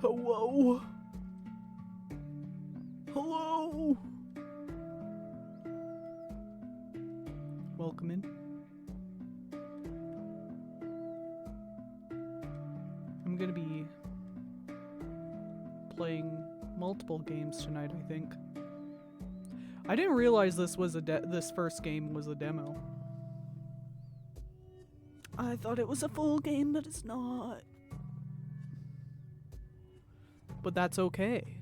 Hello? Hello? Welcome in. I'm gonna be playing multiple games tonight, I think. I didn't realize this was this first game was a demo. I thought it was a full game, but it's not. But that's okay.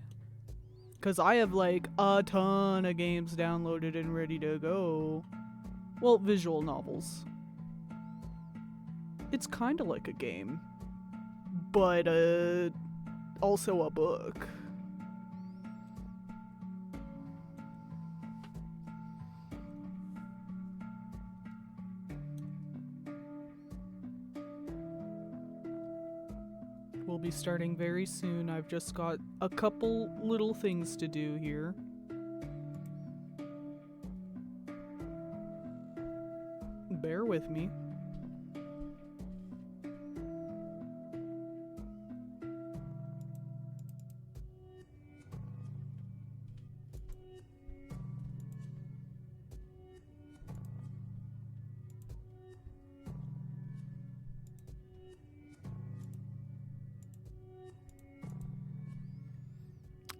Because I have like a ton of games downloaded and ready to go. Well, visual novels. It's kind of like a game. But also a book. We'll be starting very soon. I've just got a couple little things to do here. Bear with me.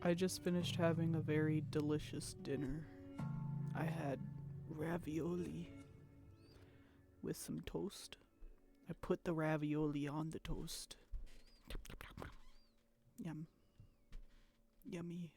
I just finished having a very delicious dinner. I had ravioli with some toast. I put the ravioli on the toast. Yum. Yummy.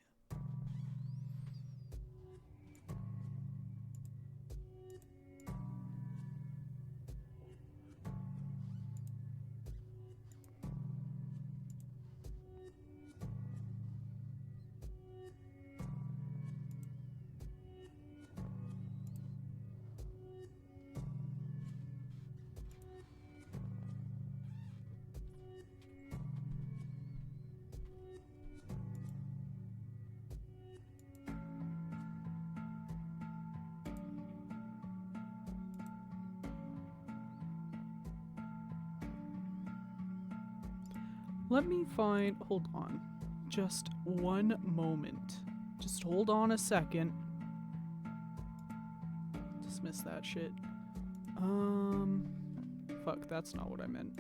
Let me find. Hold on. Just one moment. Just hold on a second. Dismiss that shit. Fuck, that's not what I meant.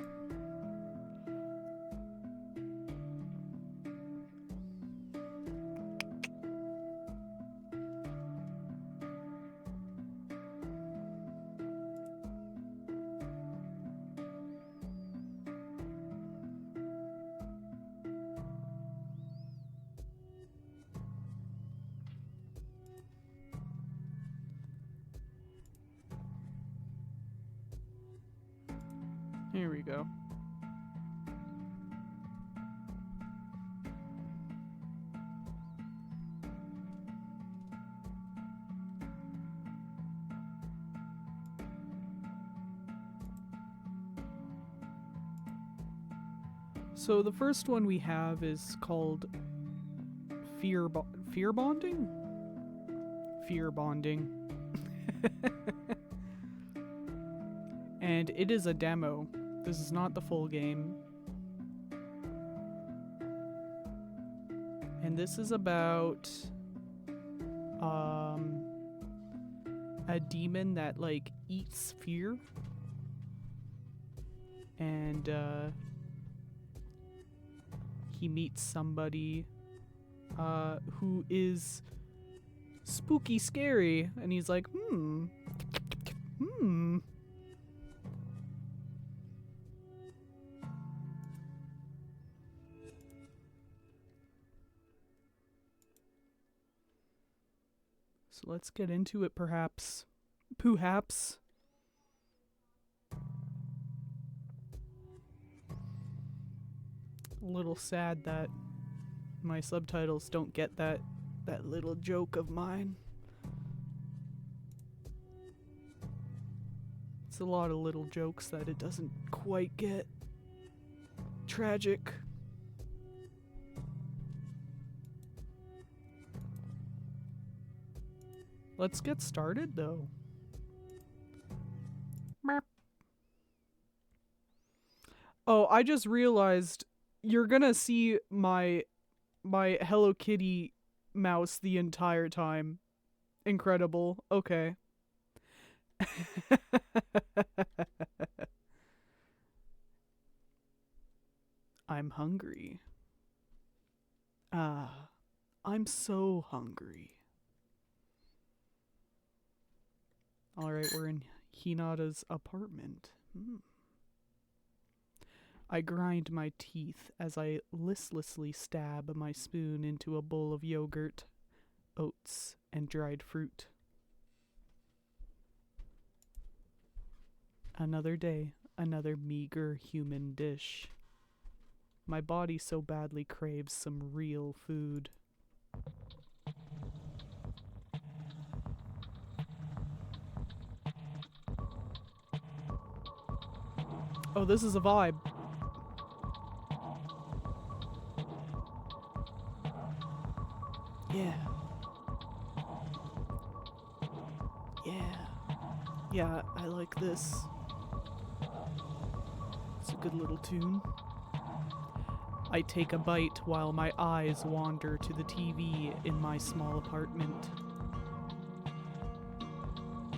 Here we go. So the first one we have is called Fear Bonding? Fear Bonding. And it is a demo. This is not the full game. And this is about a demon that like eats fear. And he meets somebody who is spooky scary, and he's like, So let's get into it, perhaps. Poohaps. A little sad that my subtitles don't get that little joke of mine. It's a lot of little jokes that it doesn't quite get. Tragic. Let's get started, though. Oh, I just realized You're gonna see my Hello Kitty mouse the entire time. Incredible. Okay. I'm hungry. Ah, I'm so hungry. Alright, we're in Hinata's apartment. I grind my teeth as I listlessly stab my spoon into a bowl of yogurt, oats, and dried fruit. Another day, another meager human dish. My body so badly craves some real food. Oh, this is a vibe. Yeah. Yeah. Yeah, I like this. It's a good little tune. I take a bite while my eyes wander to the TV in my small apartment.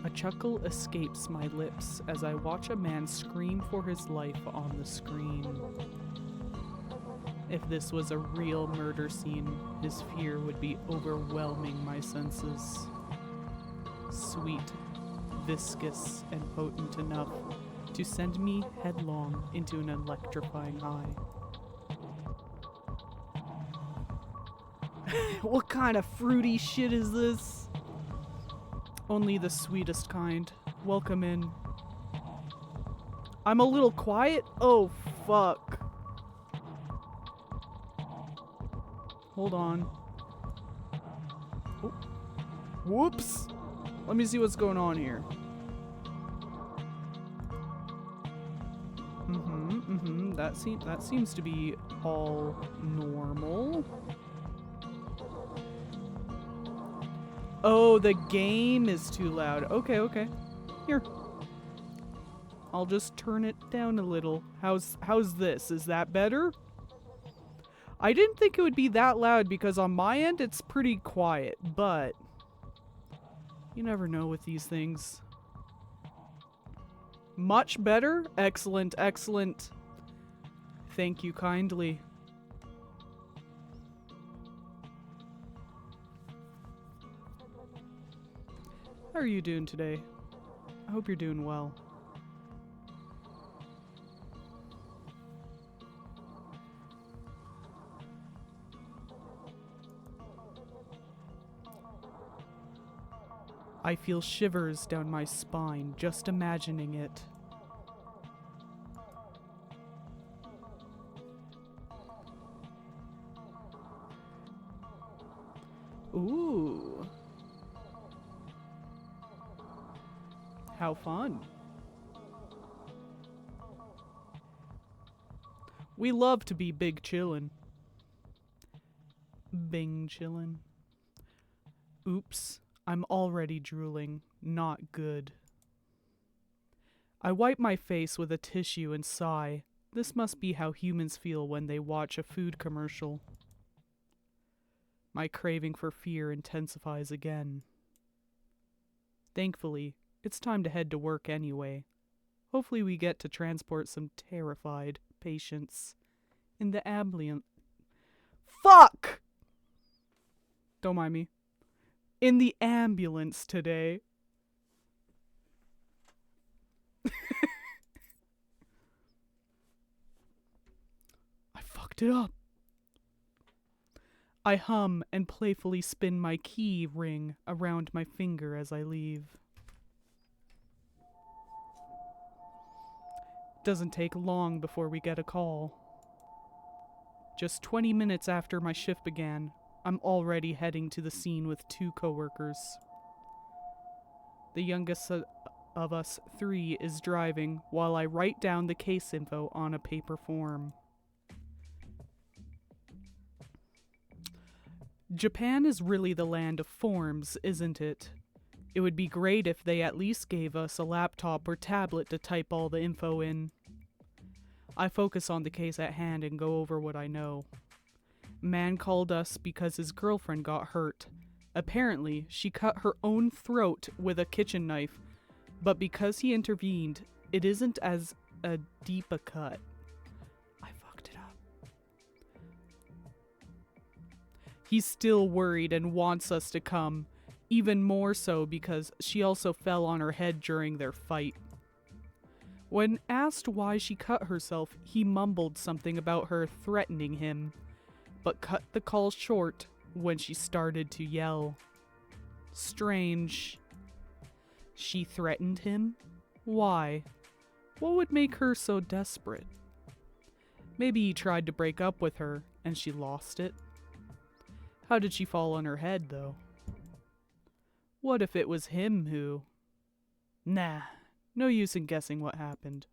A chuckle escapes my lips as I watch a man scream for his life on the screen. If this was a real murder scene, his fear would be overwhelming my senses. Sweet, viscous, and potent enough to send me headlong into an electrifying high. What kind of fruity shit is this? Only the sweetest kind. Welcome in. I'm a little quiet? Oh, fuck. Hold on. Oh. Whoops! Let me see what's going on here. That seems to be all normal. Oh, the game is too loud. Okay. Here. I'll just turn it down a little. How's this? Is that better? I didn't think it would be that loud because on my end it's pretty quiet, but you never know with these things. Much better? Excellent. Thank you kindly. How are you doing today? I hope you're doing well. I feel shivers down my spine just imagining it. Ooh. How fun. We love to be big chillin'. Bing chillin'. Oops, I'm already drooling. Not good. I wipe my face with a tissue and sigh. This must be how humans feel when they watch a food commercial. My craving for fear intensifies again. Thankfully, it's time to head to work anyway. Hopefully we get to transport some terrified patients in the ambulance. Fuck! Don't mind me. In the ambulance today. I fucked it up. I hum and playfully spin my key ring around my finger as I leave. Doesn't take long before we get a call. Just 20 minutes after my shift began, I'm already heading to the scene with 2 coworkers. The youngest of us 3 is driving while I write down the case info on a paper form. Japan is really the land of forms, isn't it? It would be great if they at least gave us a laptop or tablet to type all the info in. I focus on the case at hand and go over what I know. Man called us because his girlfriend got hurt. Apparently, she cut her own throat with a kitchen knife, but because he intervened, it isn't as a deep a cut. I fucked it up. He's still worried and wants us to come, even more so because she also fell on her head during their fight. When asked why she cut herself, he mumbled something about her threatening him, but cut the call short when she started to yell. Strange. She threatened him? Why? What would make her so desperate? Maybe he tried to break up with her and she lost it. How did she fall on her head, though? What if it was him who... Nah, no use in guessing what happened.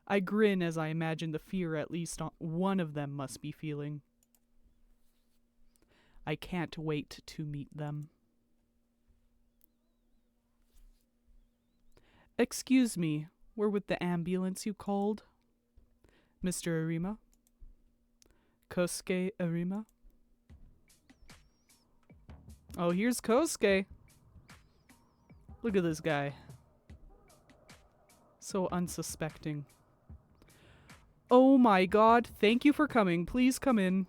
I grin as I imagine the fear at least one of them must be feeling. I can't wait to meet them. Excuse me, we're with the ambulance you called? Mr. Arima? Kosuke Arima? Oh, here's Kosuke. Look at this guy. So unsuspecting. Oh my god, thank you for coming. Please come in.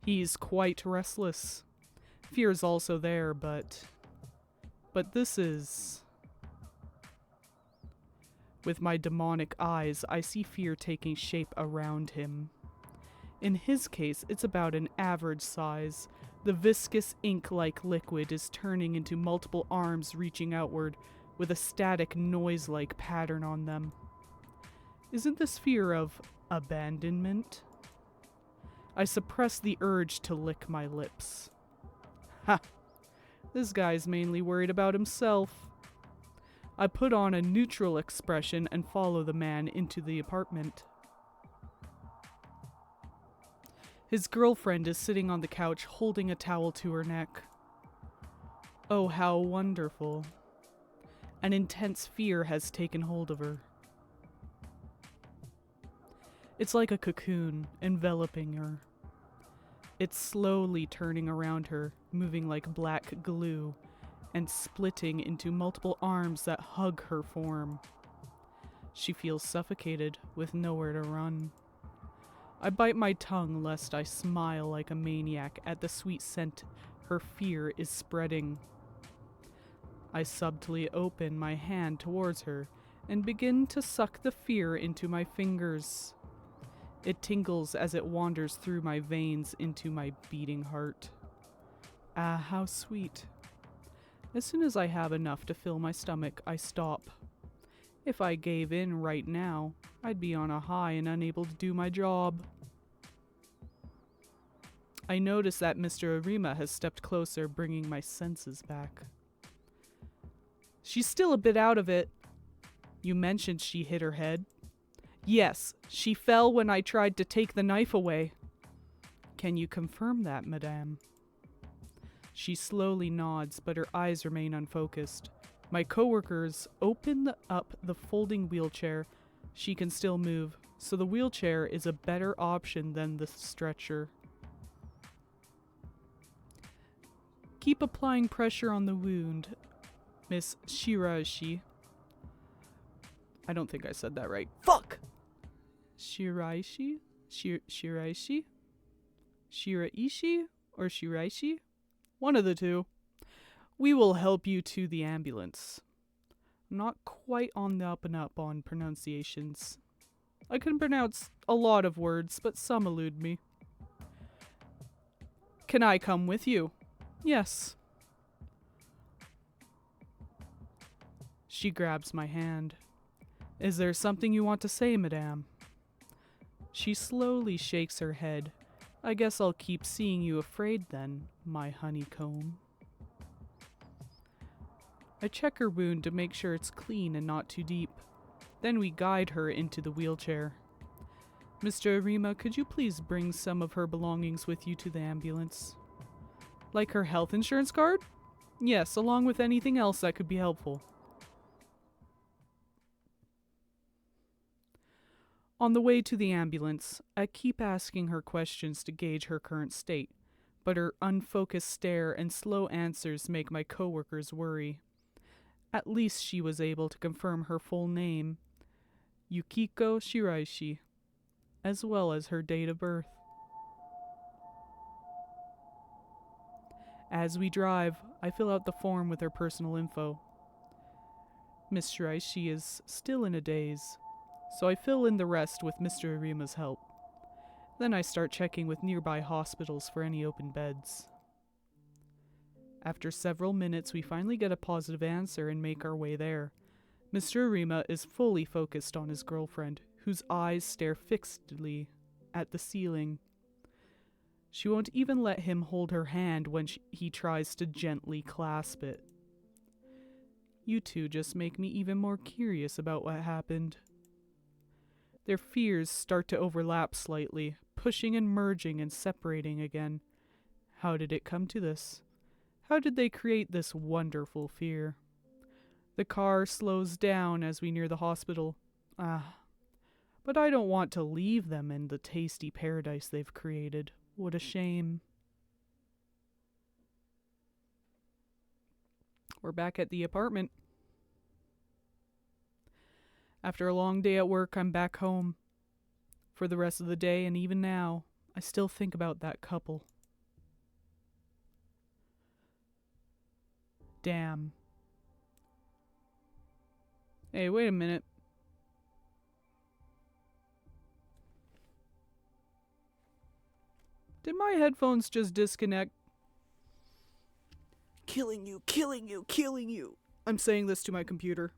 He's quite restless. Fear is also there, but this is... With my demonic eyes, I see fear taking shape around him. In his case, it's about an average size. The viscous ink-like liquid is turning into multiple arms reaching outward, with a static noise-like pattern on them. Isn't this fear of abandonment? I suppress the urge to lick my lips. Ha! This guy's mainly worried about himself. I put on a neutral expression and follow the man into the apartment. His girlfriend is sitting on the couch holding a towel to her neck. Oh, how wonderful. An intense fear has taken hold of her. It's like a cocoon enveloping her. It's slowly turning around her, moving like black glue, and splitting into multiple arms that hug her form. She feels suffocated, with nowhere to run. I bite my tongue lest I smile like a maniac at the sweet scent her fear is spreading. I subtly open my hand towards her and begin to suck the fear into my fingers. It tingles as it wanders through my veins into my beating heart. Ah, how sweet. As soon as I have enough to fill my stomach, I stop. If I gave in right now, I'd be on a high and unable to do my job. I notice that Mr. Arima has stepped closer, bringing my senses back. She's still a bit out of it. You mentioned she hit her head. Yes, she fell when I tried to take the knife away. Can you confirm that, madame? She slowly nods, but her eyes remain unfocused. My coworkers open up the folding wheelchair. She can still move, so the wheelchair is a better option than the stretcher. Keep applying pressure on the wound, Miss Shiraishi. I don't think I said that right. Fuck! Shiraishi? Shiraishi? Shiraishi? Or Shiraishi? One of the two. We will help you to the ambulance. I'm not quite on the up and up on pronunciations. I can pronounce a lot of words, but some elude me. Can I come with you? Yes. She grabs my hand. Is there something you want to say, madame? She slowly shakes her head. I guess I'll keep seeing you afraid then, my honeycomb. I check her wound to make sure it's clean and not too deep. Then we guide her into the wheelchair. Mr. Arima, could you please bring some of her belongings with you to the ambulance? Like her health insurance card? Yes, along with anything else that could be helpful. On the way to the ambulance, I keep asking her questions to gauge her current state, but her unfocused stare and slow answers make my coworkers worry. At least she was able to confirm her full name, Yukiko Shiraishi, as well as her date of birth. As we drive, I fill out the form with her personal info. Miss Shiraishi is still in a daze, so I fill in the rest with Mr. Arima's help. Then I start checking with nearby hospitals for any open beds. After several minutes, we finally get a positive answer and make our way there. Mr. Arima is fully focused on his girlfriend, whose eyes stare fixedly at the ceiling. She won't even let him hold her hand when he tries to gently clasp it. You two just make me even more curious about what happened. Their fears start to overlap slightly, pushing and merging and separating again. How did it come to this? How did they create this wonderful fear? The car slows down as we near the hospital. But I don't want to leave them in the tasty paradise they've created. What a shame. We're back at the apartment. After a long day at work, I'm back home. For the rest of the day, and even now, I still think about that couple. Damn. Hey, wait a minute. Did my headphones just disconnect? Killing you, killing you, killing you. I'm saying this to my computer.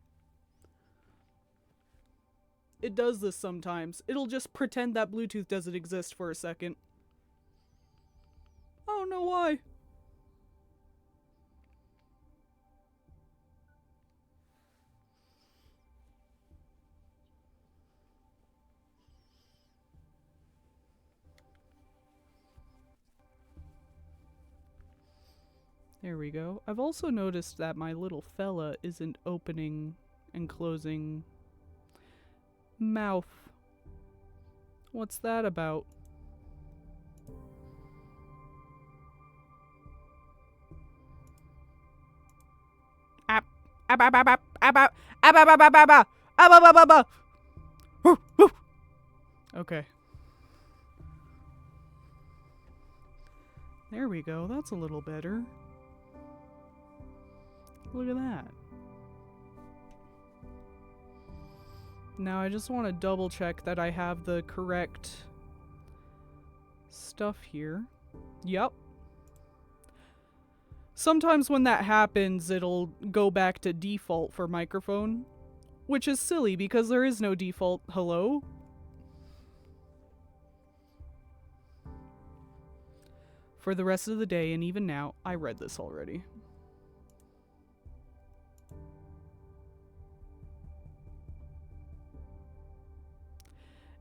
It does this sometimes. It'll just pretend that Bluetooth doesn't exist for a second. I don't know why. There we go. I've also noticed that my little fella isn't opening and closing mouth. What's that about? Okay. There we go. That's a little better. Look at that. Now I just want to double check that I have the correct stuff here. Yep. Sometimes when that happens, it'll go back to default for microphone, which is silly because there is no default. Hello? For the rest of the day, and even now, I read this already.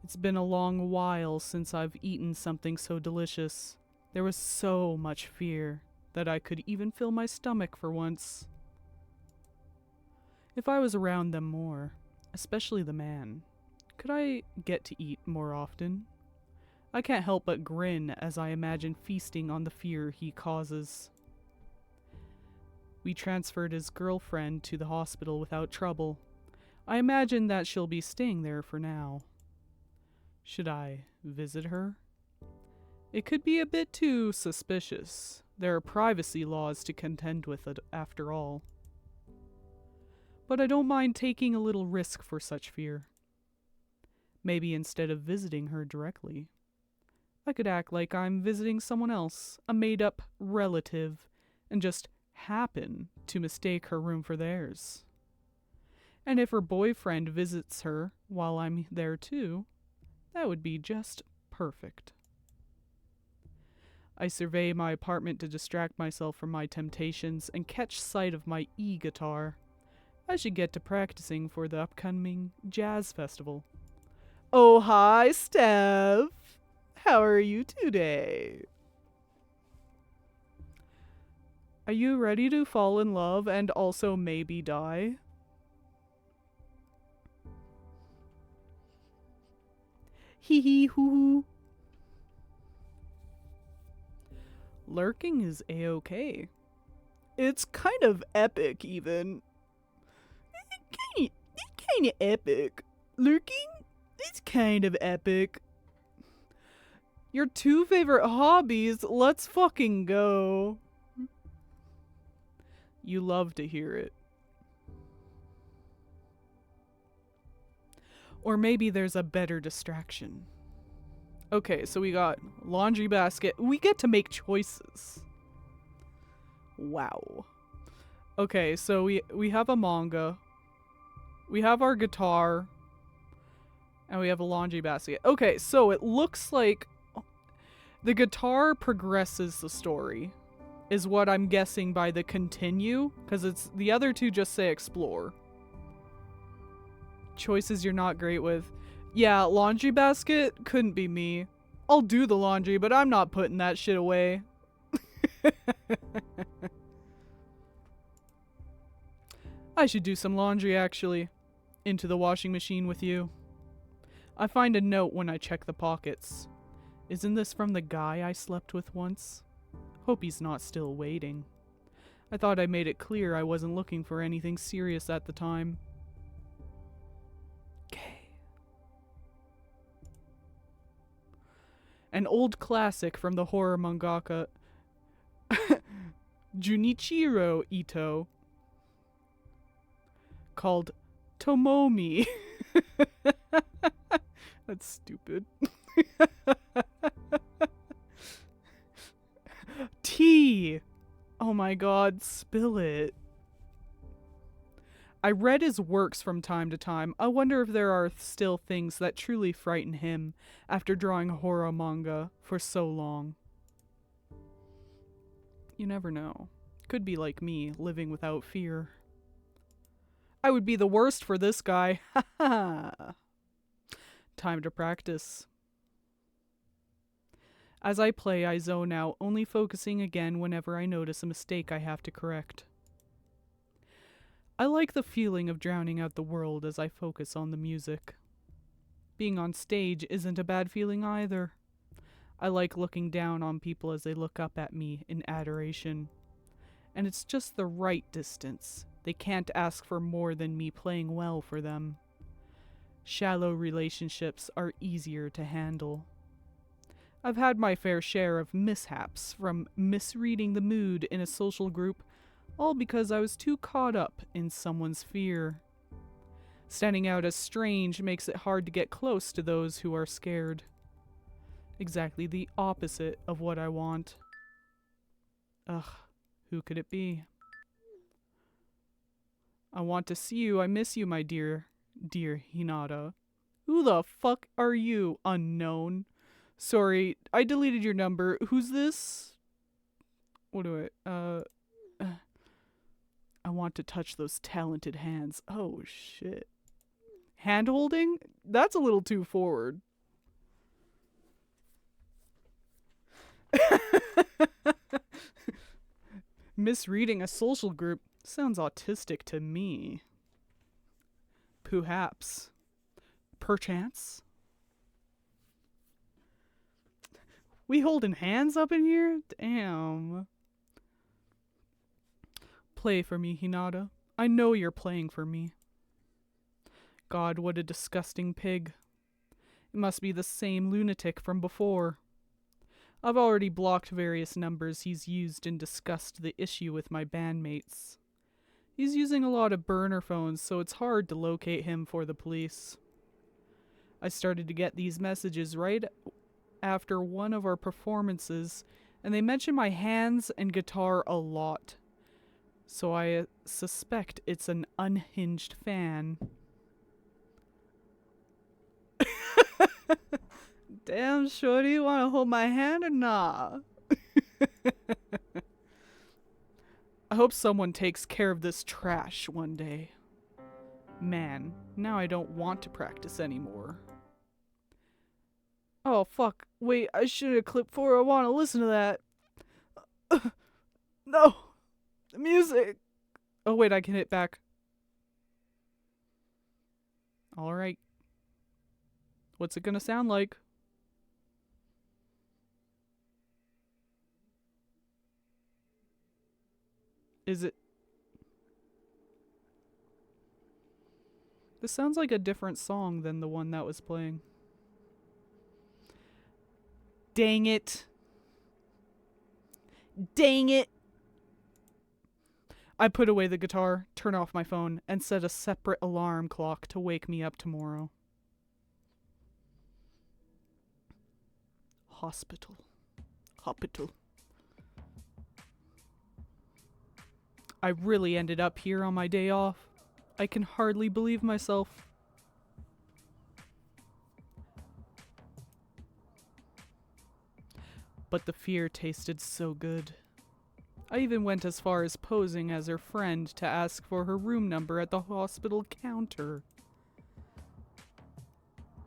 It's been a long while since I've eaten something so delicious. There was so much fear that I could even fill my stomach for once. If I was around them more, especially the man, could I get to eat more often? I can't help but grin as I imagine feasting on the fear he causes. We transferred his girlfriend to the hospital without trouble. I imagine that she'll be staying there for now. Should I visit her? It could be a bit too suspicious. There are privacy laws to contend with after all. But I don't mind taking a little risk for such fear. Maybe instead of visiting her directly, I could act like I'm visiting someone else, a made-up relative, and just happen to mistake her room for theirs. And if her boyfriend visits her while I'm there too, that would be just perfect. I survey my apartment to distract myself from my temptations and catch sight of my e-guitar. I should get to practicing for the upcoming jazz festival. Oh, hi, Steph. How are you today? Are you ready to fall in love and also maybe die? Hee hee hoo hoo. Lurking is a-okay. It's kind of epic, even. It's kind of epic. Lurking? It's kind of epic. Your 2 favorite hobbies? Let's fucking go. You love to hear it. Or maybe there's a better distraction. Okay, so we got laundry basket. We get to make choices. Wow. Okay, so we have a manga. We have our guitar. And we have a laundry basket. Okay, so it looks like the guitar progresses the story, is what I'm guessing by the continue, because it's the other two just say explore. Choices you're not great with. Yeah, laundry basket couldn't be me. I'll do the laundry, but I'm not putting that shit away. I should do some laundry, actually. Into the washing machine with you. I find a note when I check the pockets. Isn't this from the guy I slept with once? Hope he's not still waiting. I thought I made it clear I wasn't looking for anything serious at the time. Okay. An old classic from the horror mangaka Junichiro Ito called Tomomi. That's stupid. Tea! Oh my god, spill it. I read his works from time to time. I wonder if there are still things that truly frighten him after drawing horror manga for so long. You never know. Could be like me, living without fear. I would be the worst for this guy. Ha ha! Time to practice. As I play, I zone out, only focusing again whenever I notice a mistake I have to correct. I like the feeling of drowning out the world as I focus on the music. Being on stage isn't a bad feeling either. I like looking down on people as they look up at me in adoration. And it's just the right distance. They can't ask for more than me playing well for them. Shallow relationships are easier to handle. I've had my fair share of mishaps, from misreading the mood in a social group, all because I was too caught up in someone's fear. Standing out as strange makes it hard to get close to those who are scared. Exactly the opposite of what I want. Ugh, who could it be? I want to see you. I miss you, my dear Hinata. Who the fuck are you, unknown? Sorry, I deleted your number. Who's this? What do I want to touch those talented hands. Oh, shit. Hand-holding? That's a little too forward. Misreading a social group sounds autistic to me. Perhaps. Perchance. We holding hands up in here? Damn. Play for me, Hinata. I know you're playing for me. God, what a disgusting pig. It must be the same lunatic from before. I've already blocked various numbers he's used and discussed the issue with my bandmates. He's using a lot of burner phones, so it's hard to locate him for the police. I started to get these messages right after one of our performances, and they mention my hands and guitar a lot. So I suspect it's an unhinged fan. Damn, shorty, you wanna hold my hand or nah? I hope someone takes care of this trash one day. Man, now I don't want to practice anymore. Oh, fuck. Wait, I should have clipped forward. I want to listen to that. No! The music! Oh, wait, I can hit back. Alright. What's it gonna sound like? Is it... This sounds like a different song than the one that was playing. Dang it. Dang it. I put away the guitar, turn off my phone, and set a separate alarm clock to wake me up tomorrow. Hospital. Hospital. I really ended up here on my day off. I can hardly believe myself. But the fear tasted so good. I even went as far as posing as her friend to ask for her room number at the hospital counter.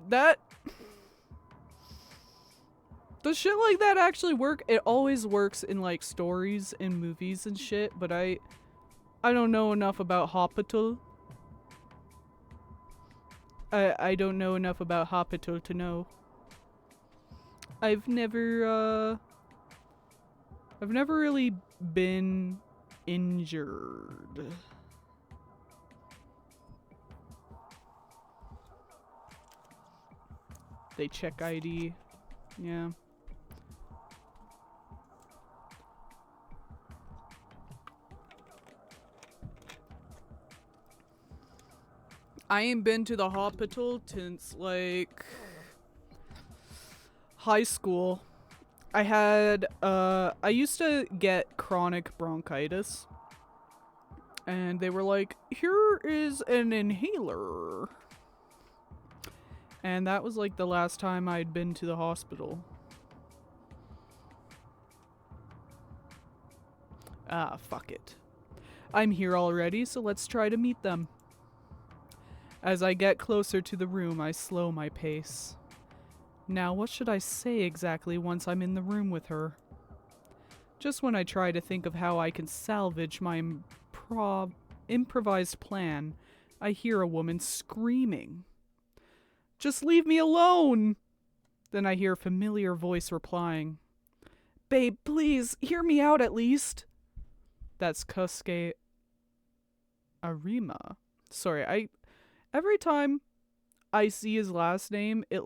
That... Does shit like that actually work? It always works in like stories and movies and shit, but I don't know enough about hospital. I don't know enough about hospital to know. I've never really been injured. They check ID. Yeah. I ain't been to the hospital since like high school. I used to get chronic bronchitis. And they were like, here is an inhaler. And that was like the last time I'd been to the hospital. Ah, fuck it. I'm here already, so let's try to meet them. As I get closer to the room, I slow my pace. Now, what should I say exactly once I'm in the room with her? Just when I try to think of how I can salvage my improvised plan, I hear a woman screaming. Just leave me alone! Then I hear a familiar voice replying. Babe, please, hear me out at least. That's Kosuke Arima. Sorry, every time I see his last name, it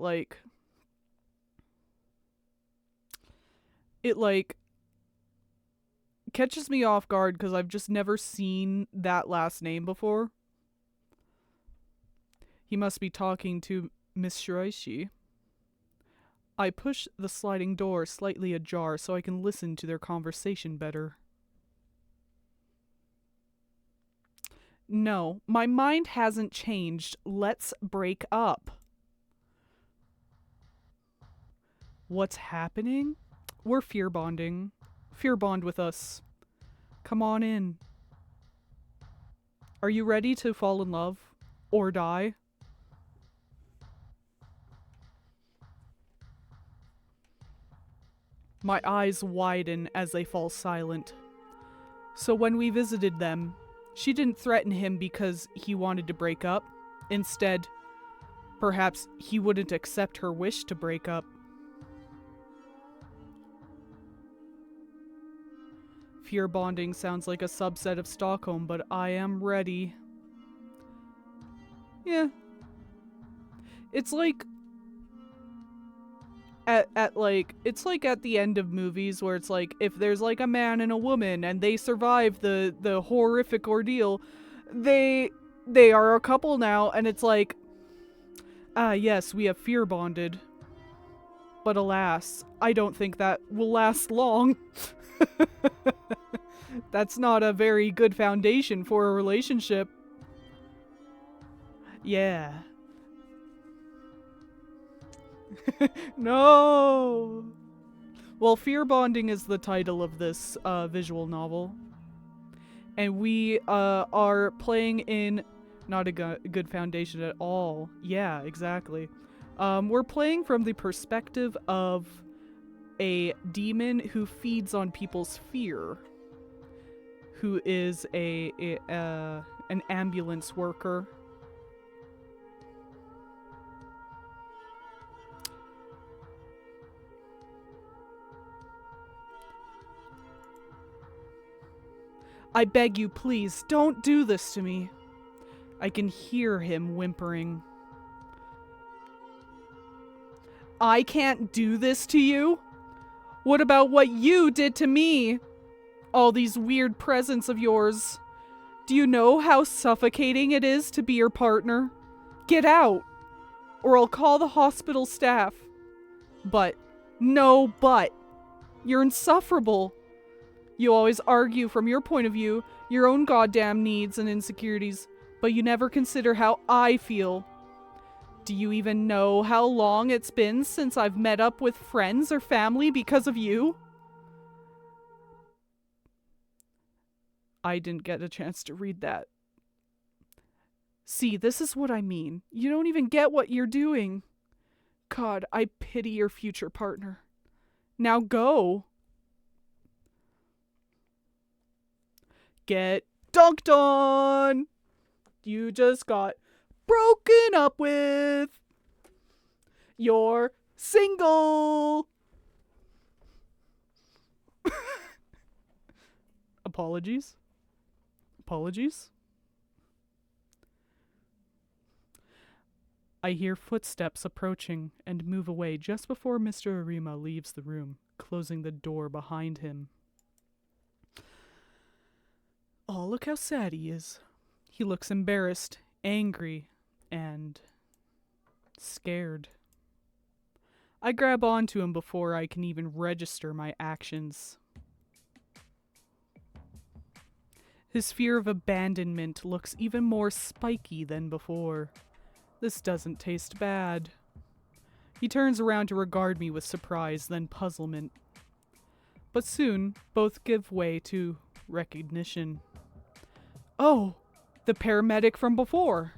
catches me off guard because I've just never seen that last name before. He must be talking to Miss Shiraishi. I push the sliding door slightly ajar so I can listen to their conversation better. No, my mind hasn't changed. Let's break up. What's happening? We're fear bonding. Fear bond with us. Come on in. Are you ready to fall in love? Or die? My eyes widen as they fall silent. So when we visited them, she didn't threaten him because he wanted to break up. Instead, perhaps he wouldn't accept her wish to break up. Fear bonding sounds like a subset of Stockholm, but I am ready. Yeah. It's like it's like at the end of movies where it's like if there's like a man and a woman and they survive the horrific ordeal, they are a couple now, and it's like, yes, we have fear bonded. But alas, I don't think that will last long. That's not a very good foundation for a relationship. Yeah. No! Well, Fear Bonding is the title of this visual novel. And we are playing in not a good foundation at all. Yeah, exactly. We're playing from the perspective of a demon who feeds on people's fear, who is an ambulance worker. I beg you, please, don't do this to me. I can hear him whimpering. I can't do this to you? What about what you did to me? All these weird presents of yours. Do you know how suffocating it is to be your partner? Get out, or I'll call the hospital staff. But, no but. You're insufferable. You always argue from your point of view, your own goddamn needs and insecurities, but you never consider how I feel. Do you even know how long it's been since I've met up with friends or family because of you? I didn't get a chance to read that. See, this is what I mean. You don't even get what you're doing. God, I pity your future partner. Now go. Get dunked on. You just got broken up with. You're single. Apologies. I hear footsteps approaching and move away just before Mr. Arima leaves the room, closing the door behind him. Oh, look how sad he is. He looks embarrassed, angry, and scared. I grab onto him before I can even register my actions. His fear of abandonment looks even more spiky than before. This doesn't taste bad. He turns around to regard me with surprise, then puzzlement. But soon, both give way to recognition. Oh, the paramedic from before.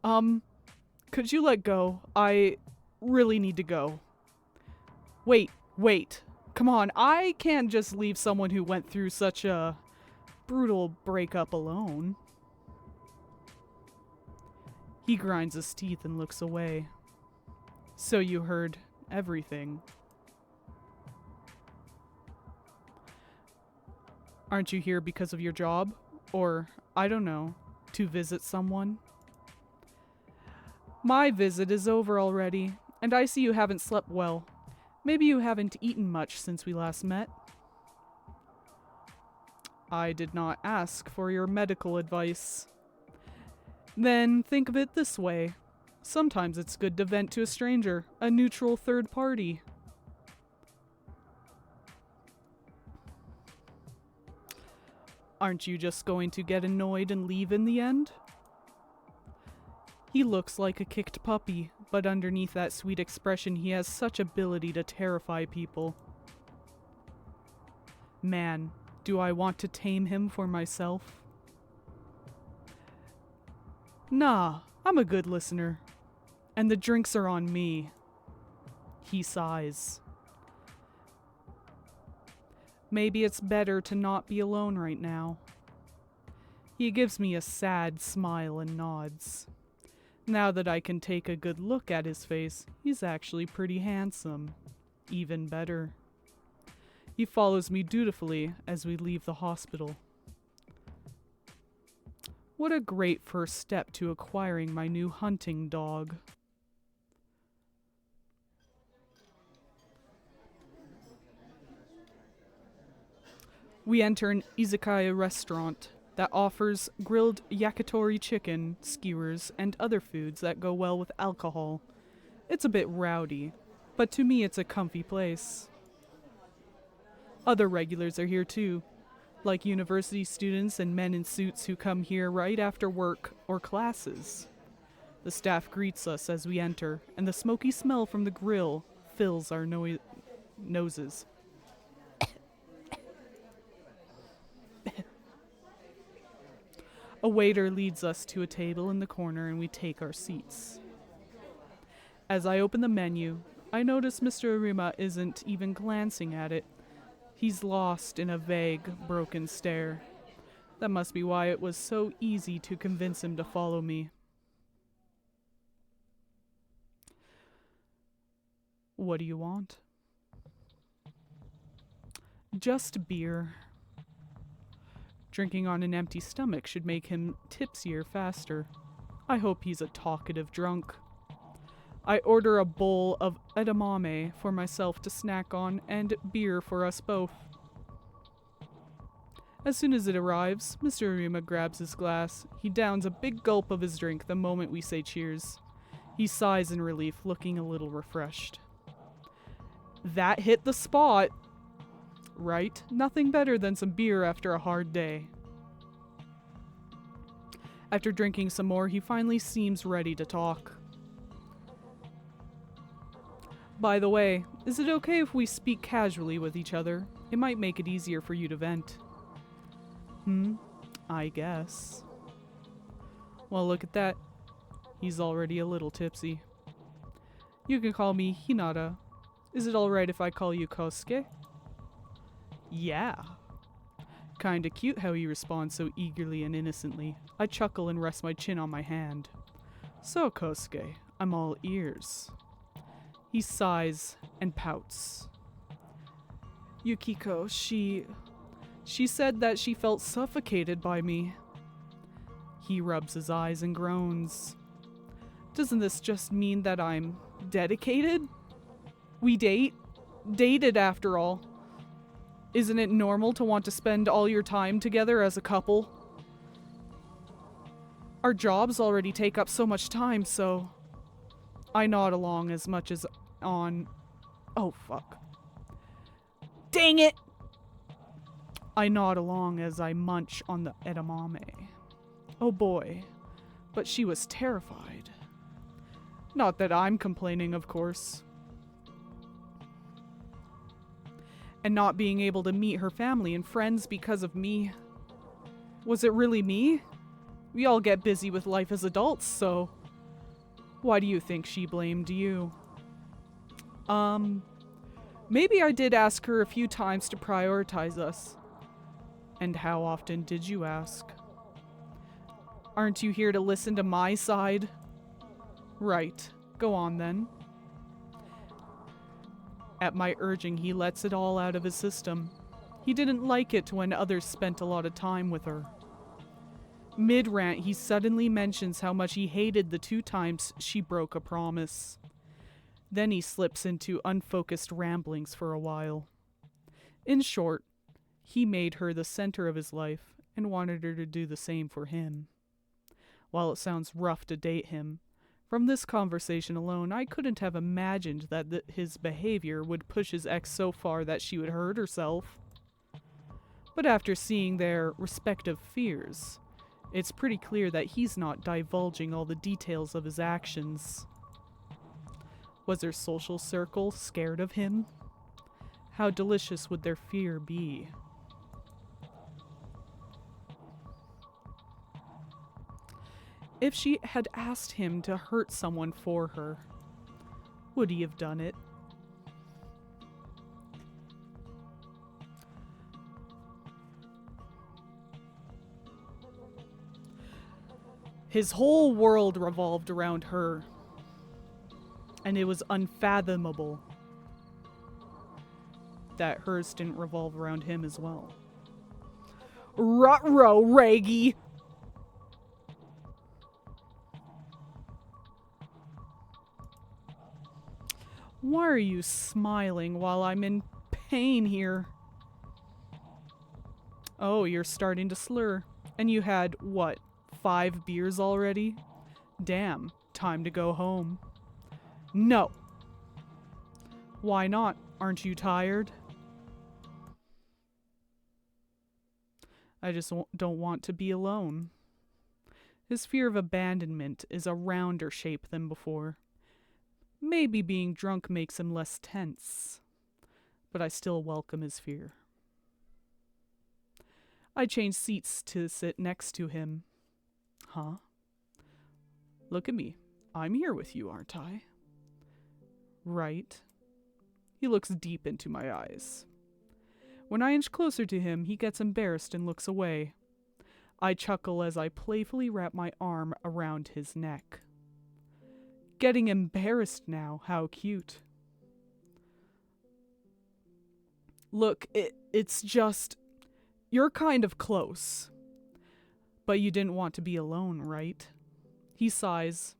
Could you let go? I really need to go. Wait. Come on, I can't just leave someone who went through such a brutal breakup alone. He grinds his teeth and looks away. So you heard everything. Aren't you here because of your job? Or, I don't know, to visit someone? My visit is over already, and I see you haven't slept well. Maybe you haven't eaten much since we last met. I did not ask for your medical advice. Then think of it this way. Sometimes it's good to vent to a stranger, a neutral third party. Aren't you just going to get annoyed and leave in the end? He looks like a kicked puppy, but underneath that sweet expression he has such ability to terrify people. Man, do I want to tame him for myself? Nah, I'm a good listener. And the drinks are on me. He sighs. Maybe it's better to not be alone right now. He gives me a sad smile and nods. Now that I can take a good look at his face, he's actually pretty handsome. Even better. He follows me dutifully as we leave the hospital. What a great first step to acquiring my new hunting dog. We enter an izakaya restaurant that offers grilled yakitori chicken, skewers, and other foods that go well with alcohol. It's a bit rowdy, but to me it's a comfy place. Other regulars are here too, like university students and men in suits who come here right after work or classes. The staff greets us as we enter, and the smoky smell from the grill fills our noses. A waiter leads us to a table in the corner and we take our seats. As I open the menu, I notice Mr. Arima isn't even glancing at it. He's lost in a vague, broken stare. That must be why it was so easy to convince him to follow me. What do you want? Just beer. Drinking on an empty stomach should make him tipsier faster. I hope he's a talkative drunk. I order a bowl of edamame for myself to snack on and beer for us both. As soon as it arrives, Mr. Arima grabs his glass. He downs a big gulp of his drink the moment we say cheers. He sighs in relief, looking a little refreshed. That hit the spot! Right? Nothing better than some beer after a hard day. After drinking some more, he finally seems ready to talk. By the way, is it okay if we speak casually with each other? It might make it easier for you to vent. I guess. Well, look at that. He's already a little tipsy. You can call me Hinata. Is it alright if I call you Kosuke? Yeah. Kinda cute how he responds so eagerly and innocently. I chuckle and rest my chin on my hand. So, Kosuke, I'm all ears. He sighs and pouts. Yukiko, She said that she felt suffocated by me. He rubs his eyes and groans. Doesn't this just mean that I'm dedicated? We date? Dated after all. Isn't it normal to want to spend all your time together as a couple? Our jobs already take up so much time, so... I nod along as much as on... Oh, fuck. Dang it! I nod along as I munch on the edamame. Oh boy, but she was terrified. Not that I'm complaining, of course. And not being able to meet her family and friends because of me. Was it really me? We all get busy with life as adults, so... Why do you think she blamed you? Maybe I did ask her a few times to prioritize us. And how often did you ask? Aren't you here to listen to my side? Right. Go on then. At my urging, he lets it all out of his system. He didn't like it when others spent a lot of time with her. Mid-rant, he suddenly mentions how much he hated the 2 times she broke a promise. Then he slips into unfocused ramblings for a while. In short, he made her the center of his life and wanted her to do the same for him. While it sounds rough to date him, from this conversation alone, I couldn't have imagined that his behavior would push his ex so far that she would hurt herself. But after seeing their respective fears, it's pretty clear that he's not divulging all the details of his actions. Was their social circle scared of him? How delicious would their fear be? If she had asked him to hurt someone for her, would he have done it? His whole world revolved around her, and it was unfathomable that hers didn't revolve around him as well. Ruh-roh, Reggie! Why are you smiling while I'm in pain here? Oh, you're starting to slur. And you had, what, 5 beers already? Damn, time to go home. No. Why not? Aren't you tired? I just don't want to be alone. His fear of abandonment is a rounder shape than before. Maybe being drunk makes him less tense, but I still welcome his fear. I change seats to sit next to him. Huh? Look at me. I'm here with you, aren't I? Right. He looks deep into my eyes. When I inch closer to him, he gets embarrassed and looks away. I chuckle as I playfully wrap my arm around his neck. Getting embarrassed now, how cute. Look, it's just... You're kind of close. But you didn't want to be alone, right? He sighs.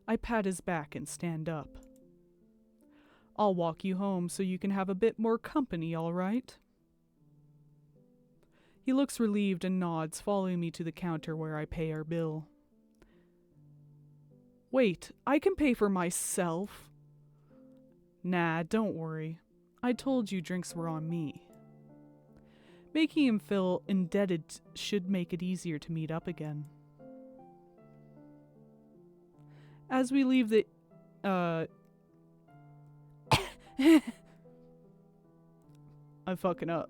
I pat his back and stand up. I'll walk you home so you can have a bit more company, all right? He looks relieved and nods, following me to the counter where I pay our bill. Wait, I can pay for myself. Nah, don't worry. I told you drinks were on me. Making him feel indebted should make it easier to meet up again. As we leave the... I'm fucking up.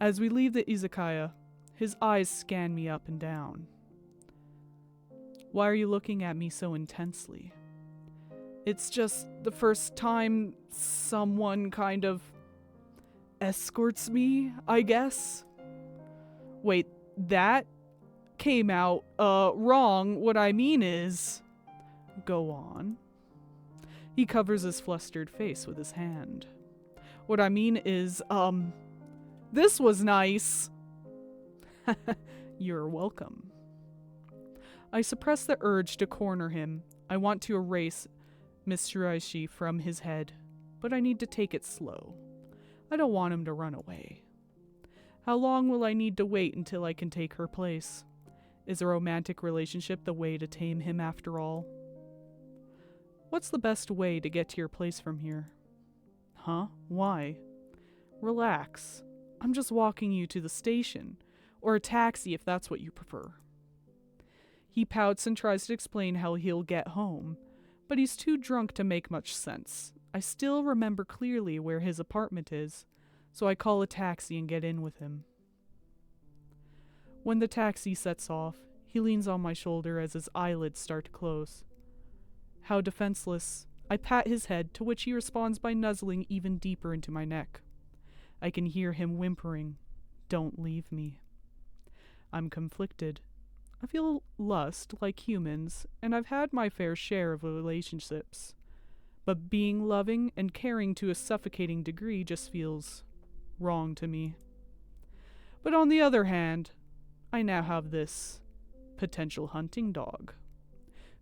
As we leave the izakaya, his eyes scan me up and down. Why are you looking at me so intensely? It's just the first time someone kind of escorts me, I guess. Wait, that came out wrong. What I mean is... Go on. He covers his flustered face with his hand. What I mean is, this was nice. You're welcome. I suppress the urge to corner him. I want to erase Miss Shiraishi from his head, but I need to take it slow. I don't want him to run away. How long will I need to wait until I can take her place? Is a romantic relationship the way to tame him after all? What's the best way to get to your place from here? Huh? Why? Relax. I'm just walking you to the station, or a taxi if that's what you prefer. He pouts and tries to explain how he'll get home, but he's too drunk to make much sense. I still remember clearly where his apartment is, so I call a taxi and get in with him. When the taxi sets off, he leans on my shoulder as his eyelids start to close. How defenseless. I pat his head, to which he responds by nuzzling even deeper into my neck. I can hear him whimpering, "Don't leave me." I'm conflicted. I feel lust like humans, and I've had my fair share of relationships. But being loving and caring to a suffocating degree just feels wrong to me. But on the other hand, I now have this potential hunting dog,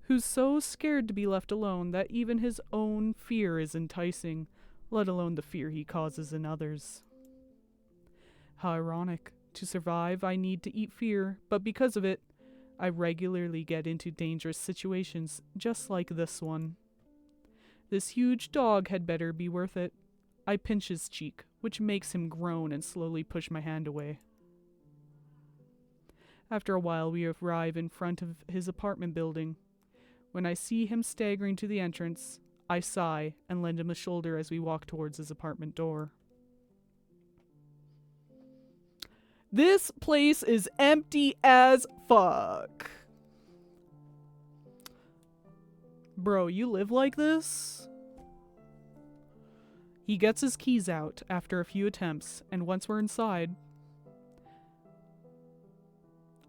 who's so scared to be left alone that even his own fear is enticing, let alone the fear he causes in others. How ironic. To survive, I need to eat fear, but because of it, I regularly get into dangerous situations, just like this one. This huge dog had better be worth it. I pinch his cheek, which makes him groan and slowly push my hand away. After a while, we arrive in front of his apartment building. When I see him staggering to the entrance, I sigh and lend him a shoulder as we walk towards his apartment door. This place is empty as fuck. Bro, you live like this? He gets his keys out after a few attempts, and once we're inside,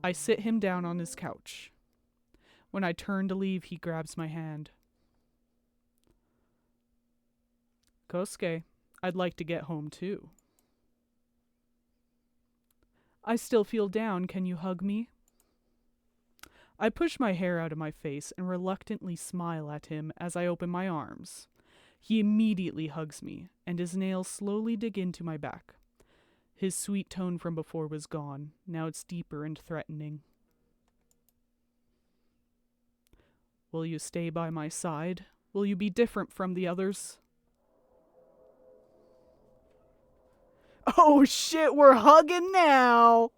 I sit him down on his couch. When I turn to leave, he grabs my hand. Kosuke, I'd like to get home too. I still feel down. Can you hug me? I push my hair out of my face and reluctantly smile at him as I open my arms. He immediately hugs me, and his nails slowly dig into my back. His sweet tone from before was gone. Now it's deeper and threatening. Will you stay by my side? Will you be different from the others? Oh shit, we're hugging now!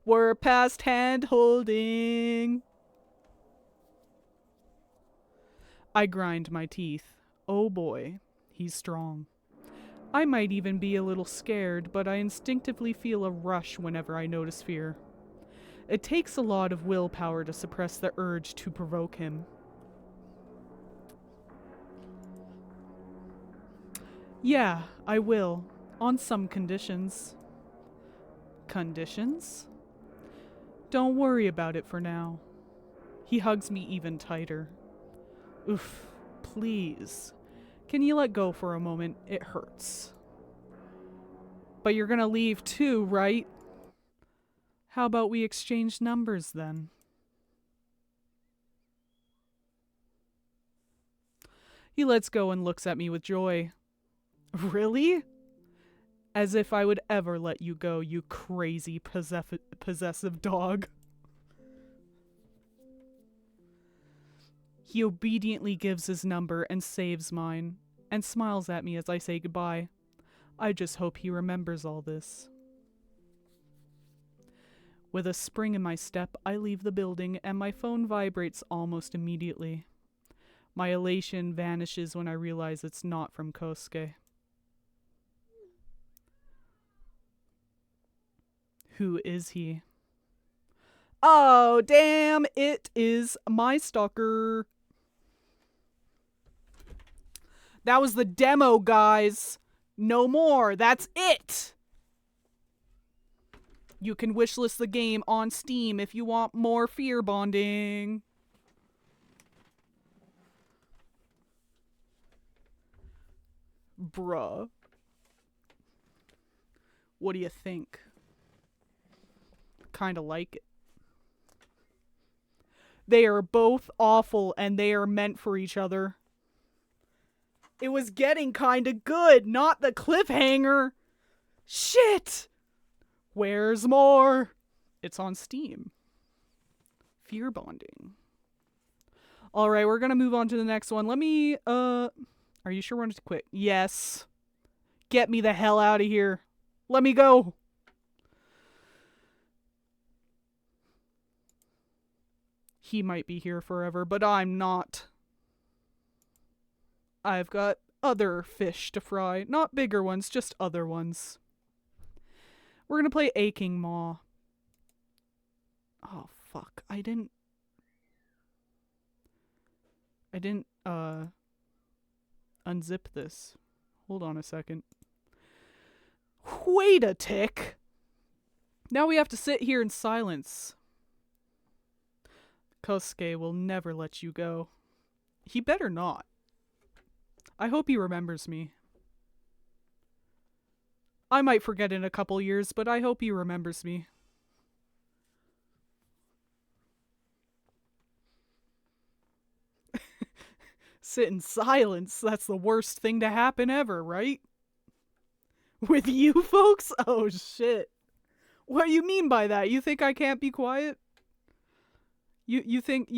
We're past hand holding. I grind my teeth. Oh boy, he's strong. I might even be a little scared, but I instinctively feel a rush whenever I notice fear. It takes a lot of willpower to suppress the urge to provoke him. Yeah, I will. On some conditions. Conditions? Don't worry about it for now. He hugs me even tighter. Oof, please. Can you let go for a moment? It hurts. But you're gonna leave too, right? How about we exchange numbers then? He lets go and looks at me with joy. Really? As if I would ever let you go, you crazy possessive dog. He obediently gives his number and saves mine, and smiles at me as I say goodbye. I just hope he remembers all this. With a spring in my step, I leave the building, and my phone vibrates almost immediately. My elation vanishes when I realize it's not from Kosuke. Who is he? Oh, damn, it is my stalker. That was the demo, guys. No more. That's it. You can wishlist the game on Steam if you want more fear bonding. Bruh. What do you think? Kinda like it. They are both awful and they are meant for each other. It was getting kinda good, not the cliffhanger. Shit! Where's more? It's on Steam. Fear bonding. Alright, we're gonna move on to the next one. Let me, are you sure we're gonna quit? Yes. Get me the hell out of here. Let me go. He might be here forever, but I'm not. I've got other fish to fry. Not bigger ones, just other ones. We're gonna play Aching Maw. Oh, fuck. I didn't, unzip this. Hold on a second. Wait a tick! Now we have to sit here in silence. Kosuke will never let you go. He better not. I hope he remembers me. I might forget in a couple years, but I hope he remembers me. Sit in silence. That's the worst thing to happen ever, right? With you folks? Oh shit. What do you mean by that? You think I can't be quiet? You think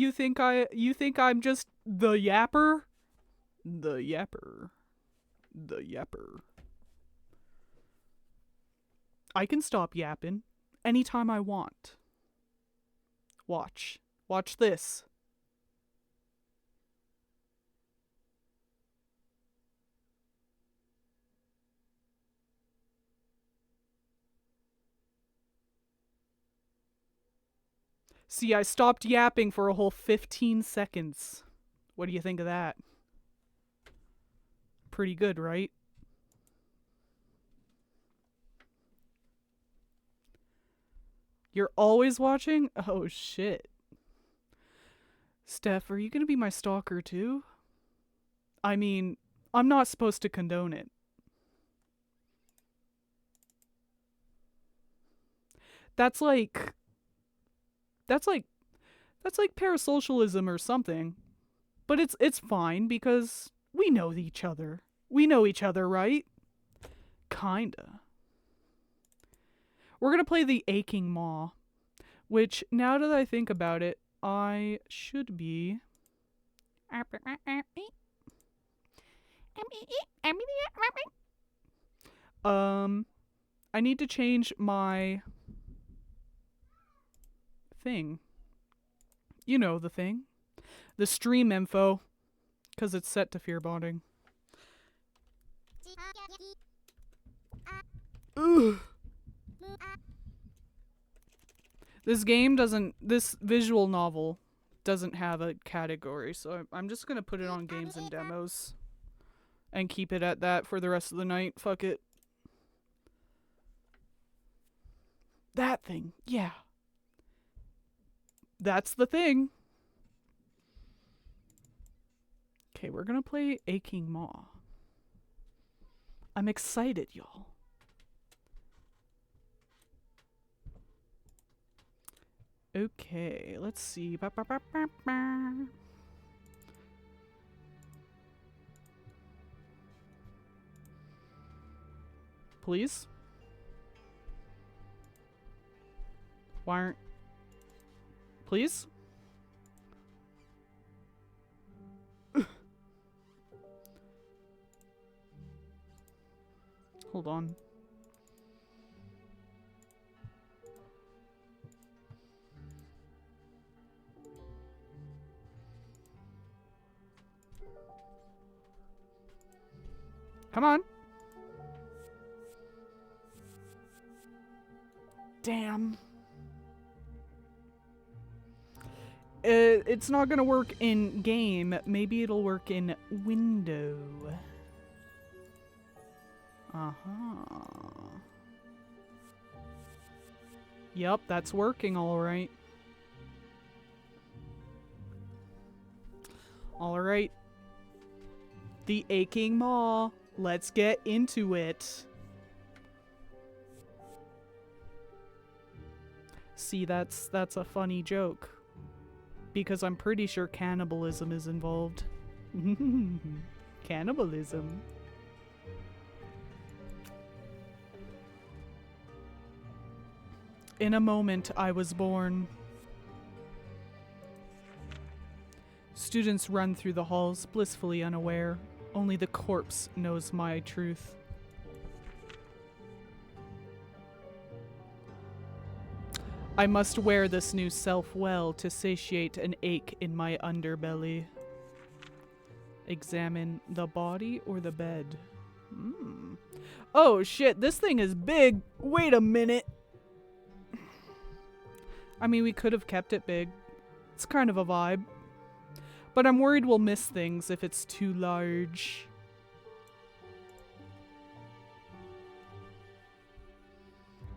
I'm just the yapper? The yapper. The yapper. I can stop yapping anytime I want. Watch. Watch this. See, I stopped yapping for a whole 15 seconds. What do you think of that? Pretty good, right? You're always watching? Oh, shit. Steph, are you gonna be my stalker too? I mean, I'm not supposed to condone it. That's like parasocialism or something. But it's fine because we know each other. We know each other, right? Kinda. We're gonna play the Aching Maw, which, now that I think about it, I should be... I need to change my thing. You know the thing. The stream info. Because it's set to fear bonding. Ugh. This visual novel doesn't have a category, so I'm just gonna put it on games and demos. And keep it at that for the rest of the night. Fuck it. That thing, yeah. That's the thing. Okay, we're gonna play Aching Maw. I'm excited, y'all. Okay, let's see. Ba, ba, ba, ba, ba. Please? Why aren't... Please? Hold on. Come on. Damn. It's not gonna work in game. Maybe it'll work in window. Uh-huh. Yup, that's working alright. Alright. The aching maw. Let's get into it. See, that's a funny joke. Because I'm pretty sure cannibalism is involved. Cannibalism. In a moment, I was born. Students run through the halls, blissfully unaware. Only the corpse knows my truth. I must wear this new self well to satiate an ache in my underbelly. Examine the body or the bed? Oh shit, this thing is big. Wait a minute. I mean, we could have kept it big. It's kind of a vibe. But I'm worried we'll miss things if it's too large.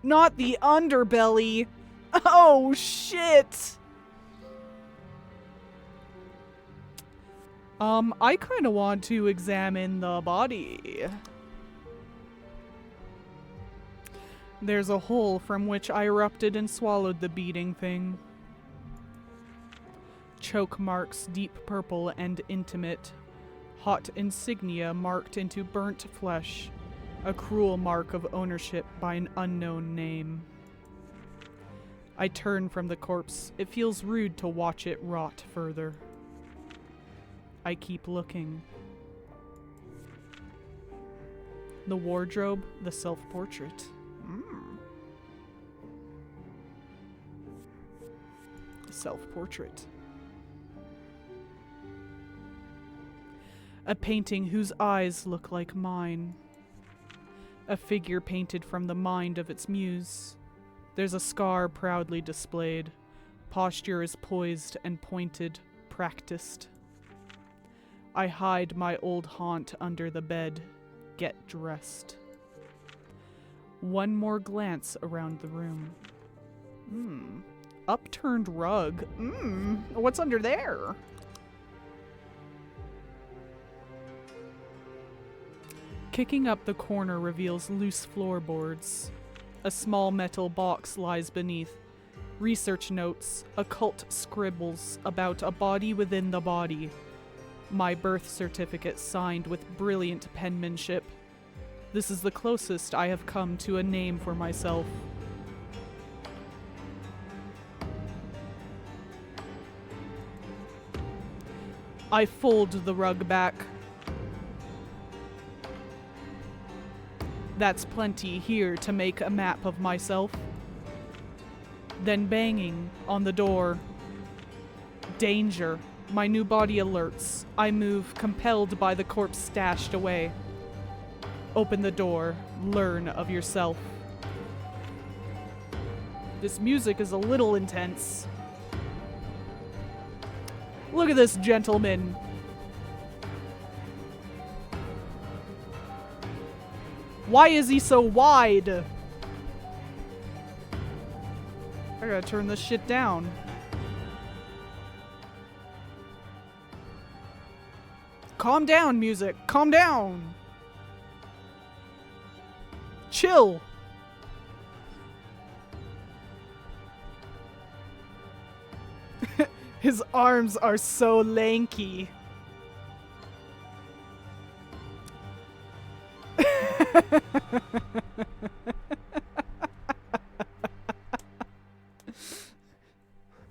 Not the underbelly! Oh, shit! I kind of want to examine the body. There's a hole from which I erupted and swallowed the beating thing. Choke marks deep purple and intimate. Hot insignia marked into burnt flesh. A cruel mark of ownership by an unknown name. I turn from the corpse. It feels rude to watch it rot further. I keep looking. The wardrobe, the self-portrait. Self-portrait. A painting whose eyes look like mine. A figure painted from the mind of its muse. There's a scar proudly displayed. Posture is poised and pointed, practiced. I hide my old haunt under the bed, get dressed. One more glance around the room. Upturned rug. What's under there? Kicking up the corner reveals loose floorboards. A small metal box lies beneath. Research notes, occult scribbles about a body within the body. My birth certificate signed with brilliant penmanship. This is the closest I have come to a name for myself. I fold the rug back. That's plenty here to make a map of myself. Then banging on the door. Danger. My new body alerts. I move, compelled by the corpse stashed away. Open the door. Learn of yourself. This music is a little intense. Look at this gentleman. Why is he so wide? I gotta turn this shit down. Calm down, music. Calm down. Chill. His arms are so lanky.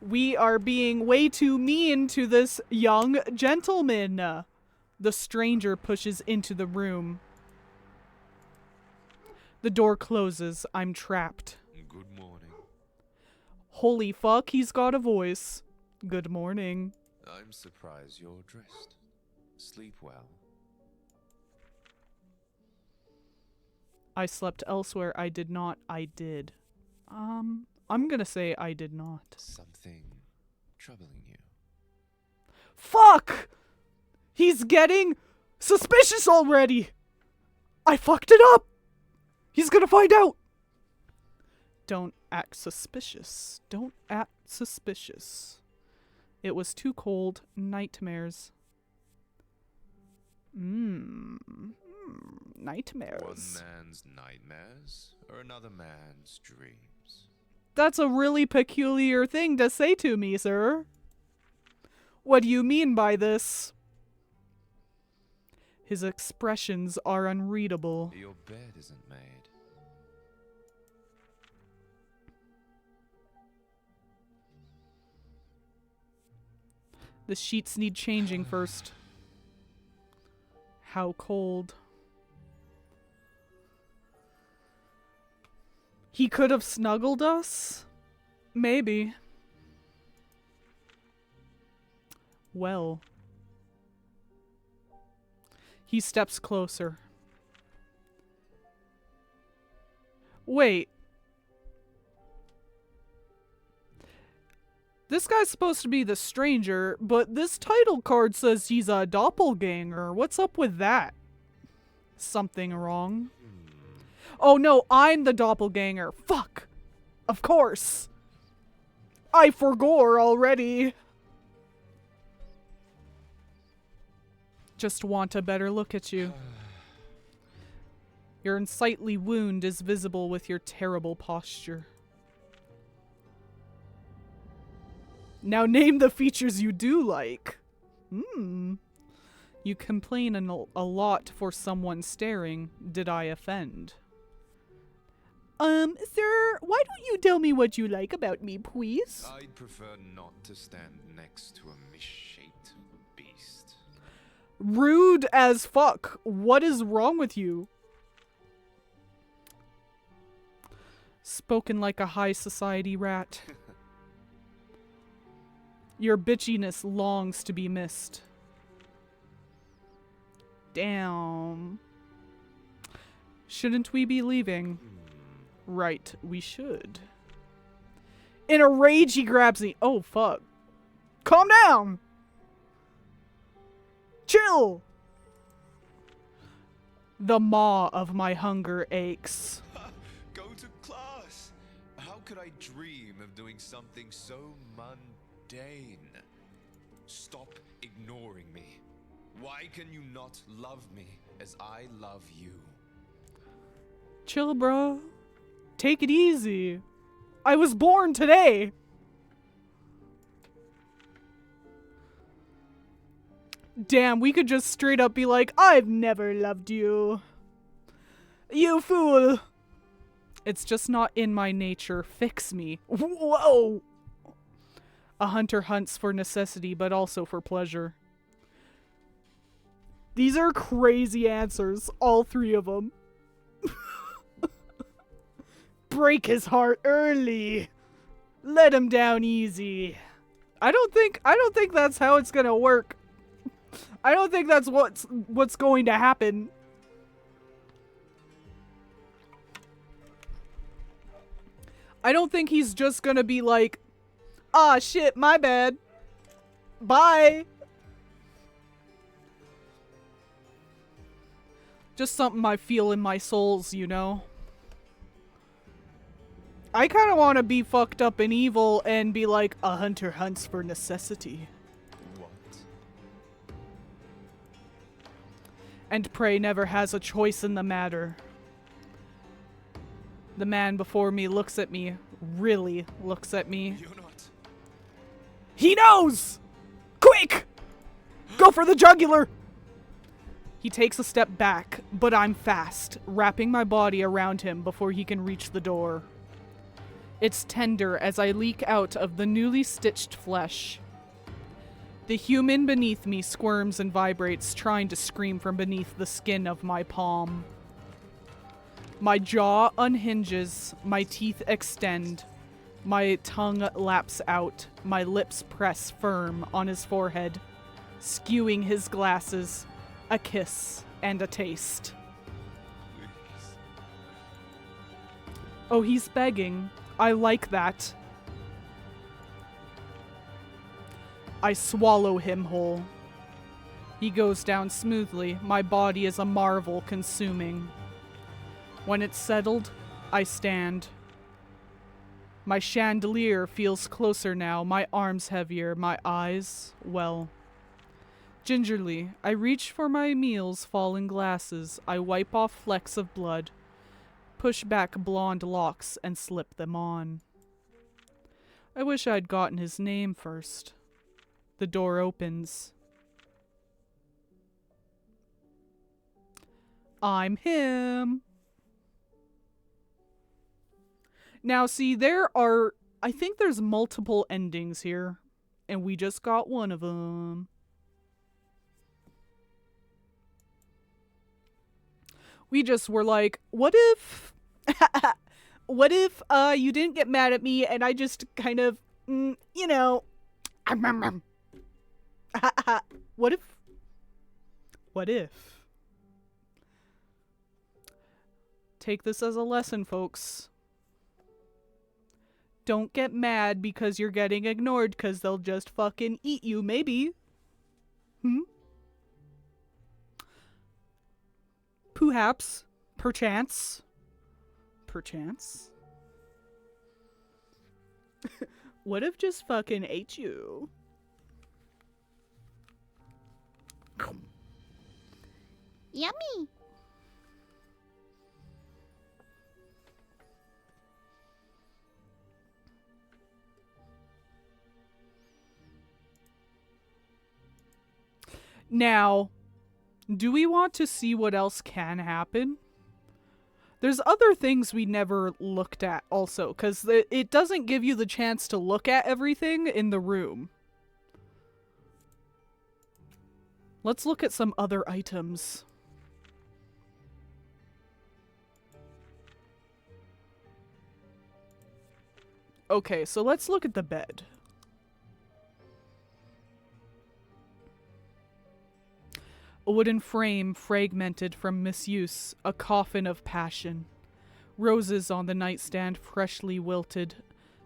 We are being way too mean to this young gentleman. The stranger pushes into the room. The door closes. I'm trapped. Good morning. Holy fuck, he's got a voice. Good morning. I'm surprised you're dressed. Sleep well. I slept elsewhere. I did not. I did. I'm gonna say I did not. Something troubling you. Fuck! He's getting suspicious already! I fucked it up! He's gonna find out! Don't act suspicious. Don't act suspicious. It was too cold. Nightmares. Nightmares. One man's nightmares or another man's dreams. That's a really peculiar thing to say to me, sir. What do you mean by this? His expressions are unreadable. Your bed isn't made. The sheets need changing first. How cold. He could have snuggled us? Maybe. Well. He steps closer. Wait. This guy's supposed to be the stranger, but this title card says he's a doppelganger. What's up with that? Something wrong. Oh no, I'm the doppelganger. Fuck. Of course. I forgore already. Just want a better look at you. Your unsightly wound is visible with your terrible posture. Now name the features you do like. You complain a lot for someone staring. Did I offend? Sir, why don't you tell me what you like about me, please? I'd prefer not to stand next to a misshaped beast. Rude as fuck. What is wrong with you? Spoken like a high society rat. Your bitchiness longs to be missed. Damn. Shouldn't we be leaving? Right, we should. In a rage, he grabs me. Oh, fuck. Calm down! Chill! The maw of my hunger aches. Go to class! How could I dream of doing something so mundane? Stop ignoring me. Why can you not love me as I love you? Chill, bro. Take it easy. I was born today. Damn, we could just straight up be like, I've never loved you. You fool. It's just not in my nature. Fix me. Whoa. A hunter hunts for necessity, but also for pleasure. These are crazy answers, all three of them. Break his heart early. Let him down easy. I don't think that's how it's gonna work. I don't think that's what's going to happen. I don't think he's just gonna be like, ah, shit, my bad. Bye. Just something I feel in my souls, you know? I kind of want to be fucked up and evil and be like, a hunter hunts for necessity. What? And prey never has a choice in the matter. The man before me looks at me, really looks at me. You're not. He knows! Quick! Go for the jugular! He takes a step back, but I'm fast, wrapping my body around him before he can reach the door. It's tender as I leak out of the newly stitched flesh. The human beneath me squirms and vibrates, trying to scream from beneath the skin of my palm. My jaw unhinges, my teeth extend, my tongue laps out, my lips press firm on his forehead, skewing his glasses, a kiss, and a taste. Please. Oh, he's begging. I like that. I swallow him whole. He goes down smoothly. My body is a marvel consuming. When it's settled, I stand. My chandelier feels closer now, my arms heavier, my eyes, well. Gingerly, I reach for my meal's fallen glasses. I wipe off flecks of blood, push back blonde locks, and slip them on. I wish I'd gotten his name first. The door opens. I'm him. Now, see, I think there's multiple endings here, and we just got one of them. We just were like, what if you didn't get mad at me and I just kind of, what if? Take this as a lesson, folks. Don't get mad because you're getting ignored, because they'll just fucking eat you, maybe. Perhaps. Perchance. What if just fucking ate you? Yummy. Now, do we want to see what else can happen? There's other things we never looked at also, because it doesn't give you the chance to look at everything in the room. Let's look at some other items. Okay, so let's look at the bed. A wooden frame fragmented from misuse, a coffin of passion. Roses on the nightstand freshly wilted,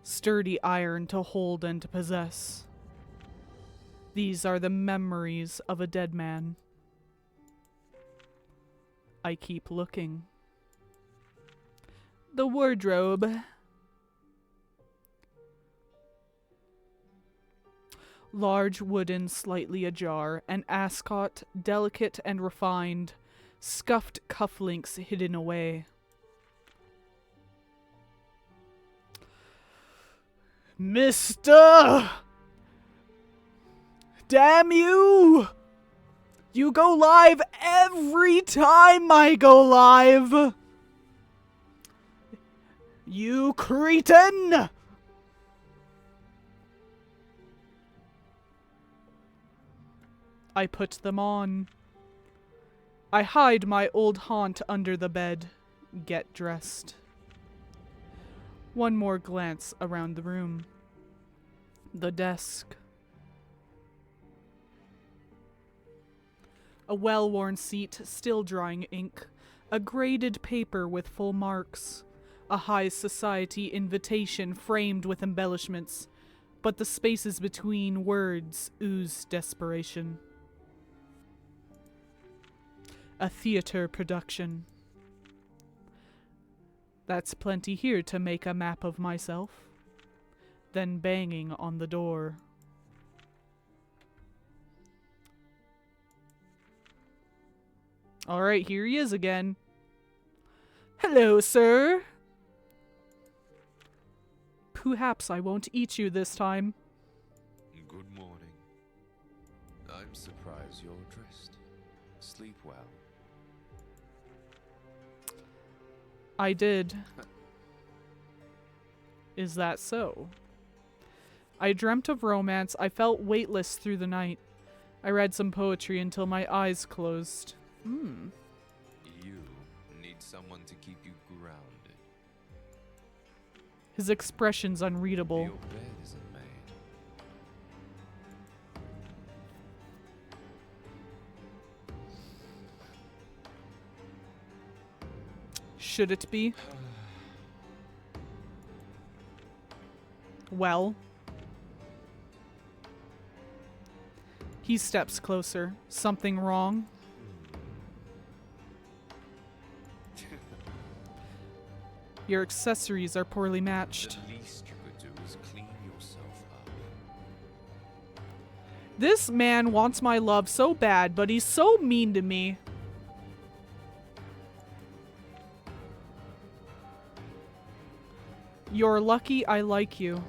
sturdy iron to hold and to possess. These are the memories of a dead man. I keep looking. The wardrobe. Large wooden, slightly ajar, an ascot, delicate and refined, scuffed cufflinks hidden away. Mister! Damn you! You go live every time I go live! You cretin! I put them on. I hide my old haunt under the bed, get dressed. One more glance around the room. The desk. A well-worn seat, still drying ink. A graded paper with full marks. A high society invitation framed with embellishments, but the spaces between words ooze desperation. A theater production. That's plenty here to make a map of myself. Then banging on the door. Alright, here he is again. Hello, sir. Perhaps I won't eat you this time. I'm surprised you're dressed. Sleep well. I did. Is that so? I dreamt of romance. I felt weightless through the night. I read some poetry until my eyes closed. Hmm. You need someone to keep you grounded. His expression's unreadable. Your bed isn't made. Should it be? Well. He steps closer. Something wrong? Your accessories are poorly matched. The least you could do is clean yourself up. This man wants my love so bad, but he's so mean to me. You're lucky I like you.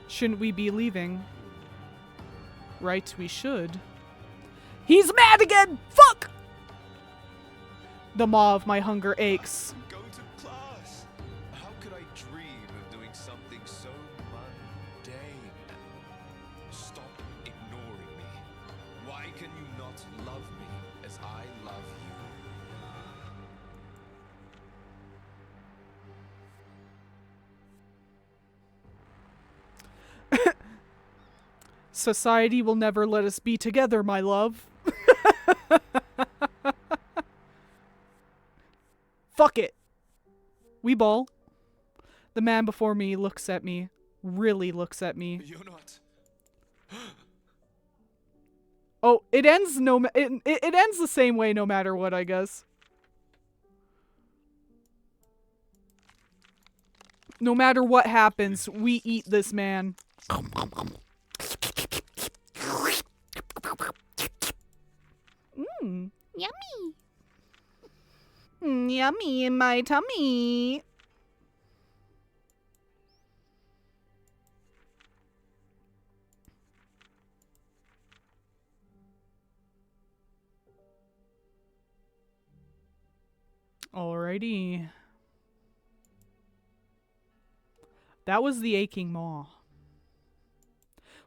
Shouldn't we be leaving? Right, we should. He's mad again! Fuck! The maw of my hunger aches. Go to class. How could I dream of doing something so mundane? Stop ignoring me. Why can you not love me as I love you? Society will never let us be together, my love. Fuck it. We ball. The man before me looks at me. Really looks at me. You're not. Oh, it ends it ends the same way no matter what, I guess. No matter what happens, we eat this man. Mmm. Yummy. Yummy in my tummy. Alrighty. That was the aching maw.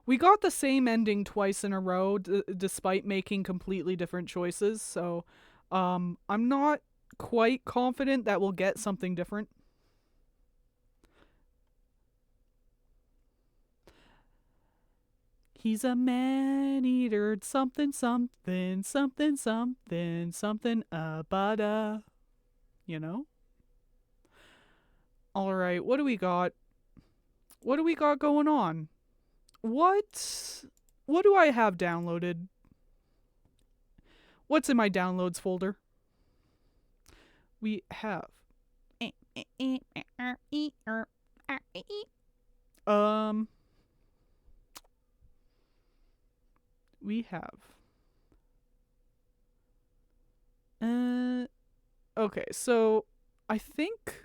We got the same ending twice in a row, despite making completely different choices, so I'm not quite confident that we'll get something different. He's a man-eater, something, something, something, something, something, bada. You know? Alright, what do we got? What do we got going on? What do I have downloaded? What's in my downloads folder? We have we have okay, so I think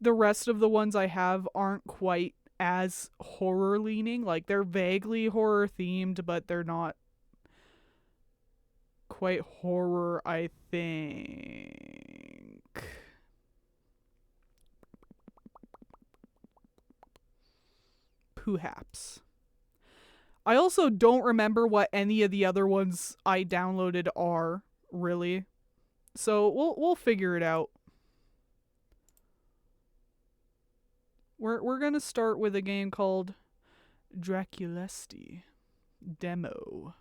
the rest of the ones I have aren't quite as horror leaning. Like, they're vaguely horror themed, but they're not quite horror, I think. Perhaps. I also don't remember what any of the other ones I downloaded are, really. So we'll figure it out. We're gonna start with a game called Draculesti Demo,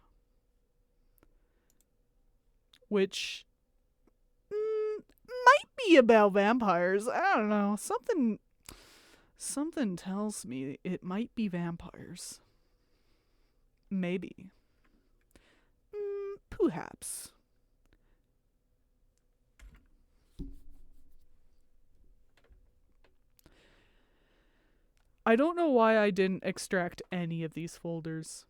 which might be about vampires. I don't know. Something tells me it might be vampires. Maybe. Perhaps. I don't know why I didn't extract any of these folders.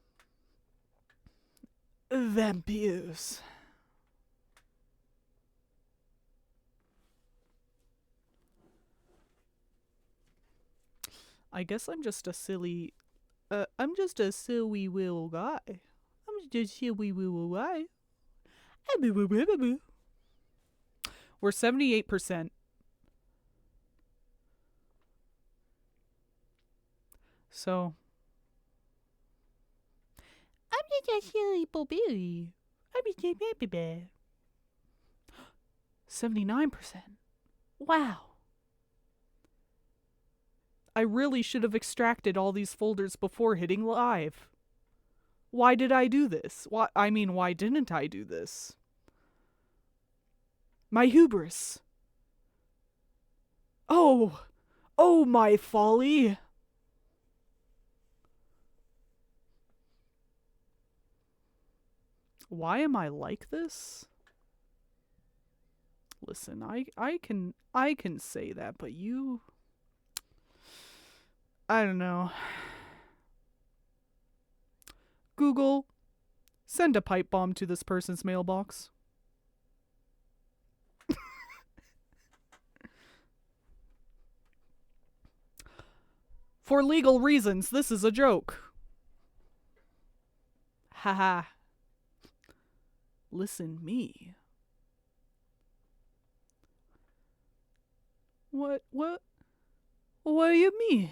Vampires. I guess I'm just a silly. I'm just a silly little guy. I'm just a silly little guy. We're 78%. So. I'm just a silly baby. I'm just a baby. 79%. Wow. I really should have extracted all these folders before hitting live. Why did I do this? Why didn't I do this? My hubris. Oh, my folly. Why am I like this? Listen, I can say that, but you, I don't know. Google, send a pipe bomb to this person's mailbox. For legal reasons, this is a joke. Haha. Listen me. What do you mean?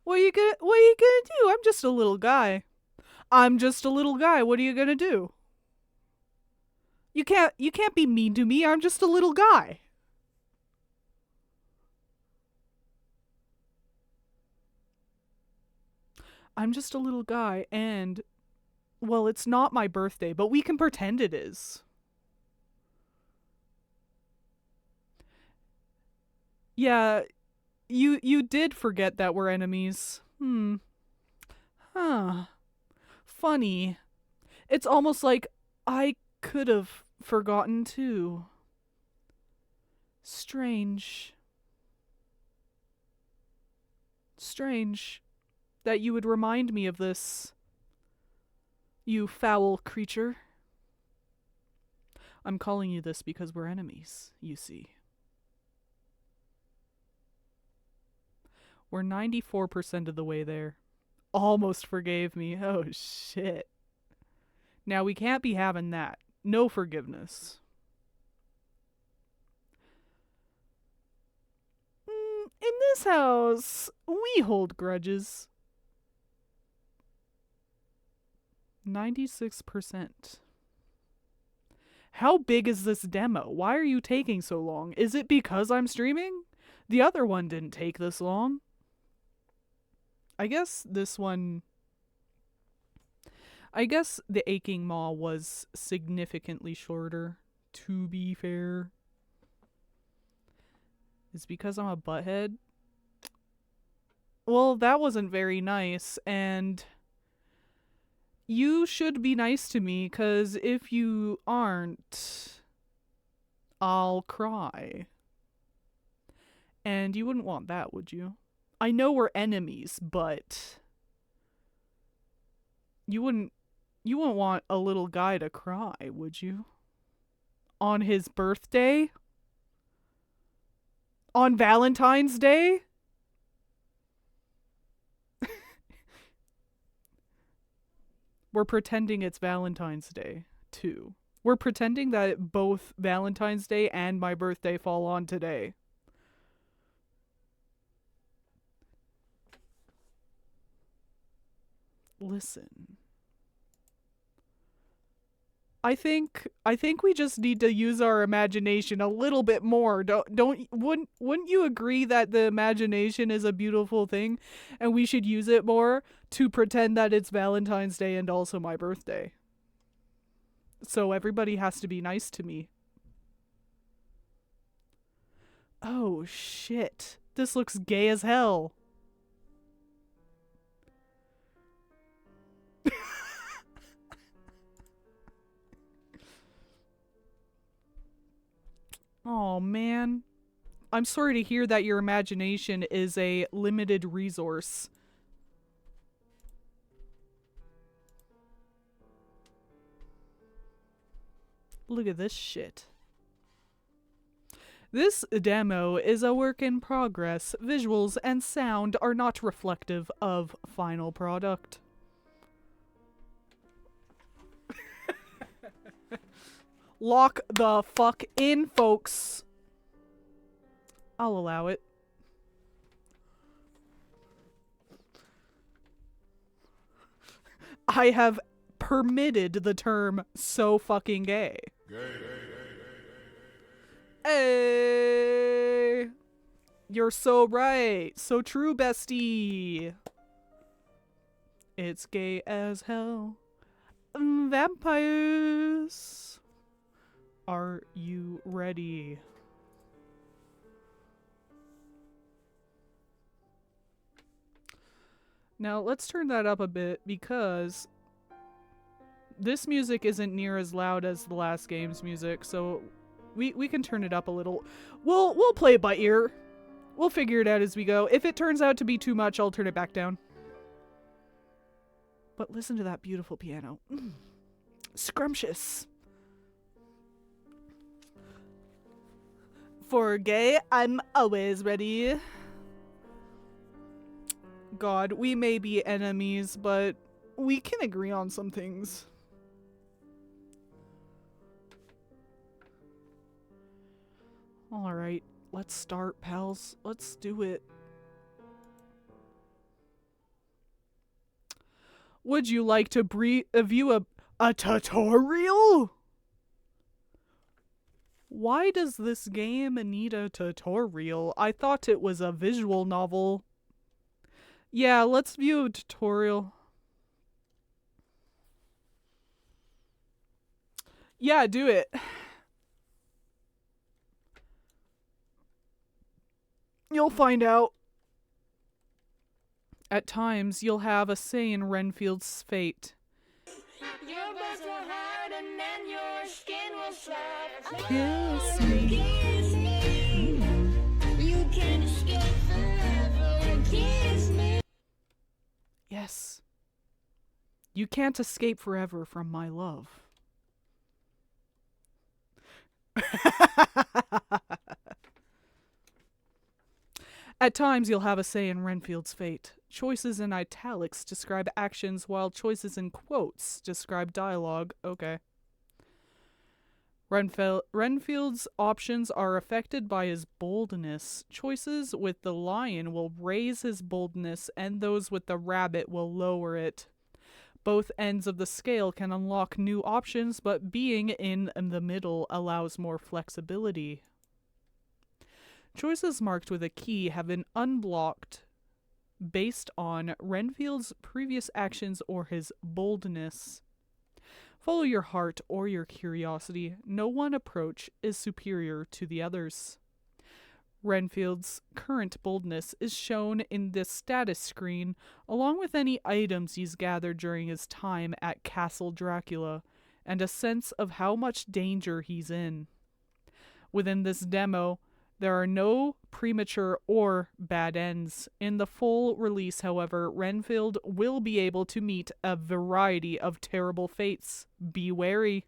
What are you gonna do? I'm just a little guy. What are you gonna do? You can't be mean to me. I'm just a little guy. I'm just a little guy, and, well, it's not my birthday, but we can pretend it is. Yeah, you did forget that we're enemies. Huh. Funny. It's almost like I could have forgotten too. Strange that you would remind me of this, you foul creature. I'm calling you this because we're enemies, you see. We're 94% of the way there. Almost forgave me. Oh, shit. Now, we can't be having that. No forgiveness. In this house, we hold grudges. 96%. How big is this demo? Why are you taking so long? Is it because I'm streaming? The other one didn't take this long. I guess this one... I guess the Aching Maw was significantly shorter, to be fair. It's because I'm a butthead? Well, that wasn't very nice, and... You should be nice to me, because if you aren't, I'll cry. And you wouldn't want that, would you? I know we're enemies, but you wouldn't want a little guy to cry, would you? On his birthday? On Valentine's Day? We're pretending it's Valentine's Day, too. We're pretending that both Valentine's Day and my birthday fall on today. Listen. I think we just need to use our imagination a little bit more. Wouldn't you agree that the imagination is a beautiful thing and we should use it more to pretend that it's Valentine's Day and also my birthday? So everybody has to be nice to me. Oh shit. This looks gay as hell. Oh, man. I'm sorry to hear that your imagination is a limited resource. Look at this shit. This demo is a work in progress. Visuals and sound are not reflective of final product. Lock the fuck in, folks. I'll allow it. I have permitted the term so fucking gay. Hey! You're so right. So true, bestie. It's gay as hell. Vampires. Are you ready? Now, let's turn that up a bit because this music isn't near as loud as the last game's music, so we can turn it up a little. We'll play it by ear. We'll figure it out as we go. If it turns out to be too much, I'll turn it back down. But listen to that beautiful piano. Scrumptious. For gay, I'm always ready. God, we may be enemies, but we can agree on some things. Alright, let's start, pals. Let's do it. Would you like to view a tutorial? Why does this game need a tutorial? I thought it was a visual novel. Yeah, let's view a tutorial. Yeah, do it. You'll find out. At times, you'll have a say in Renfield's fate. Your breath will hurt and then your skin will slap. Kiss me. Kiss me. You can't escape forever. Kiss me. Yes. You can't escape forever from my love. At times, you'll have a say in Renfield's fate. Choices in italics describe actions, while choices in quotes describe dialogue. Okay. Renfield's options are affected by his boldness. Choices with the lion will raise his boldness, and those with the rabbit will lower it. Both ends of the scale can unlock new options, but being in the middle allows more flexibility. Choices marked with a key have been unblocked based on Renfield's previous actions or his boldness. Follow your heart or your curiosity. No one approach is superior to the others. Renfield's current boldness is shown in this status screen, along with any items he's gathered during his time at Castle Dracula, and a sense of how much danger he's in. Within this demo, there are no premature or bad ends. In the full release, however, Renfield will be able to meet a variety of terrible fates. Be wary.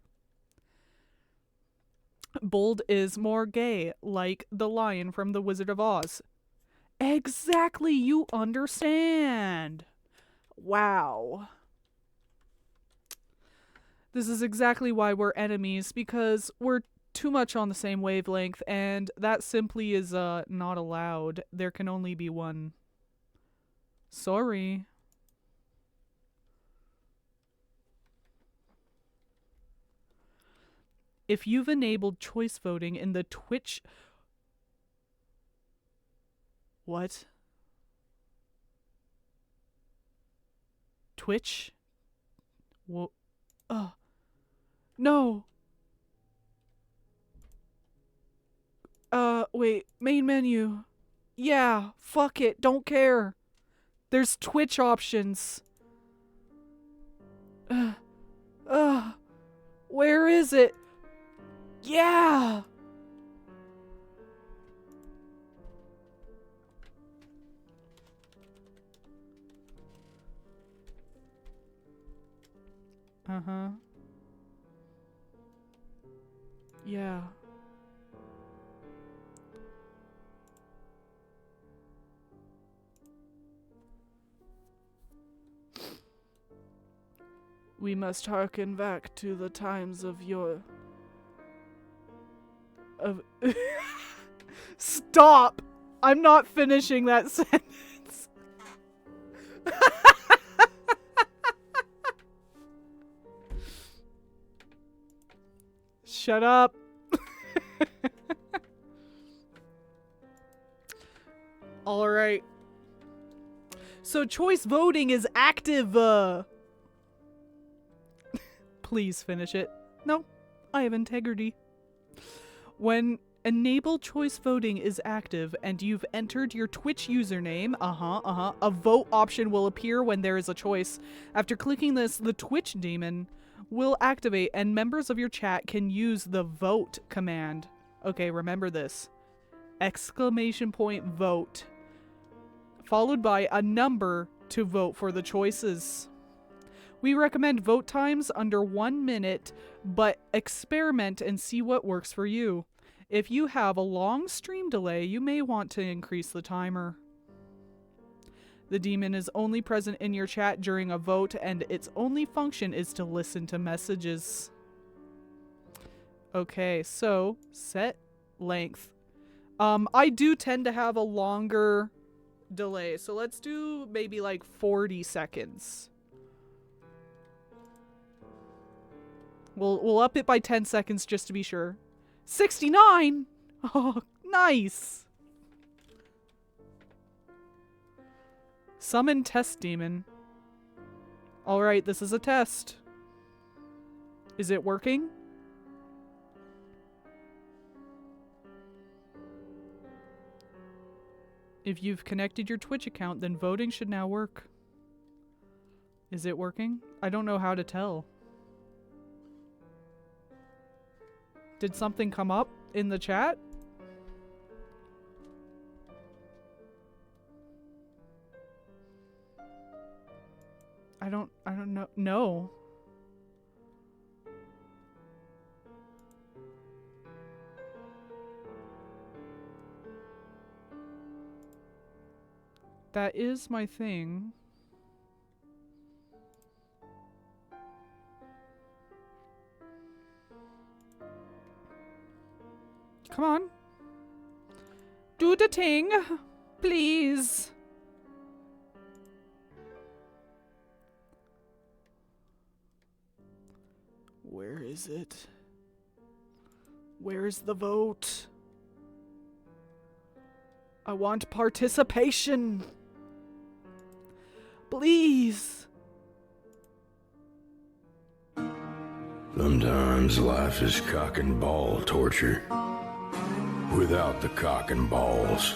Bold is more gay, like the lion from The Wizard of Oz. Exactly, you understand. Wow. This is exactly why we're enemies, because we're too much on the same wavelength, and that simply is not allowed. There can only be one. Sorry. If you've enabled choice voting in the Twitch... What? Twitch? Whoa. No! Wait, main menu. Yeah, fuck it, don't care. There's Twitch options. Where is it? Yeah! Uh-huh. Yeah. We must hearken back to the times of your... of... Stop! I'm not finishing that sentence. Shut up. All right. So choice voting is active. Please finish it. No, I have integrity. When enable choice voting is active and you've entered your Twitch username, a vote option will appear when there is a choice. After clicking this, the Twitch daemon will activate and members of your chat can use the vote command. Okay, remember this. Exclamation point vote. Followed by a number to vote for the choices. We recommend vote times under 1 minute, but experiment and see what works for you. If you have a long stream delay, you may want to increase the timer. The daemon is only present in your chat during a vote, and its only function is to listen to messages. Okay, so set length. I do tend to have a longer delay, so let's do maybe like 40 seconds. We'll up it by 10 seconds just to be sure. 69! Oh, nice! Summon test demon. Alright, this is a test. Is it working? If you've connected your Twitch account, then voting should now work. Is it working? I don't know how to tell. Did something come up in the chat? I don't know. No. That is my thing. Come on. Do the thing, please. Where is it? Where's the vote? I want participation. Please. Sometimes life is cock and ball torture. Without the cock and balls.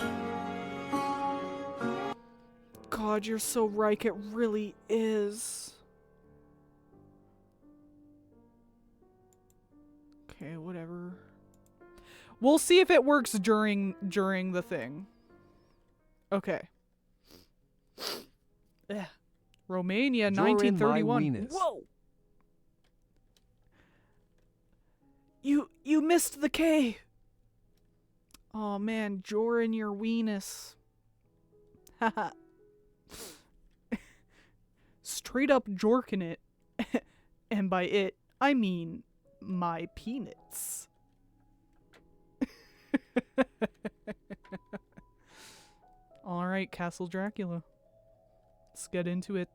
God, you're so right. It really is. Okay, whatever. We'll see if it works during the thing. Okay. Ugh. Romania, 1931. Whoa! You missed the K. Oh man, Jorin your weenus. Haha. Straight up jorking it. And by it, I mean my peanuts. Alright, Castle Dracula. Let's get into it.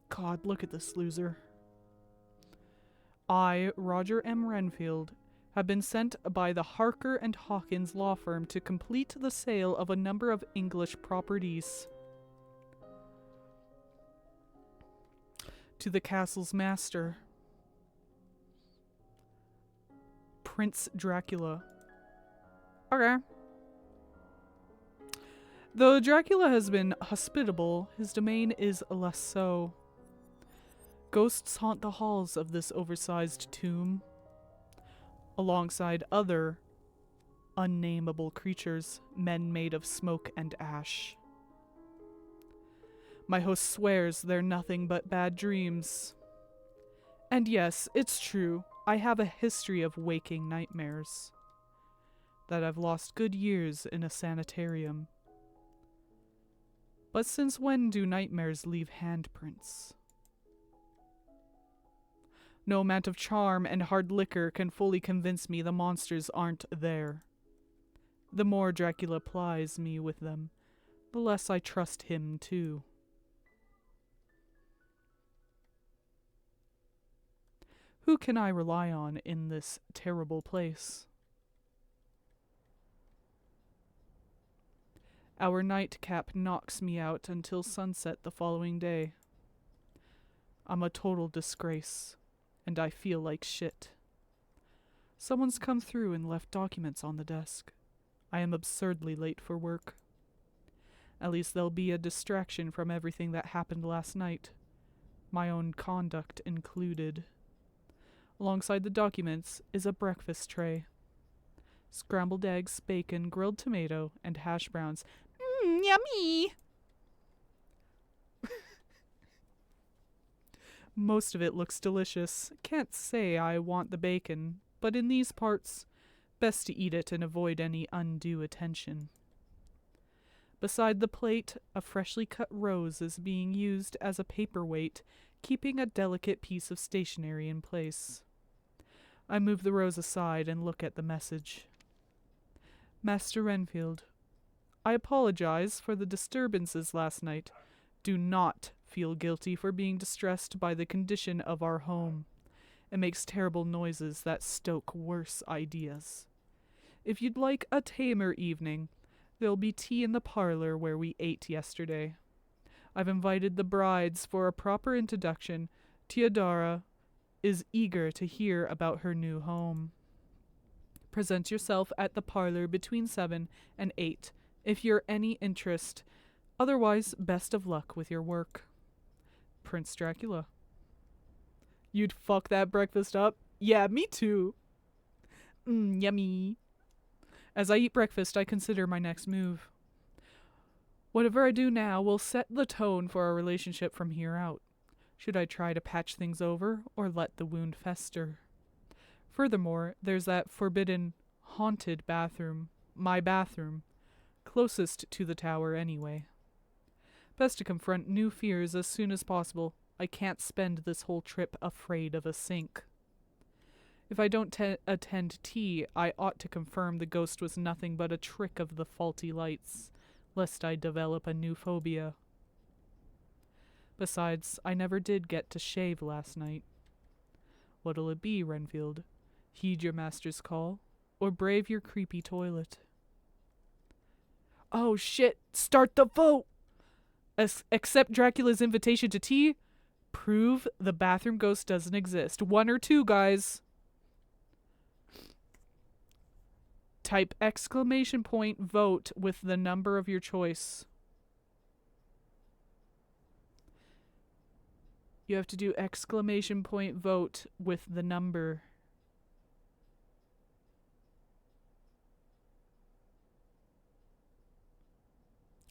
God, look at this loser. I, Roger M. Renfield, have been sent by the Harker and Hawkins law firm to complete the sale of a number of English properties. To the castle's master, Prince Dracula. Okay. Though Dracula has been hospitable, his domain is less so. Ghosts haunt the halls of this oversized tomb, alongside other unnameable creatures, men made of smoke and ash. My host swears they're nothing but bad dreams. And yes, it's true, I have a history of waking nightmares. That I've lost good years in a sanitarium. But since when do nightmares leave handprints? No amount of charm and hard liquor can fully convince me the monsters aren't there. The more Dracula plies me with them, the less I trust him too. Who can I rely on in this terrible place? Our nightcap knocks me out until sunset the following day. I'm a total disgrace, and I feel like shit. Someone's come through and left documents on the desk. I am absurdly late for work. At least there'll be a distraction from everything that happened last night, my own conduct included. Alongside the documents is a breakfast tray. Scrambled eggs, bacon, grilled tomato, and hash browns. Yummy! Most of it looks delicious. Can't say I want the bacon, but in these parts, best to eat it and avoid any undue attention. Beside the plate, a freshly cut rose is being used as a paperweight, keeping a delicate piece of stationery in place. I move the rose aside and look at the message. Master Renfield, I apologize for the disturbances last night. Do not feel guilty for being distressed by the condition of our home. It makes terrible noises that stoke worse ideas. If you'd like a tamer evening, there'll be tea in the parlor where we ate yesterday. I've invited the brides for a proper introduction. Teodora is eager to hear about her new home. Present yourself at the parlor between 7 and 8 if you're any interest. Otherwise, best of luck with your work. Prince Dracula. You'd fuck that breakfast up? Yeah, me too. Yummy. As I eat breakfast, I consider my next move. Whatever I do now will set the tone for our relationship from here out. Should I try to patch things over or let the wound fester? Furthermore, there's that forbidden, haunted bathroom, my bathroom, closest to the tower anyway. Best to confront new fears as soon as possible. I can't spend this whole trip afraid of a sink. If I don't attend tea, I ought to confirm the ghost was nothing but a trick of the faulty lights, lest I develop a new phobia. Besides, I never did get to shave last night. What'll it be, Renfield? Heed your master's call, or brave your creepy toilet? Oh shit! Start the vote! Accept Dracula's invitation to tea? Prove the bathroom ghost doesn't exist. 1 or 2, guys. Type !vote with the number of your choice. You have to do !vote with the number.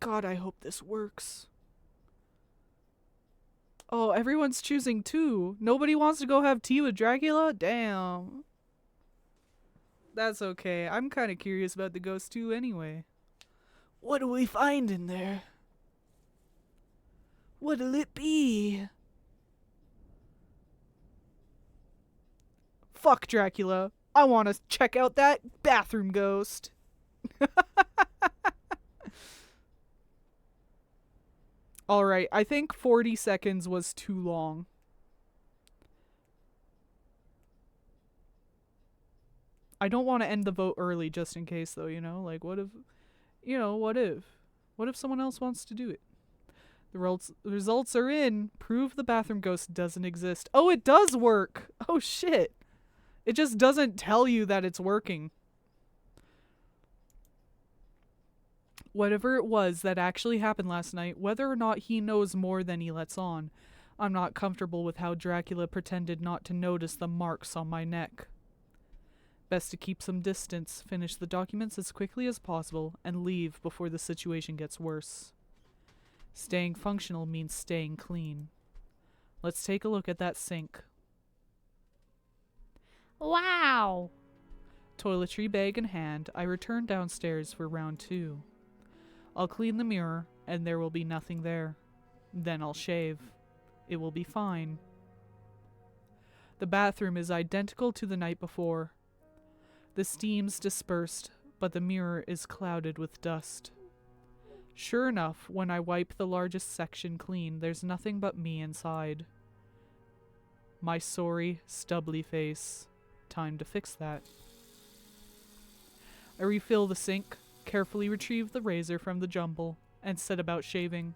God, I hope this works. Oh, everyone's choosing 2. Nobody wants to go have tea with Dracula? Damn. That's okay. I'm kind of curious about the ghost too anyway. What do we find in there? What'll it be? Fuck Dracula. I want to check out that bathroom ghost. Alright, I think 40 seconds was too long. I don't want to end the vote early just in case though, you know? Like, what if... You know, what if? What if someone else wants to do it? The results are in. Prove the bathroom ghost doesn't exist. Oh, it does work! Oh, shit! It just doesn't tell you that it's working. Whatever it was that actually happened last night, whether or not he knows more than he lets on, I'm not comfortable with how Dracula pretended not to notice the marks on my neck. Best to keep some distance, finish the documents as quickly as possible, and leave before the situation gets worse. Staying functional means staying clean. Let's take a look at that sink. Wow. Toiletry bag in hand, I return downstairs for round 2. I'll clean the mirror and there will be nothing there. Then I'll shave. It will be fine. The bathroom is identical to the night before. The steam's dispersed, but the mirror is clouded with dust. Sure enough, when I wipe the largest section clean, there's nothing but me inside. My sorry, stubbly face. Time to fix that. I refill the sink, carefully retrieve the razor from the jumble, and set about shaving.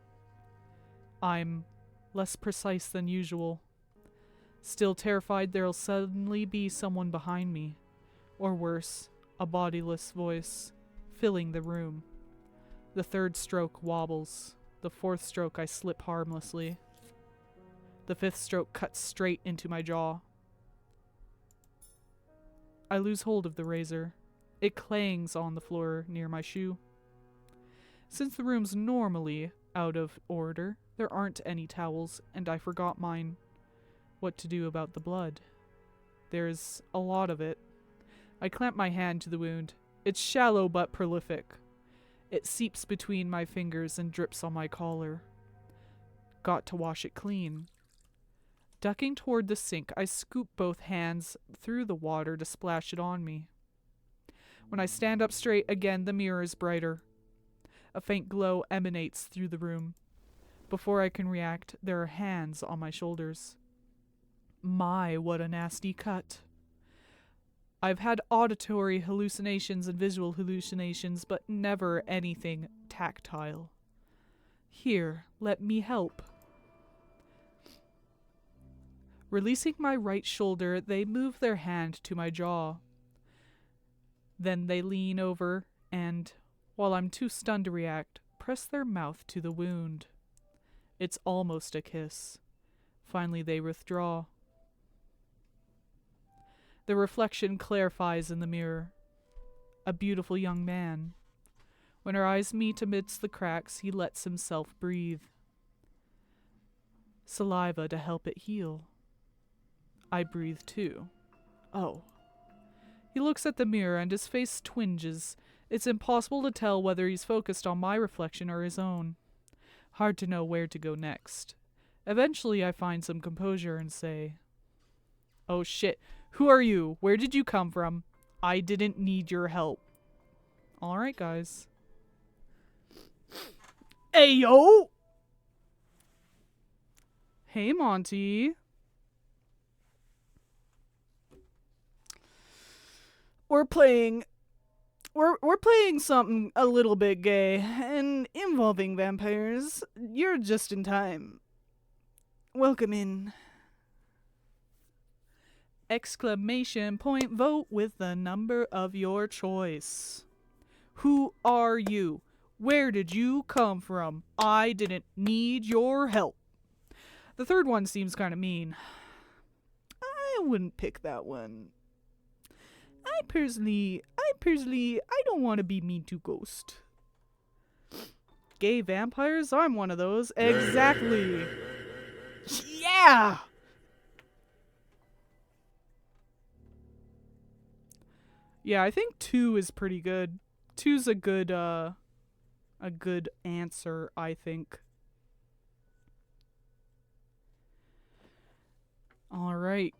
I'm less precise than usual. Still terrified there'll suddenly be someone behind me. Or worse, a bodiless voice, filling the room. The third stroke wobbles. The fourth stroke I slip harmlessly. The fifth stroke cuts straight into my jaw. I lose hold of the razor. It clangs on the floor near my shoe. Since the room's normally out of order, there aren't any towels, and I forgot mine. What to do about the blood? There's a lot of it. I clamp my hand to the wound. It's shallow but prolific. It seeps between my fingers and drips on my collar. Got to wash it clean. Ducking toward the sink, I scoop both hands through the water to splash it on me. When I stand up straight again, the mirror is brighter. A faint glow emanates through the room. Before I can react, there are hands on my shoulders. My, what a nasty cut. I've had auditory hallucinations and visual hallucinations, but never anything tactile. Here, let me help. Releasing my right shoulder, they move their hand to my jaw. Then they lean over and, while I'm too stunned to react, press their mouth to the wound. It's almost a kiss. Finally, they withdraw. The reflection clarifies in the mirror. A beautiful young man. When our eyes meet amidst the cracks, he lets himself breathe. Saliva to help it heal. I breathe too. Oh. He looks at the mirror and his face twinges. It's impossible to tell whether he's focused on my reflection or his own. Hard to know where to go next. Eventually I find some composure and say, "Oh shit, who are you? Where did you come from? I didn't need your help." Alright, guys. Hey, yo! Hey, Monty. We're playing something a little bit gay and involving vampires. You're just in time. Welcome in. Exclamation point, vote with the number of your choice. Who are you? Where did you come from? I didn't need your help. The third one seems kind of mean. I wouldn't pick that one. I personally, I don't want to be mean to Ghost. Gay vampires? I'm one of those. Exactly. Yeah! Yeah, I think 2 is pretty good. 2's a good answer, I think. Alright.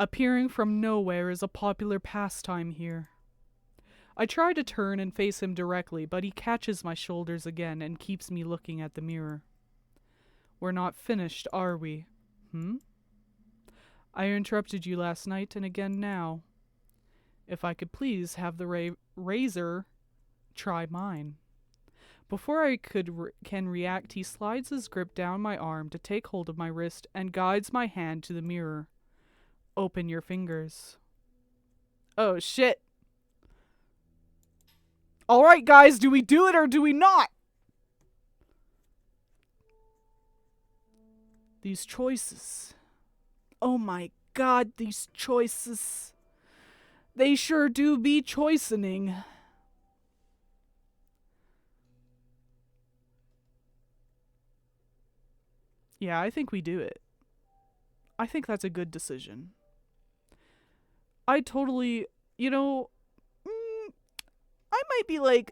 Appearing from nowhere is a popular pastime here. I try to turn and face him directly, but he catches my shoulders again and keeps me looking at the mirror. We're not finished, are we? I interrupted you last night and again now. If I could please have the razor try mine. Before I can react, he slides his grip down my arm to take hold of my wrist and guides my hand to the mirror. Open your fingers. Oh, shit. Alright, guys, do we do it or do we not? These choices. Oh my god, these choices. They sure do be choicening. Yeah, I think we do it. I think that's a good decision. I totally, I might be like,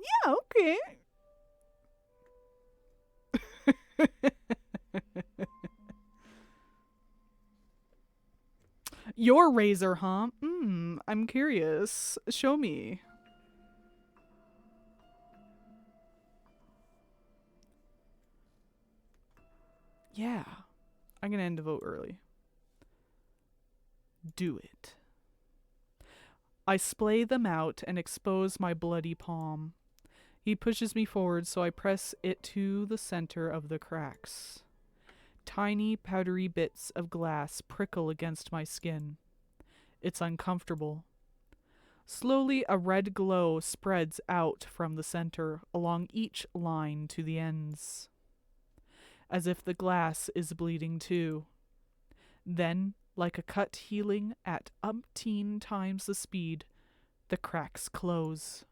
Yeah, okay. Your razor, huh? I'm curious. Show me. Yeah. I'm gonna end the vote early. Do it. I splay them out and expose my bloody palm. He pushes me forward, so I press it to the center of the cracks. Tiny, powdery bits of glass prickle against my skin. It's uncomfortable. Slowly, a red glow spreads out from the center, along each line to the ends, as if the glass is bleeding too. Then, like a cut healing at umpteen times the speed, the cracks close.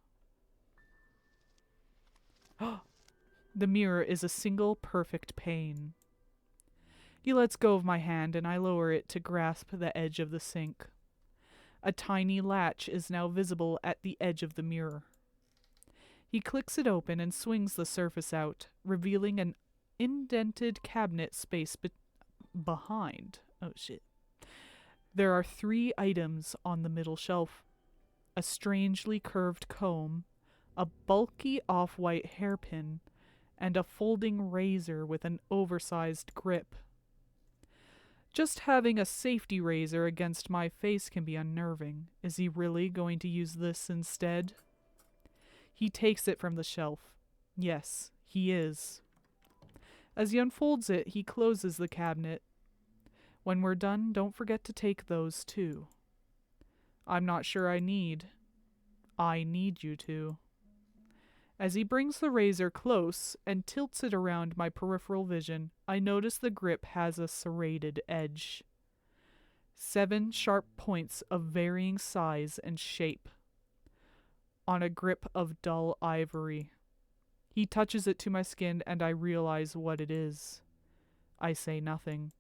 The mirror is a single perfect pane. He lets go of my hand and I lower it to grasp the edge of the sink. A tiny latch is now visible at the edge of the mirror. He clicks it open and swings the surface out, revealing an indented cabinet space behind. Oh shit. There are 3 items on the middle shelf. A strangely curved comb, a bulky off-white hairpin, and a folding razor with an oversized grip. Just having a safety razor against my face can be unnerving. Is he really going to use this instead? He takes it from the shelf. Yes, he is. As he unfolds it, he closes the cabinet. When we're done, don't forget to take those too. I'm not sure I need you to. As he brings the razor close and tilts it around my peripheral vision, I notice the grip has a serrated edge. 7 sharp points of varying size and shape on a grip of dull ivory. He touches it to my skin and I realize what it is. I say nothing.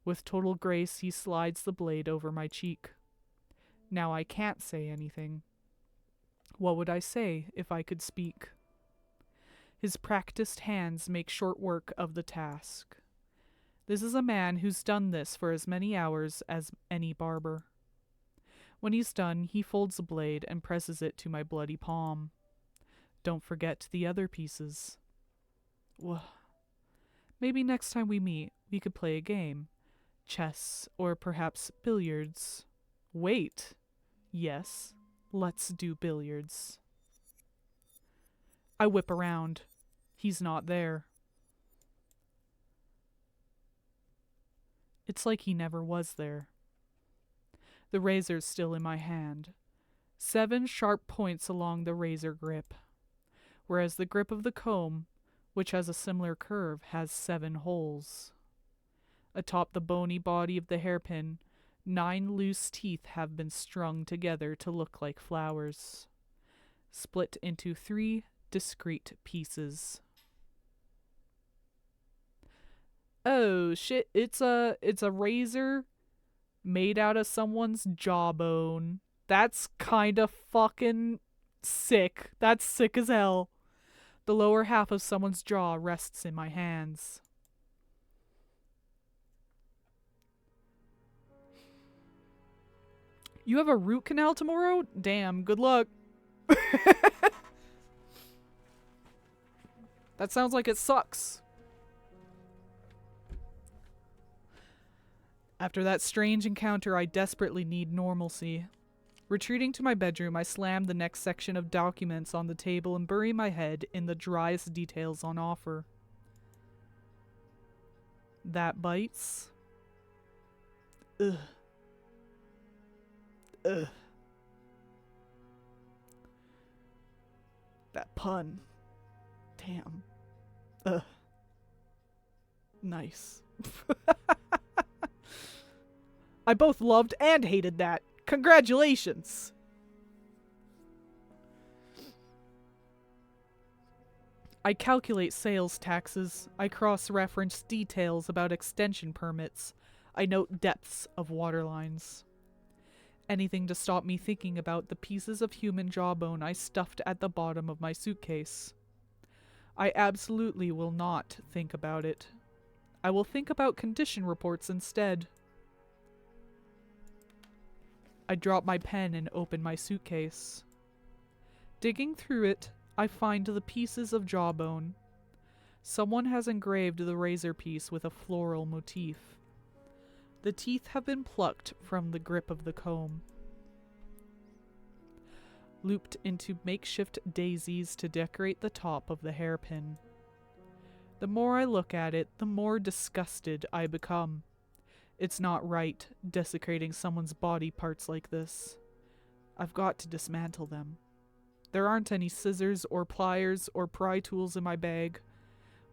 With total grace, he slides the blade over my cheek. Now I can't say anything. What would I say if I could speak? His practiced hands make short work of the task. This is a man who's done this for as many hours as any barber. When he's done, he folds the blade and presses it to my bloody palm. Don't forget the other pieces. Maybe next time we meet, we could play a game. Chess, or perhaps billiards. Wait. Yes. Let's do billiards. I whip around. He's not there. It's like he never was there. The razor's still in my hand. 7 sharp points along the razor grip, whereas the grip of the comb, which has a similar curve, has 7 holes. Atop the bony body of the hairpin, 9 loose teeth have been strung together to look like flowers, split into 3 discrete pieces. Oh shit, it's a razor made out of someone's jawbone. That's kinda fucking sick. That's sick as hell. The lower half of someone's jaw rests in my hands. You have a root canal tomorrow? Damn, good luck. That sounds like it sucks. After that strange encounter, I desperately need normalcy. Retreating to my bedroom, I slam the next section of documents on the table and bury my head in the driest details on offer. That bites. Ugh. Ugh. That pun. Damn. Ugh. Nice. I both loved and hated that. Congratulations! I calculate sales taxes. I cross-reference details about extension permits. I note depths of water lines. anything to stop me thinking about the pieces of human jawbone I stuffed at the bottom of my suitcase. I absolutely will not think about it. I will think about condition reports instead. I drop my pen and open my suitcase. Digging through it, I find the pieces of jawbone. Someone has engraved the razor piece with a floral motif. The teeth have been plucked from the grip of the comb, looped into makeshift daisies to decorate the top of the hairpin. The more I look at it, the more disgusted I become. It's not right, desecrating someone's body parts like this. I've got to dismantle them. There aren't any scissors or pliers or pry tools in my bag,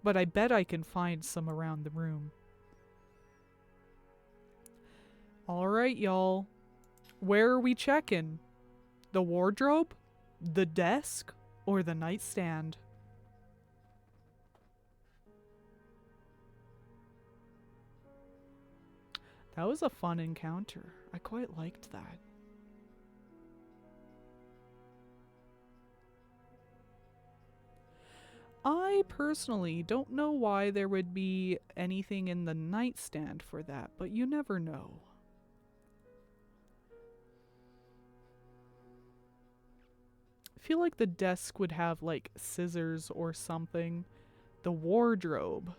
but I bet I can find some around the room. Alright, y'all. Where are we checking? The wardrobe? The desk? Or the nightstand? That was a fun encounter. I quite liked that. I personally don't know why there would be anything in the nightstand for that, but you never know. I feel like the desk would have like scissors or something. The wardrobe.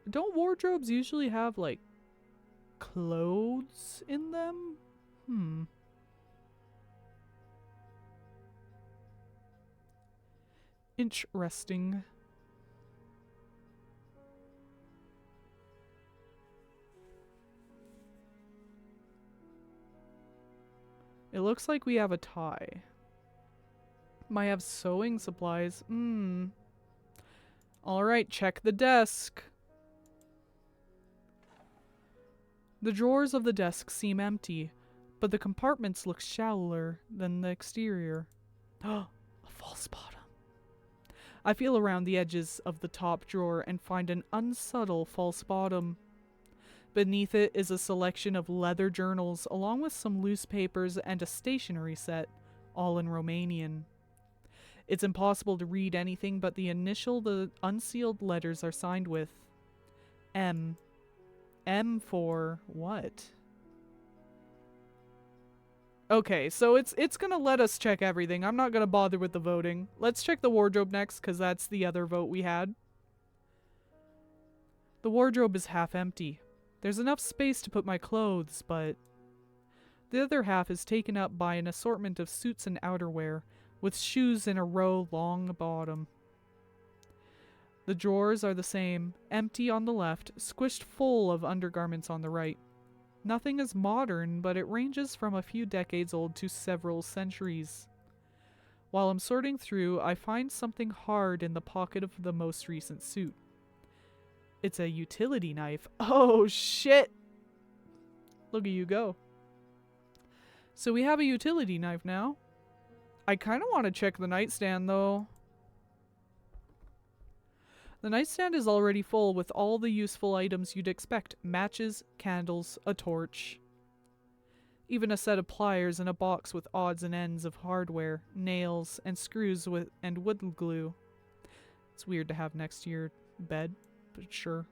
Don't wardrobes usually have like clothes in them? Interesting. It looks like we have a tie. Might have sewing supplies. Alright, check the desk. The drawers of the desk seem empty, but the compartments look shallower than the exterior. A false bottom. I feel around the edges of the top drawer and find an unsubtle false bottom. Beneath it is a selection of leather journals along with some loose papers and a stationery set, all in Romanian. It's impossible to read anything but the initial the unsealed letters are signed with. M. M for what? Okay, so it's gonna let us check everything. I'm not gonna bother with the voting. Let's check the wardrobe next, because that's the other vote we had. The wardrobe is half empty. There's enough space to put my clothes, but the other half is taken up by an assortment of suits and outerwear, with shoes in a row long bottom. The drawers are the same, empty on the left, squished full of undergarments on the right. Nothing is modern, but it ranges from a few decades old to several centuries. While I'm sorting through, I find something hard in the pocket of the most recent suit. It's a utility knife. Oh, shit! Look at you go. So we have a utility knife now. I kind of want to check the nightstand, though. The nightstand is already full with all the useful items you'd expect. Matches, candles, a torch. Even a set of pliers and a box with odds and ends of hardware, nails, and screws and wood glue. It's weird to have next to your bed, but sure.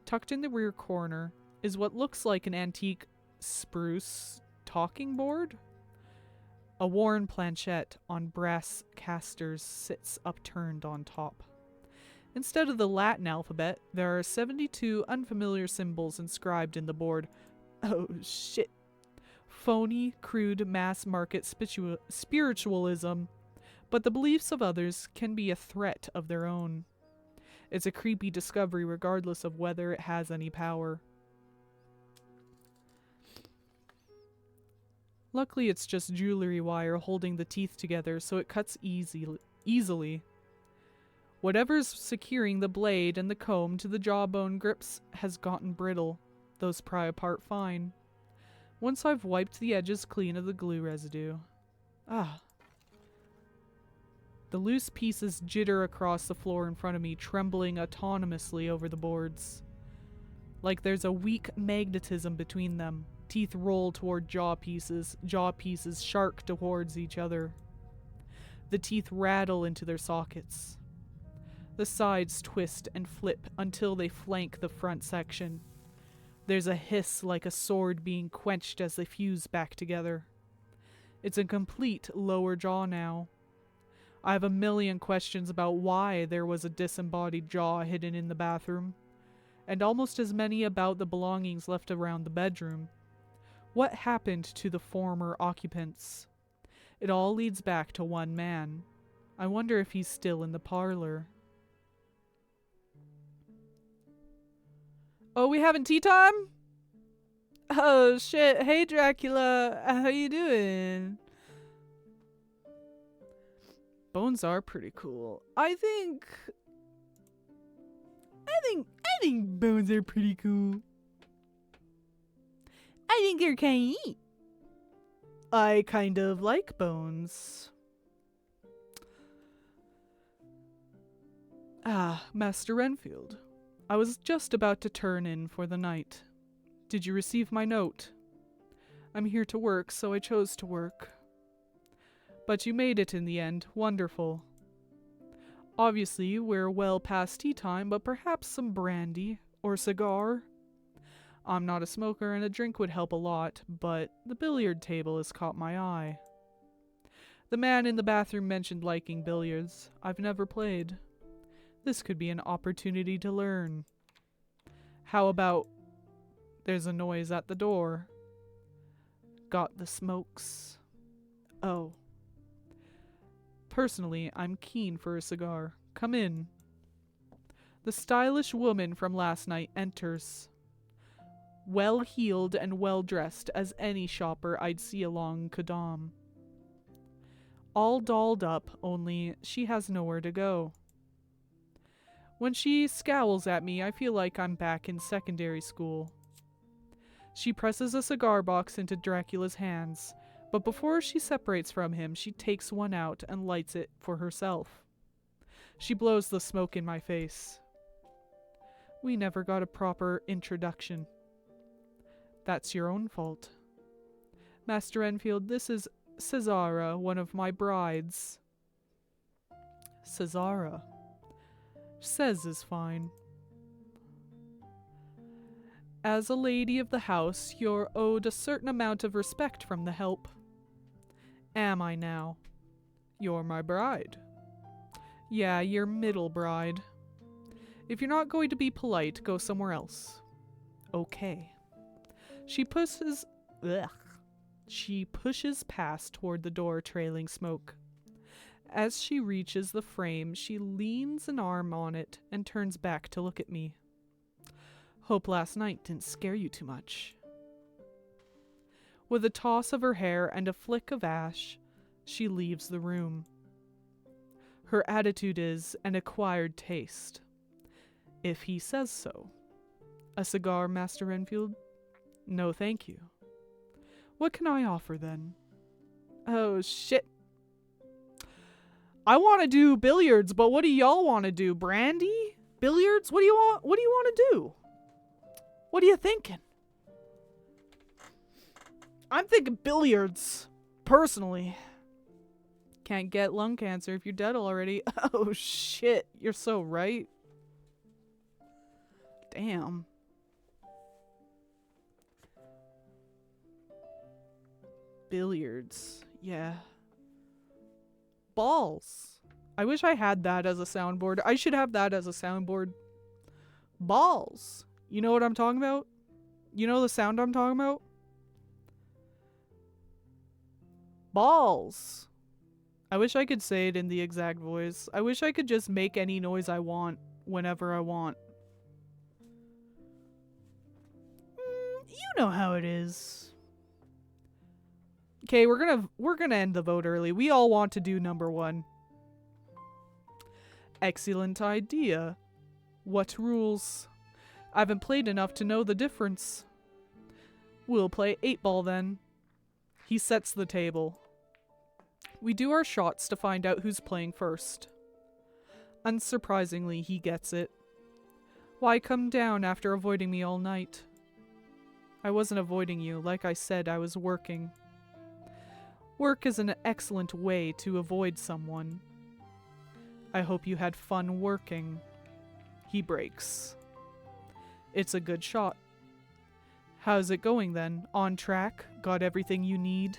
Tucked in the rear corner is what looks like an antique spruce talking board. A worn planchette on brass casters sits upturned on top. Instead of the Latin alphabet, there are 72 unfamiliar symbols inscribed in the board. Oh shit. Phony, crude, mass-market spiritualism. But the beliefs of others can be a threat of their own. It's a creepy discovery regardless of whether it has any power. Luckily it's just jewelry wire holding the teeth together, so it cuts easily. Whatever's securing the blade and the comb to the jawbone grips has gotten brittle. Those pry apart fine. Once I've wiped the edges clean of the glue residue. The loose pieces jitter across the floor in front of me, trembling autonomously over the boards. Like there's a weak magnetism between them. Teeth roll toward jaw pieces shark towards each other. The teeth rattle into their sockets. The sides twist and flip until they flank the front section. There's a hiss like a sword being quenched as they fuse back together. It's a complete lower jaw now. I have a million questions about why there was a disembodied jaw hidden in the bathroom, and almost as many about the belongings left around the bedroom. What happened to the former occupants? It all leads back to one man. I wonder if he's still in the parlor. Oh, we having tea time? Oh shit. Hey Dracula, how you doing? Bones are pretty cool. I think bones are pretty cool. I think they're kinda neat. I kind of like bones. Ah, Master Renfield. I was just about to turn in for the night. Did you receive my note? I'm here to work, so I chose to work. But you made it in the end. Wonderful. Obviously, we're well past tea time, but perhaps some brandy or cigar? I'm not a smoker and a drink would help a lot, but the billiard table has caught my eye. The man in the bathroom mentioned liking billiards. I've never played. This could be an opportunity to learn. How about... There's a noise at the door. Got the smokes. Oh. Personally, I'm keen for a cigar. Come in. The stylish woman from last night enters. Well-heeled and well-dressed as any shopper I'd see along Kadam. All dolled up, only she has nowhere to go. When she scowls at me, I feel like I'm back in secondary school. She presses a cigar box into Dracula's hands, but before she separates from him, she takes one out and lights it for herself. She blows the smoke in my face. We never got a proper introduction. That's your own fault. Master Enfield, this is Cesara, one of my brides. Cesara. Says is fine. As a lady of the house, you're owed a certain amount of respect from the help. Am I now? You're my bride. Yeah, you're middle bride. If you're not going to be polite, go somewhere else. Okay. She pushes past toward the door, trailing smoke. As she reaches the frame, she leans an arm on it and turns back to look at me. Hope last night didn't scare you too much. With a toss of her hair and a flick of ash, she leaves the room. Her attitude is an acquired taste. If he says so. A cigar, Master Enfield? No, thank you. What can I offer then? Oh, shit. I want to do billiards, but what do y'all want to do? Brandy? Billiards? What do you want? What do you want to do? What are you thinking? I'm thinking billiards, personally. Can't get lung cancer if you're dead already. Oh shit, you're so right. Damn. Billiards, yeah. Balls. I wish I had that as a soundboard. I should have that as a soundboard. Balls. You know what I'm talking about? You know the sound I'm talking about? Balls. I wish I could say it in the exact voice. I wish I could just make any noise I want whenever I want. You know how it is. Okay, we're gonna end the vote early. We all want to do number 1. Excellent idea. What rules? I haven't played enough to know the difference. We'll play 8-ball then. He sets the table. We do our shots to find out who's playing first. Unsurprisingly, he gets it. Why come down after avoiding me all night? I wasn't avoiding you. Like I said, I was working. Work is an excellent way to avoid someone. I hope you had fun working. He breaks. It's a good shot. How's it going then? On track? Got everything you need?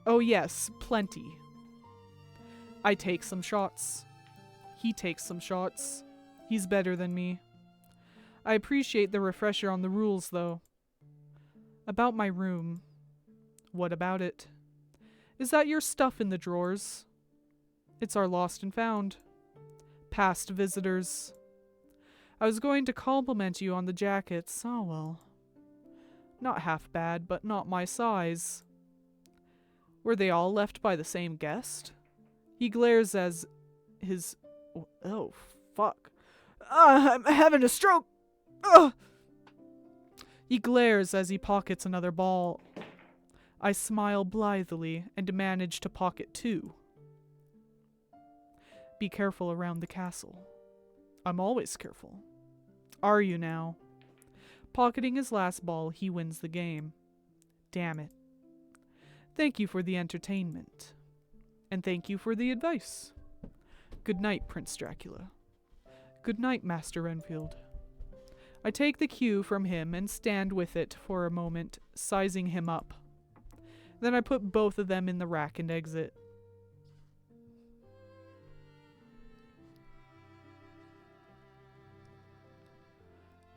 Oh yes, plenty. I take some shots. He takes some shots. He's better than me. I appreciate the refresher on the rules, though. About my room. What about it? Is that your stuff in the drawers? It's our lost and found. Past visitors. I was going to compliment you on the jackets. Oh well. Not half bad, but not my size. Were they all left by the same guest? He glares as his... Oh, fuck. I'm having a stroke! Ugh! He glares as he pockets another ball. I smile blithely and manage to pocket two. Be careful around the castle. I'm always careful. Are you now? Pocketing his last ball, he wins the game. Damn it. Thank you for the entertainment. And thank you for the advice. Good night, Prince Dracula. Good night, Master Renfield. I take the cue from him and stand with it for a moment, sizing him up. Then I put both of them in the rack and exit.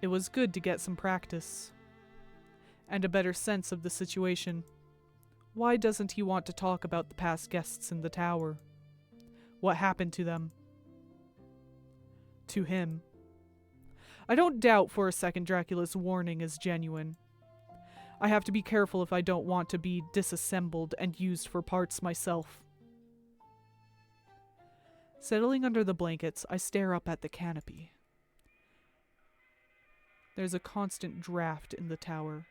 It was good to get some practice. And a better sense of the situation. Why doesn't he want to talk about the past guests in the tower? What happened to them? To him. I don't doubt for a second Dracula's warning is genuine. I have to be careful if I don't want to be disassembled and used for parts myself. Settling under the blankets, I stare up at the canopy. There's a constant draft in the tower.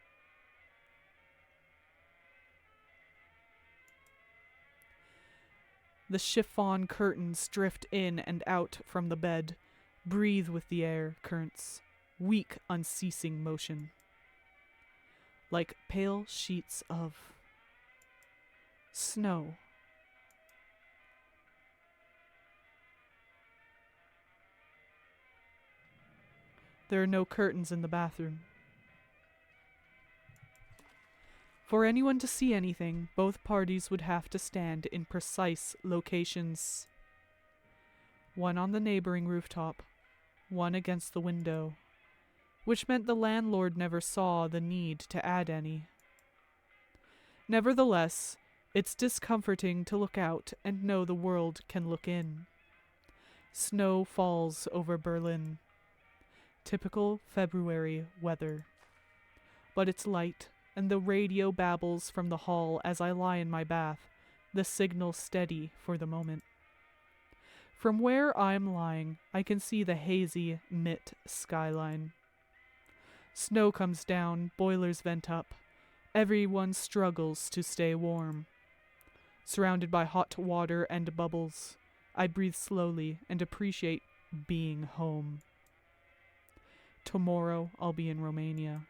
The chiffon curtains drift in and out from the bed, breathe with the air currents, weak, unceasing motion. Like pale sheets of snow. There are no curtains in the bathroom. For anyone to see anything, both parties would have to stand in precise locations. One on the neighboring rooftop, one against the window, which meant the landlord never saw the need to add any. Nevertheless, it's discomforting to look out and know the world can look in. Snow falls over Berlin. Typical February weather. But it's light, and the radio babbles from the hall as I lie in my bath, the signal steady for the moment. From where I'm lying, I can see the hazy Mitt skyline. Snow comes down, boilers vent up. Everyone struggles to stay warm. Surrounded by hot water and bubbles, I breathe slowly and appreciate being home. Tomorrow I'll be in Romania.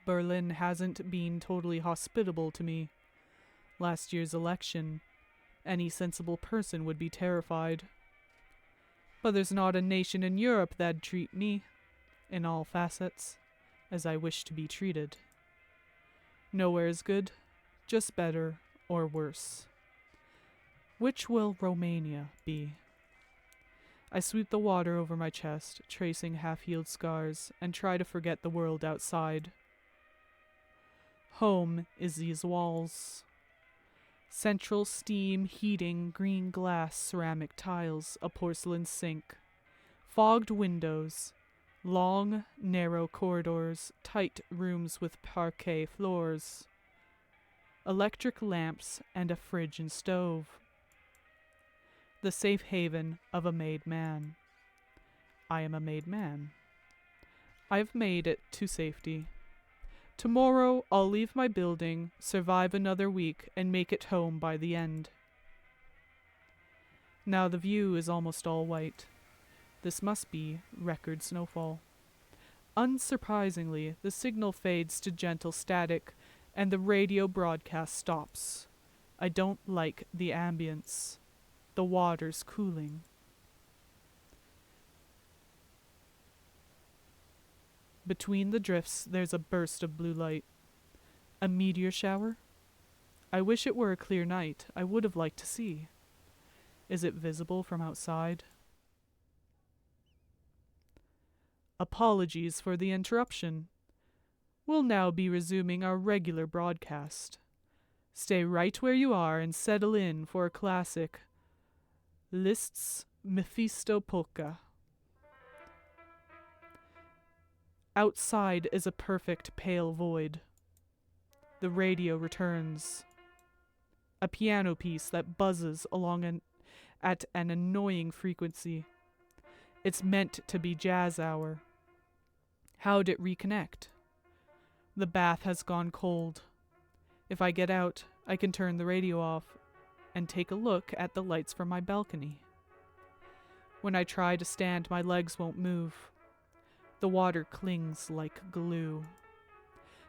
Berlin hasn't been totally hospitable to me. Last year's election, any sensible person would be terrified. But there's not a nation in Europe that'd treat me, in all facets, as I wish to be treated. Nowhere's good, just better or worse. Which will Romania be? I sweep the water over my chest, tracing half-healed scars, and try to forget the world outside. Home is these walls. Central steam, heating, green glass, ceramic tiles, a porcelain sink. Fogged windows. Long, narrow corridors, tight rooms with parquet floors. Electric lamps and a fridge and stove. The safe haven of a made man. I am a made man. I've made it to safety. Tomorrow I'll leave my building, survive another week, and make it home by the end. Now the view is almost all white. This must be record snowfall. Unsurprisingly, the signal fades to gentle static, and the radio broadcast stops. I don't like the ambience. The water's cooling. Between the drifts, there's a burst of blue light. A meteor shower? I wish it were a clear night. I would have liked to see. Is it visible from outside? Apologies for the interruption. We'll now be resuming our regular broadcast. Stay right where you are and settle in for a classic. Liszt's Mephisto Polka. Outside is a perfect pale void. The radio returns. A piano piece that buzzes along at an annoying frequency. It's meant to be jazz hour. How'd it reconnect? The bath has gone cold. If I get out, I can turn the radio off and take a look at the lights from my balcony. When I try to stand, my legs won't move. The water clings like glue.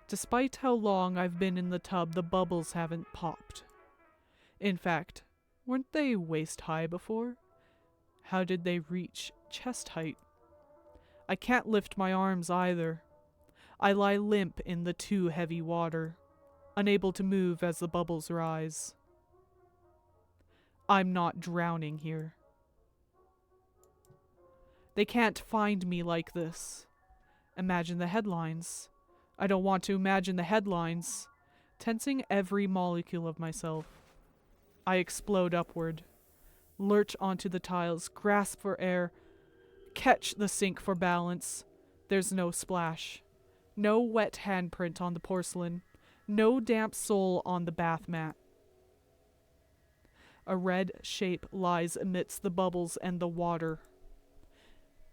Despite how long I've been in the tub, the bubbles haven't popped. In fact, weren't they waist high before? How did they reach chest height? I can't lift my arms either. I lie limp in the too heavy water, unable to move as the bubbles rise. I'm not drowning here. They can't find me like this. Imagine the headlines. I don't want to imagine the headlines. Tensing every molecule of myself, I explode upward, lurch onto the tiles, grasp for air, catch the sink for balance. There's no splash, no wet handprint on the porcelain, no damp sole on the bath mat. A red shape lies amidst the bubbles and the water.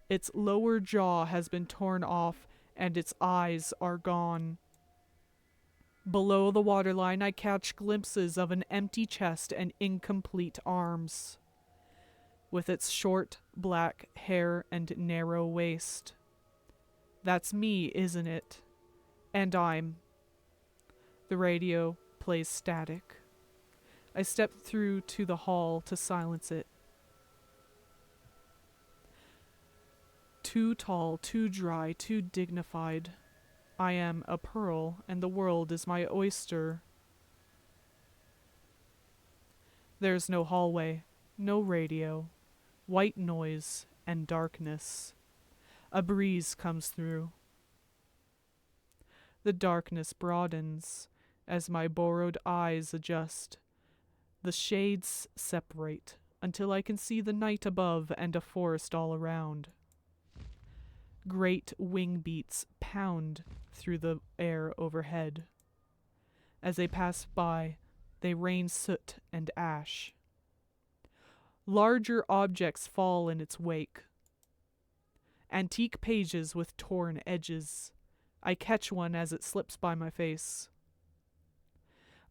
Its lower jaw has been torn off, and its eyes are gone. Below the waterline, I catch glimpses of an empty chest and incomplete arms, with its short, black hair and narrow waist. That's me, isn't it? And I'm. The radio plays static. I step through to the hall to silence it. Too tall, too dry, too dignified. I am a pearl, and the world is my oyster. There's no hallway, no radio, white noise, and darkness. A breeze comes through. The darkness broadens as my borrowed eyes adjust. The shades separate until I can see the night above and a forest all around. Great wing beats pound through the air overhead. As they pass by, they rain soot and ash. Larger objects fall in its wake. Antique pages with torn edges. I catch one as it slips by my face.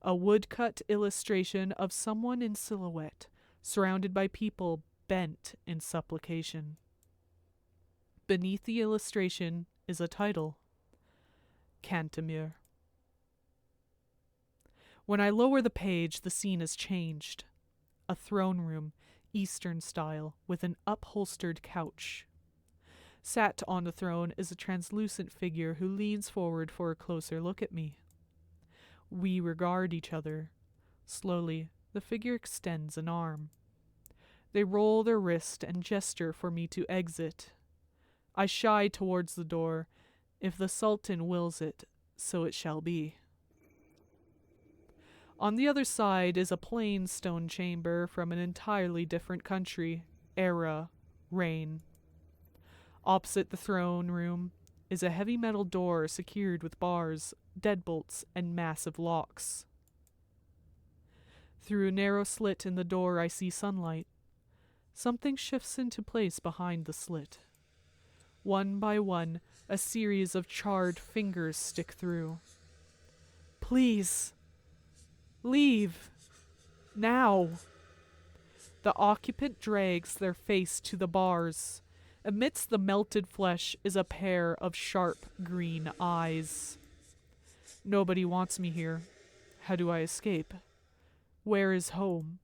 A woodcut illustration of someone in silhouette, surrounded by people bent in supplication. Beneath the illustration is a title, Cantemir. When I lower the page, the scene has changed. A throne room, Eastern style, with an upholstered couch. Sat on the throne is a translucent figure who leans forward for a closer look at me. We regard each other. Slowly, the figure extends an arm. They roll their wrist and gesture for me to exit. I shy towards the door. If the Sultan wills it, so it shall be. On the other side is a plain stone chamber from an entirely different country, era, reign. Opposite the throne room is a heavy metal door secured with bars, deadbolts, and massive locks. Through a narrow slit in the door I see sunlight. Something shifts into place behind the slit. One by one, a series of charred fingers stick through. Please, leave, now. The occupant drags their face to the bars. Amidst the melted flesh is a pair of sharp green eyes. Nobody wants me here. How do I escape? Where is home?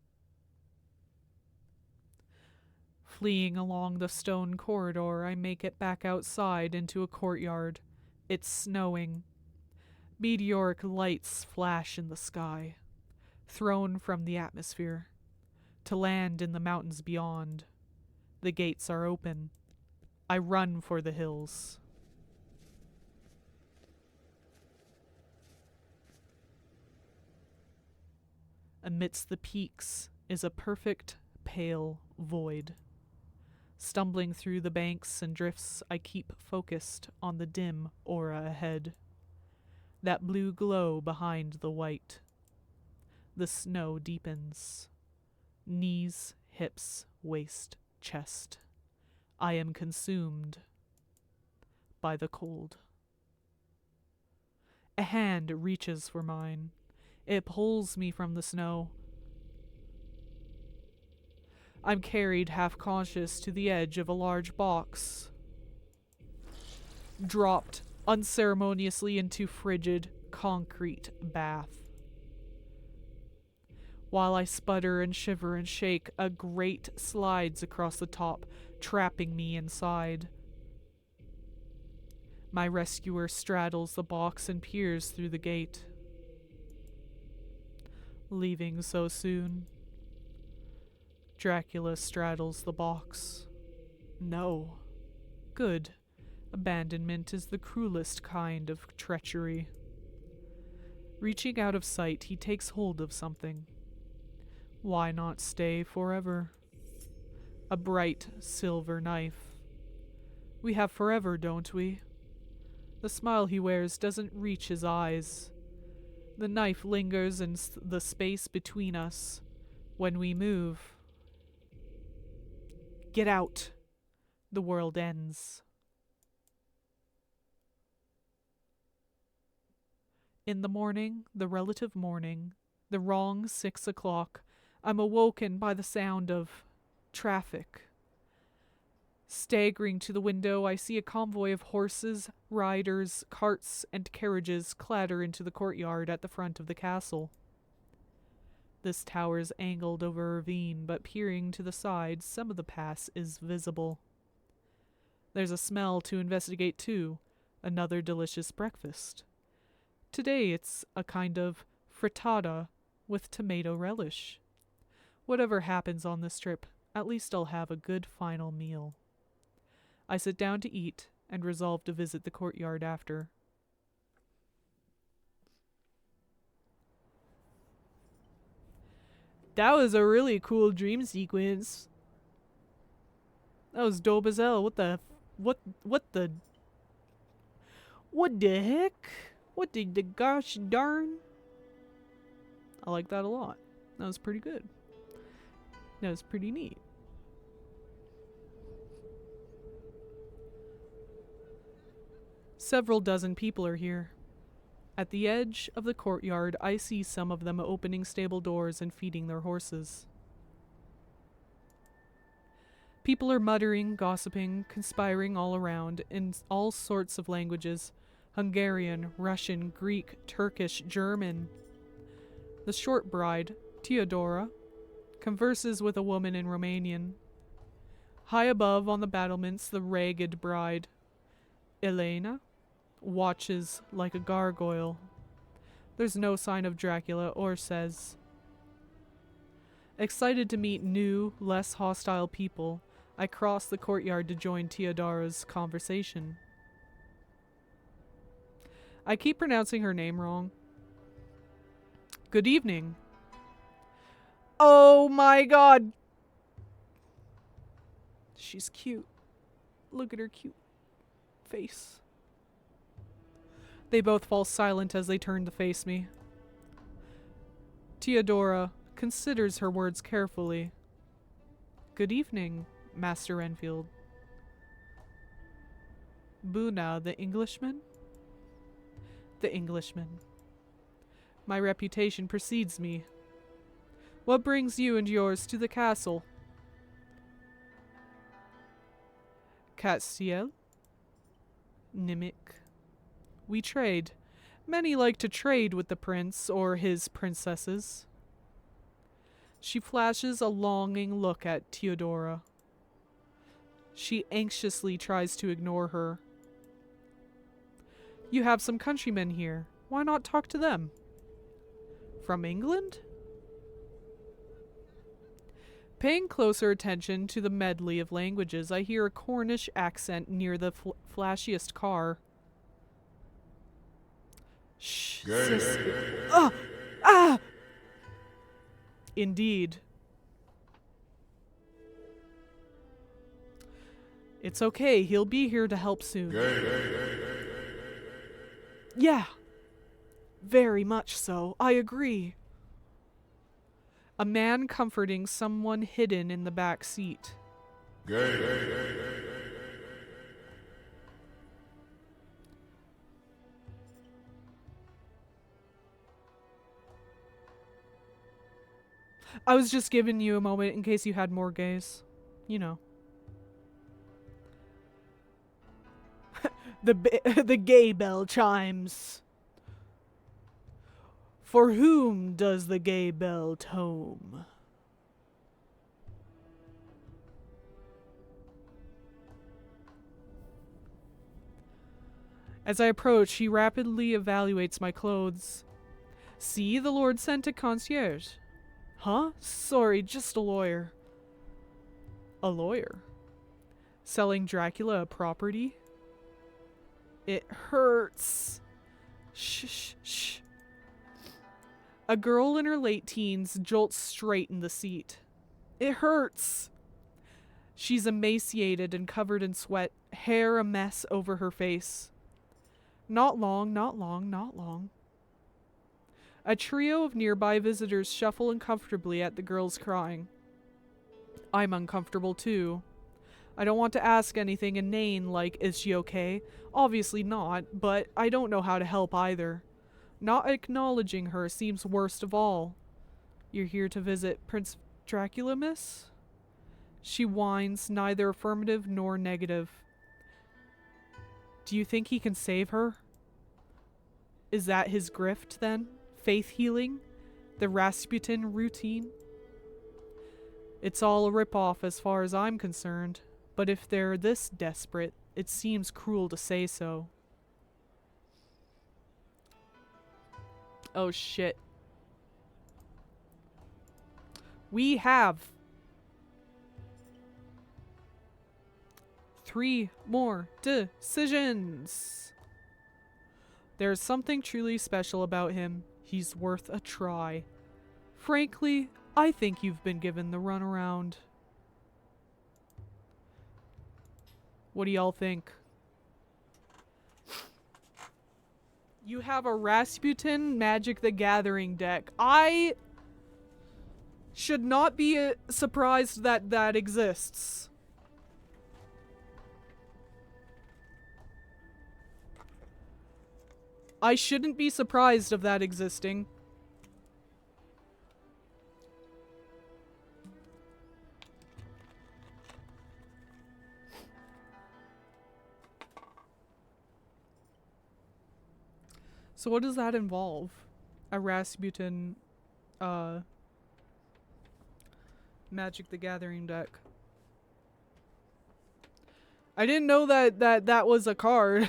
Fleeing along the stone corridor, I make it back outside into a courtyard. It's snowing. Meteoric lights flash in the sky, thrown from the atmosphere, to land in the mountains beyond. The gates are open. I run for the hills. Amidst the peaks is a perfect, pale void. Stumbling through the banks and drifts, I keep focused on the dim aura ahead. That blue glow behind the white. The snow deepens. Knees, hips, waist, chest. I am consumed by the cold. A hand reaches for mine. It pulls me from the snow. I'm carried half-conscious to the edge of a large box. Dropped unceremoniously into frigid concrete bath. While I sputter and shiver and shake, a grate slides across the top, trapping me inside. My rescuer straddles the box and peers through the gate. Leaving so soon. Dracula straddles the box. No. Good. Abandonment is the cruelest kind of treachery. Reaching out of sight, he takes hold of something. Why not stay forever? A bright silver knife. We have forever, don't we? The smile he wears doesn't reach his eyes. The knife lingers in the space between us. When we move, get out. The world ends. In the morning, the relative morning, the wrong 6 o'clock, I'm awoken by the sound of traffic. Staggering to the window, I see a convoy of horses, riders, carts, and carriages clatter into the courtyard at the front of the castle. This tower's angled over a ravine, but peering to the side, some of the pass is visible. There's a smell to investigate too, another delicious breakfast. Today it's a kind of frittata with tomato relish. Whatever happens on this trip, at least I'll have a good final meal. I sit down to eat and resolve to visit the courtyard after. That was a really cool dream sequence. That was dope as hell. What the heck? What the gosh darn? I like that a lot. That was pretty good. That was pretty neat. Several dozen people are here. At the edge of the courtyard, I see some of them opening stable doors and feeding their horses. People are muttering, gossiping, conspiring all around in all sorts of languages: Hungarian, Russian, Greek, Turkish, German. The short bride, Theodora, converses with a woman in Romanian. High above on the battlements, the ragged bride, Elena, watches like a gargoyle. There's no sign of Dracula or Sez. Excited to meet new, less hostile people, I cross the courtyard to join Theodora's conversation. I keep pronouncing her name wrong. Good evening. Oh my god! She's cute. Look at her cute face. They both fall silent as they turn to face me. Theodora considers her words carefully. Good evening, Master Enfield. Buna, the Englishman? The Englishman. My reputation precedes me. What brings you and yours to the castle? Castiel. Nimic. We trade. Many like to trade with the prince or his princesses. She flashes a longing look at Theodora. She anxiously tries to ignore her. You have some countrymen here. Why not talk to them? From England? Paying closer attention to the medley of languages, I hear a Cornish accent near the flashiest car. Shh, sis. Ah! Indeed. It's okay, he'll be here to help soon. Yeah. Very much so, I agree. A man comforting someone hidden in the back seat. I was just giving you a moment in case you had more gays. You know. The gay bell chimes. For whom does the gay bell tome? As I approach, he rapidly evaluates my clothes. See, the Lord sent a concierge. Huh? Sorry, just a lawyer. A lawyer? Selling Dracula a property? It hurts. Shh, shh, shh. A girl in her late teens jolts straight in the seat. It hurts. She's emaciated and covered in sweat, hair a mess over her face. Not long, not long, not long. A trio of nearby visitors shuffle uncomfortably at the girl's crying. I'm uncomfortable too. I don't want to ask anything inane like, is she okay? Obviously not, but I don't know how to help either. Not acknowledging her seems worst of all. You're here to visit Prince Dracula, miss? She whines, neither affirmative nor negative. Do you think he can save her? Is that his grift, then? Faith healing? The Rasputin routine? It's all a ripoff as far as I'm concerned, but if they're this desperate, it seems cruel to say so. Oh shit. We have 3 more decisions. There's something truly special about him. He's worth a try. Frankly, I think you've been given the runaround. What do y'all think? You have a Rasputin Magic the Gathering deck. I should not be surprised that that exists. I shouldn't be surprised of that existing. So what does that involve? A Rasputin, Magic the Gathering deck. I didn't know that was a card.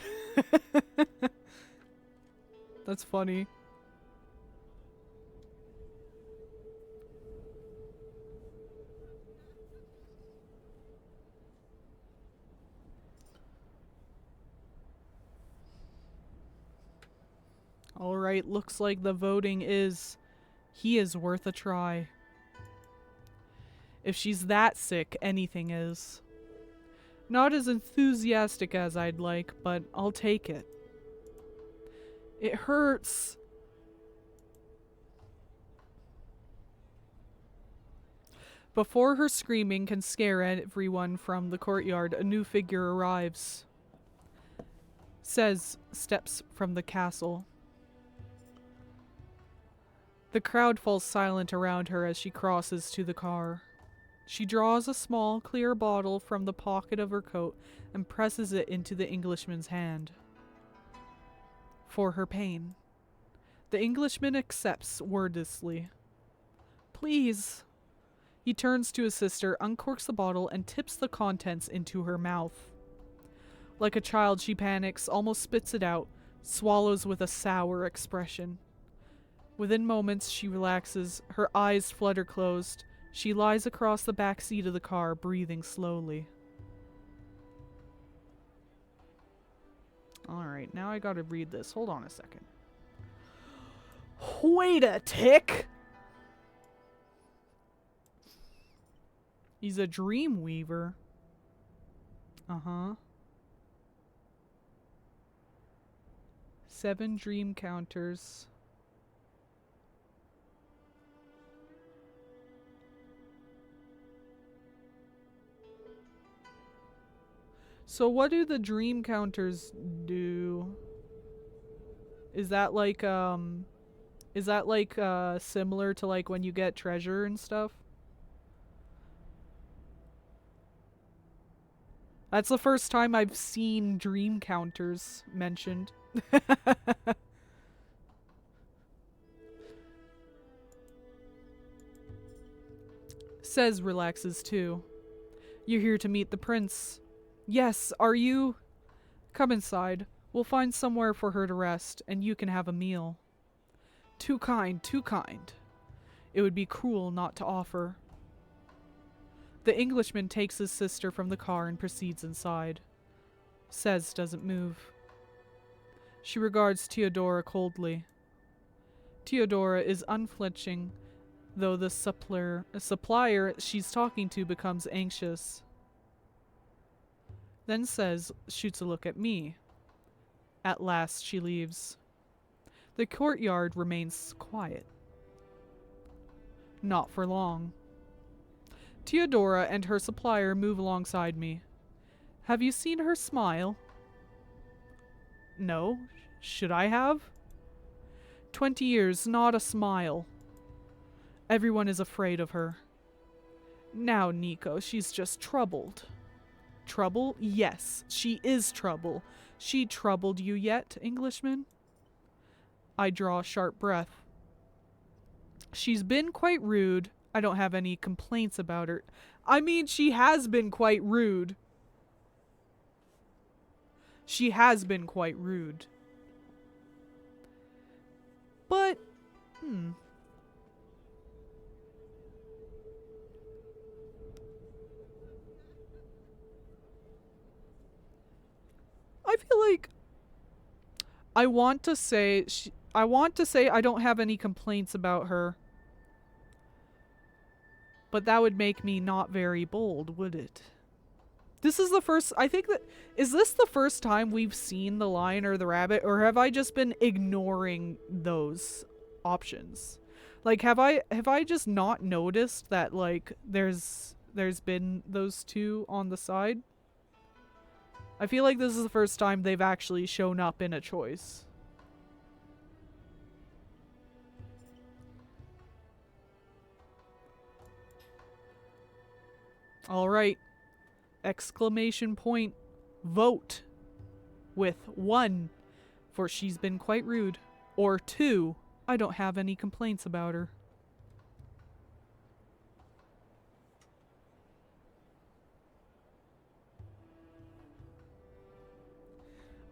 That's funny. Alright, looks like the voting is he is worth a try. If she's that sick, anything is. Not as enthusiastic as I'd like, but I'll take it. It hurts. Before her screaming can scare everyone from the courtyard, a new figure arrives. Says, steps from the castle. The crowd falls silent around her as she crosses to the car. She draws a small, clear bottle from the pocket of her coat and presses it into the Englishman's hand. For her pain. The Englishman accepts wordlessly. Please. He turns to his sister, uncorks the bottle, and tips the contents into her mouth. Like a child, she panics, almost spits it out, swallows with a sour expression. Within moments, she relaxes, her eyes flutter closed. She lies across the back seat of the car, breathing slowly. Alright, now I gotta read this. Hold on a second. Wait a tick! He's a dream weaver. Uh-huh. 7 dream counters. So what do the dream counters do? Is that like similar to like when you get treasure and stuff? That's the first time I've seen dream counters mentioned. Says relaxes too. You're here to meet the prince. Yes, are you? Come inside. We'll find somewhere for her to rest, and you can have a meal. Too kind, too kind. It would be cruel not to offer. The Englishman takes his sister from the car and proceeds inside. Says doesn't move. She regards Theodora coldly. Theodora is unflinching, though the supplier she's talking to becomes anxious. Then says, shoots a look at me. At last she leaves. The courtyard remains quiet. Not for long. Theodora and her supplier move alongside me. Have you seen her smile? No. Should I have? 20 years, not a smile. Everyone is afraid of her. Now, Nico, she's just troubled. Trouble? Yes, she is trouble. She troubled you yet, Englishman? I draw a sharp breath. She's been quite rude. I don't have any complaints about her. I mean, she has been quite rude. She has been quite rude. But, I feel like I want to say I don't have any complaints about her. But that would make me not very bold, would it? This is the first, I think that, is this the first time we've seen the lion or the rabbit, or have I just been ignoring those options? Like, have I just not noticed that, like, there's been those two on the side? I feel like this is the first time they've actually shown up in a choice. Alright. Exclamation point. Vote. With 1, for she's been quite rude. Or 2, I don't have any complaints about her.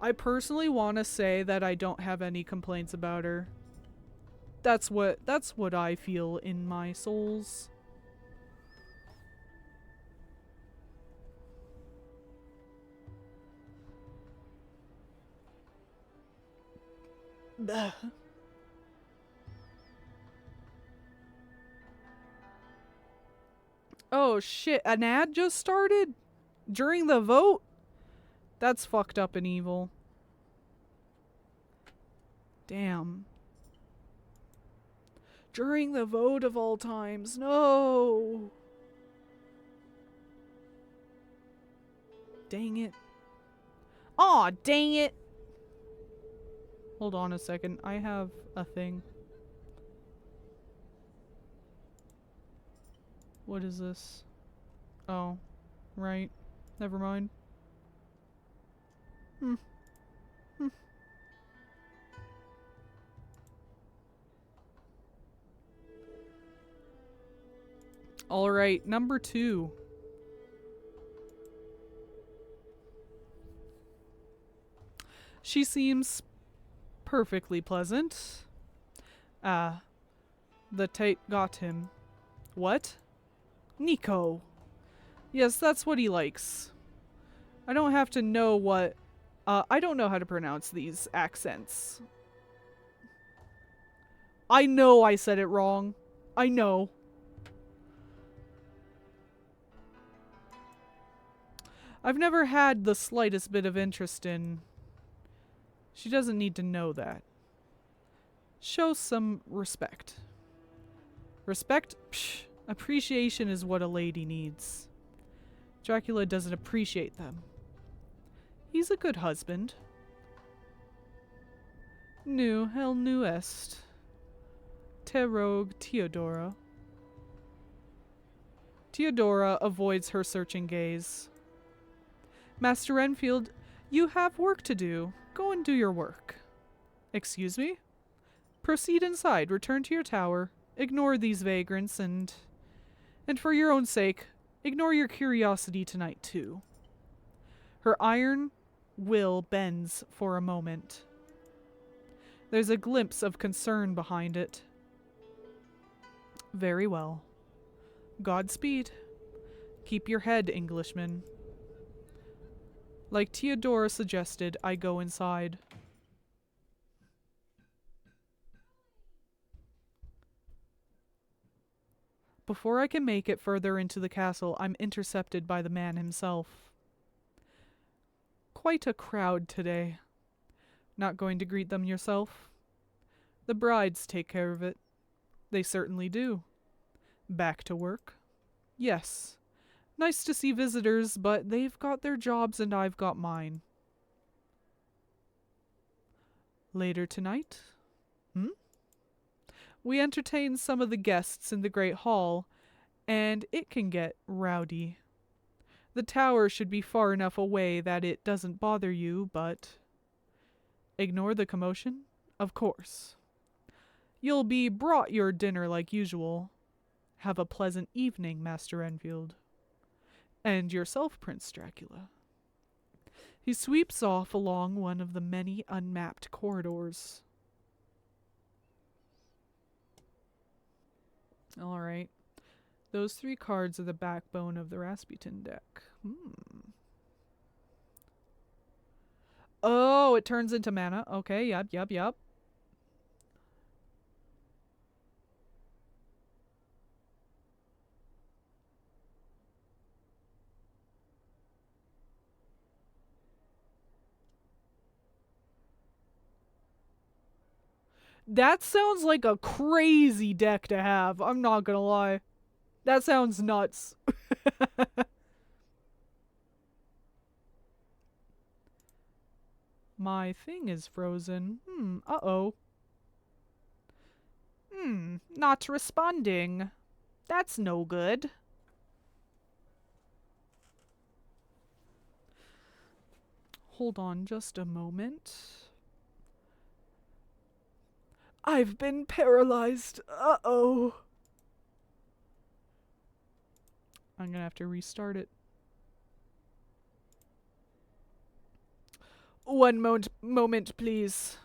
I personally want to say that I don't have any complaints about her. That's what I feel in my souls. Ugh. Oh shit, an ad just started? During the vote? That's fucked up and evil. Damn. During the vote of all times. No! Dang it. Aw, dang it! Hold on a second. I have a thing. What is this? Oh, right. Never mind. Hmm. Hmm. Alright, number 2. She seems perfectly pleasant. Ah, the tape got him. What? Nico. Yes, that's what he likes. I don't have to know what... I don't know how to pronounce these accents. I know I said it wrong. I know. I've never had the slightest bit of interest in... She doesn't need to know that. Show some respect. Respect? Psh, appreciation is what a lady needs. Dracula doesn't appreciate them. He's a good husband. Nu, hel nu est. Te rogue Theodora. Theodora avoids her searching gaze. Master Renfield, you have work to do. Go and do your work. Excuse me? Proceed inside, return to your tower, ignore these vagrants, and for your own sake, ignore your curiosity tonight too. Her iron will bends for a moment. There's a glimpse of concern behind it. Very well. Godspeed. Keep your head, Englishman. Like Theodora suggested, I go inside. Before I can make it further into the castle, I'm intercepted by the man himself. Quite a crowd today. Not going to greet them yourself? The brides take care of it. They certainly do. Back to work? Yes. Nice to see visitors, but they've got their jobs and I've got mine. Later tonight? We entertain some of the guests in the Great Hall, and it can get rowdy. The tower should be far enough away that it doesn't bother you, but... Ignore the commotion? Of course. You'll be brought your dinner like usual. Have a pleasant evening, Master Enfield. And yourself, Prince Dracula. He sweeps off along one of the many unmapped corridors. Alright. Those 3 cards are the backbone of the Rasputin deck. Oh, it turns into mana. Okay, yep. That sounds like a crazy deck to have. I'm not gonna lie. That sounds nuts. My thing is frozen. Uh-oh. Not responding. That's no good. Hold on just a moment. I've been paralyzed. Uh-oh. I'm gonna have to restart it. One moment, please.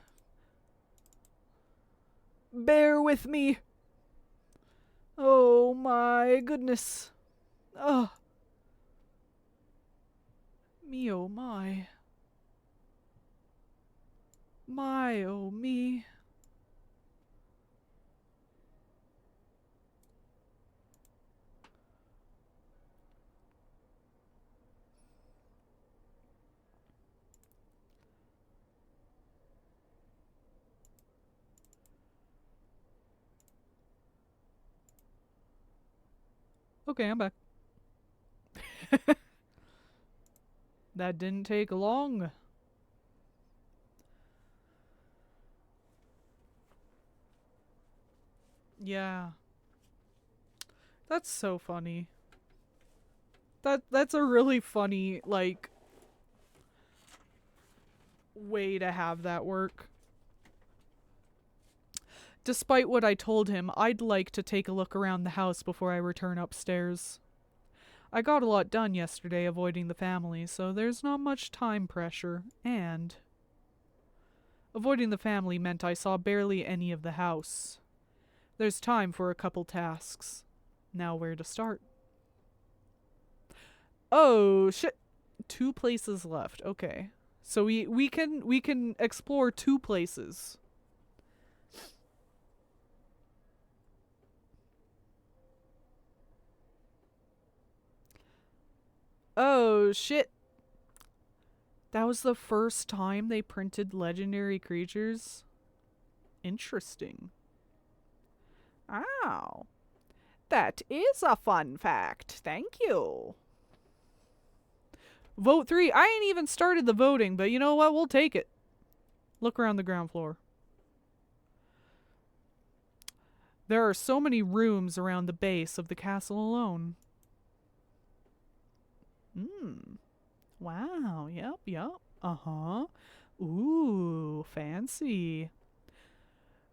Bear with me. Oh my goodness. Oh. Me oh my. My oh me. Okay, I'm back. That didn't take long. Yeah. That's so funny. That's a really funny, like, way to have that work. Despite what I told him, I'd like to take a look around the house before I return upstairs. I got a lot done yesterday avoiding the family, so there's not much time pressure, and avoiding the family meant I saw barely any of the house. There's time for a couple tasks. Now where to start? Oh, shit. 2 places left. Okay. So we can explore 2 places. Oh, shit. That was the first time they printed legendary creatures? Interesting. Ow. That is a fun fact. Thank you. Vote 3. I ain't even started the voting, but you know what? We'll take it. Look around the ground floor. There are so many rooms around the base of the castle alone. Wow. Yep. Uh-huh. Ooh, fancy.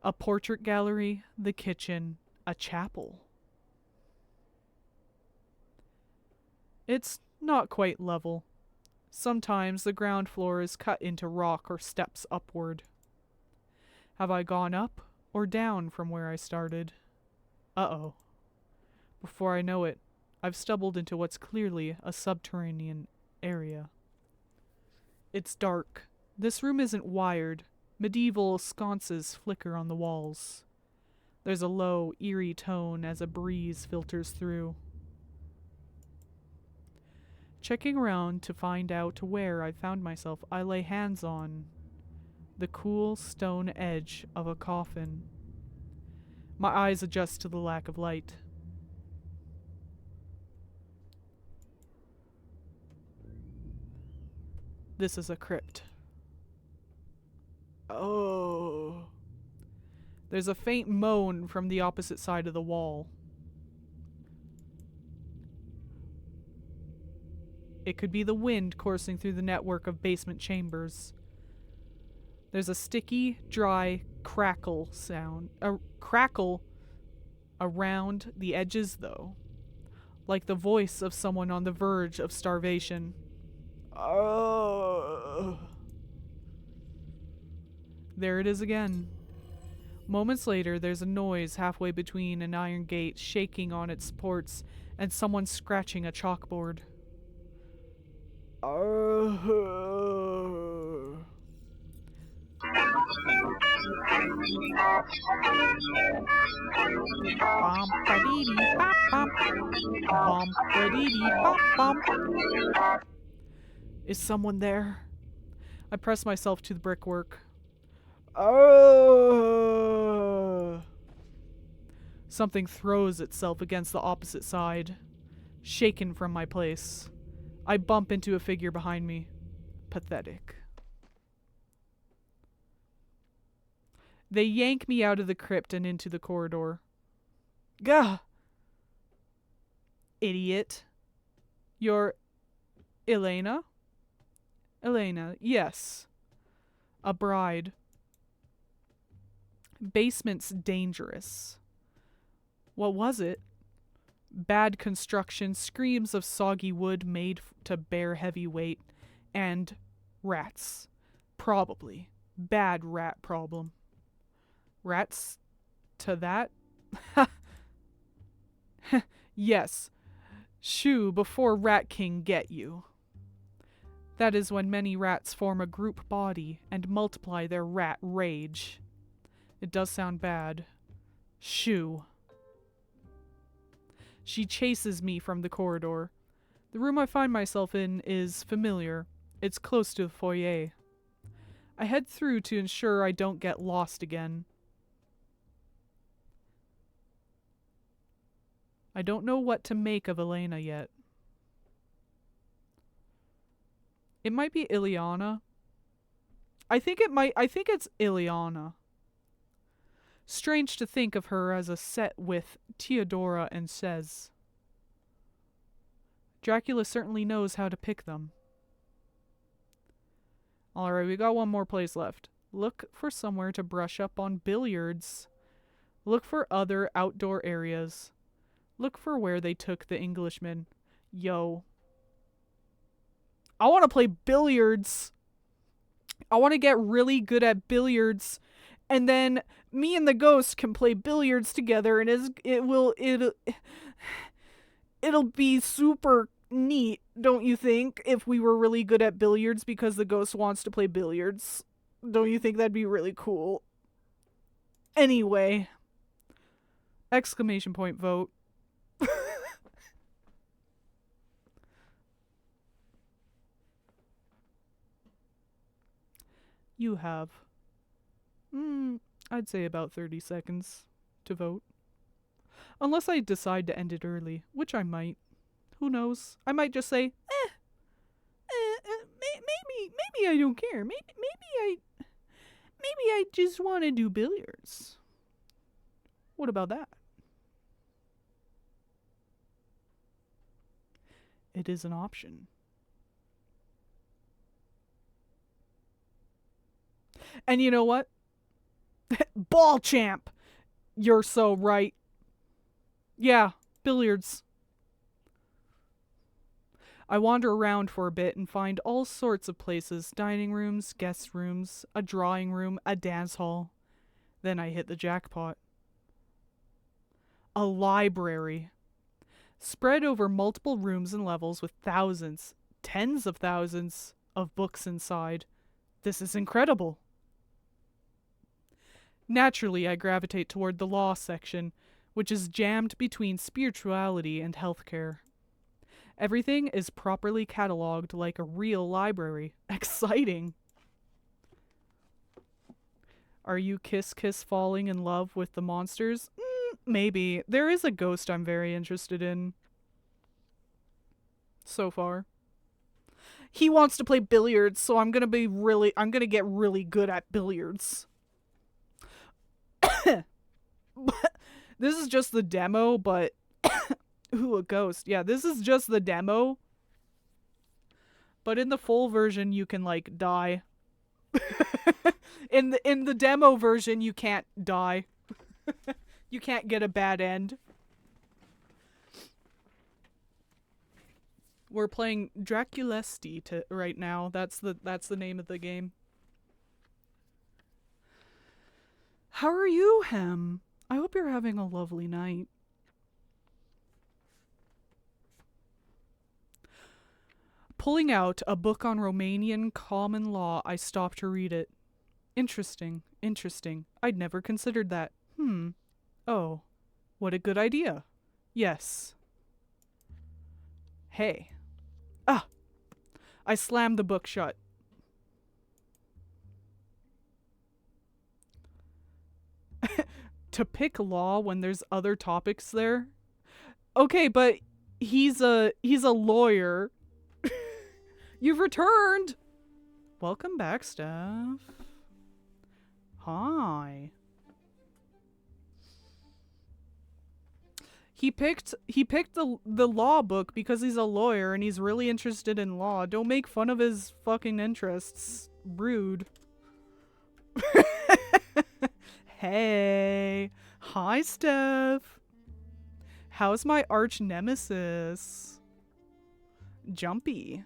A portrait gallery, the kitchen, a chapel. It's not quite level. Sometimes the ground floor is cut into rock or steps upward. Have I gone up or down from where I started? Uh-oh. Before I know it, I've stumbled into what's clearly a subterranean area. It's dark. This room isn't wired. Medieval sconces flicker on the walls. There's a low, eerie tone as a breeze filters through. Checking around to find out where I found myself, I lay hands on the cool stone edge of a coffin. My eyes adjust to the lack of light. This is a crypt. Oh. There's a faint moan from the opposite side of the wall. It could be the wind coursing through the network of basement chambers. There's a sticky, dry crackle sound. A crackle around the edges, though. Like the voice of someone on the verge of starvation. Oh. There it is again. Moments later, there's a noise halfway between an iron gate shaking on its supports and someone scratching a chalkboard. Is someone there? I press myself to the brickwork. Something throws itself against the opposite side, shaken from my place. I bump into a figure behind me. Pathetic. They yank me out of the crypt and into the corridor. Gah! Idiot. You're Elena? Elena, yes. A bride. Basement's dangerous. What was it? Bad construction, screams of soggy wood made to bear heavy weight, and rats. Probably. Bad rat problem. Rats to that? Yes. Shoo before Rat King get you. That is when many rats form a group body and multiply their rat rage. It does sound bad. Shoo. She chases me from the corridor. The room I find myself in is familiar. It's close to the foyer. I head through to ensure I don't get lost again. I don't know what to make of Elena yet. It might be Ileana. I think it's Ileana. Strange to think of her as a set with Theodora and Cez. Dracula certainly knows how to pick them. Alright, we got one more place left. Look for somewhere to brush up on billiards. Look for other outdoor areas. Look for where they took the Englishman. Yo. I want to play billiards. I want to get really good at billiards. And then me and the ghost can play billiards together, and it'll be super neat, don't you think, if we were really good at billiards because the ghost wants to play billiards? Don't you think that'd be really cool? Anyway. Exclamation point vote. You have, I'd say about 30 seconds to vote. Unless I decide to end it early, which I might. Who knows? I might just say, maybe I don't care. Maybe I just want to do billiards. What about that? It is an option. And you know what? Ball champ! You're so right. Yeah, billiards. I wander around for a bit and find all sorts of places. Dining rooms, guest rooms, a drawing room, a dance hall. Then I hit the jackpot. A library. Spread over multiple rooms and levels with thousands, tens of thousands of books inside. This is incredible. Naturally, I gravitate toward the law section, which is jammed between spirituality and healthcare. Everything is properly cataloged like a real library. Exciting! Are you kiss falling in love with the monsters? Maybe. There is a ghost I'm very interested in. So far. He wants to play billiards, so I'm gonna get really good at billiards. This is just the demo, but ooh, a ghost. Yeah, this is just the demo. But in the full version you can like die. In the demo version you can't die. You can't get a bad end. We're playing Draculesti right now. That's the name of the game. How are you, Hem? I hope you're having a lovely night. Pulling out a book on Romanian common law, I stopped to read it. Interesting. I'd never considered that. Oh, what a good idea. Yes. Hey. I slammed the book shut. To pick law when there's other topics there? Okay, but he's a lawyer. You've returned. Welcome back, Steph. Hi. He picked the law book because he's a lawyer and he's really interested in law. Don't make fun of his fucking interests. Rude. Hey. Hi, Steph. How's my arch nemesis? Jumpy.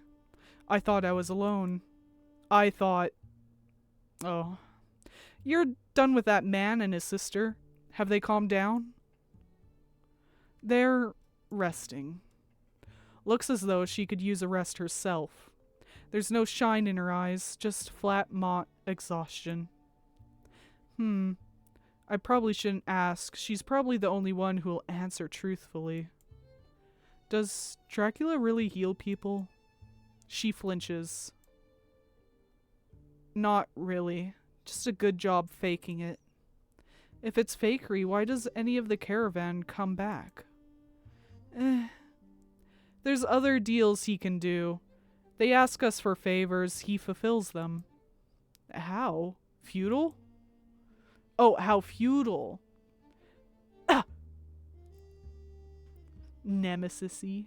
I thought I was alone. Oh. You're done with that man and his sister. Have they calmed down? They're resting. Looks as though she could use a rest herself. There's no shine in her eyes, just flat mott exhaustion. I probably shouldn't ask. She's probably the only one who'll answer truthfully. Does Dracula really heal people? She flinches. Not really. Just a good job faking it. If it's fakery, why does any of the caravan come back? There's other deals he can do. They ask us for favors, he fulfills them. How? Feudal? Oh, how feudal. Nemesis-y.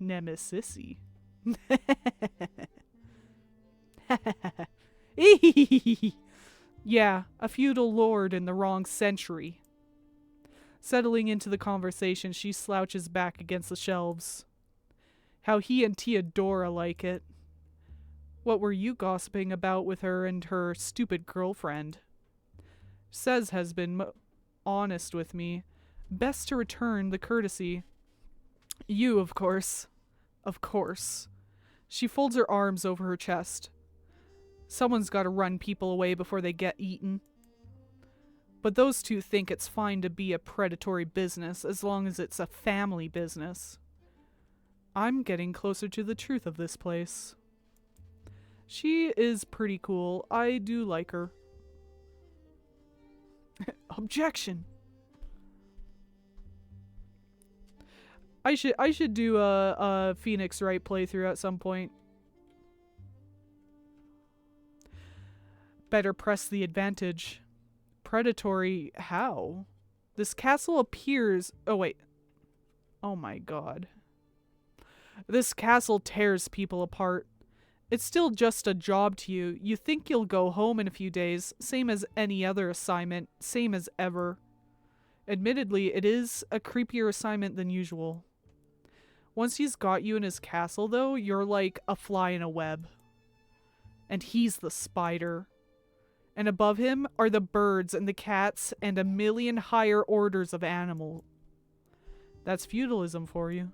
Nemesisy. Yeah, a feudal lord in the wrong century. Settling into the conversation, she slouches back against the shelves. How he and Theodora like it. What were you gossiping about with her and her stupid girlfriend? Says has been honest with me. Best to return the courtesy. You, of course. Of course. She folds her arms over her chest. Someone's got to run people away before they get eaten. But those two think it's fine to be a predatory business as long as it's a family business. I'm getting closer to the truth of this place. She is pretty cool. I do like her. Objection. I should do a Phoenix Wright playthrough at some point. Better press the advantage. Predatory how? This castle appears... Oh, wait. Oh my god. This castle tears people apart. It's still just a job to you. You think you'll go home in a few days, same as any other assignment, same as ever. Admittedly, it is a creepier assignment than usual. Once he's got you in his castle, though, you're like a fly in a web. And he's the spider. And above him are the birds and the cats and a million higher orders of animal. That's feudalism for you.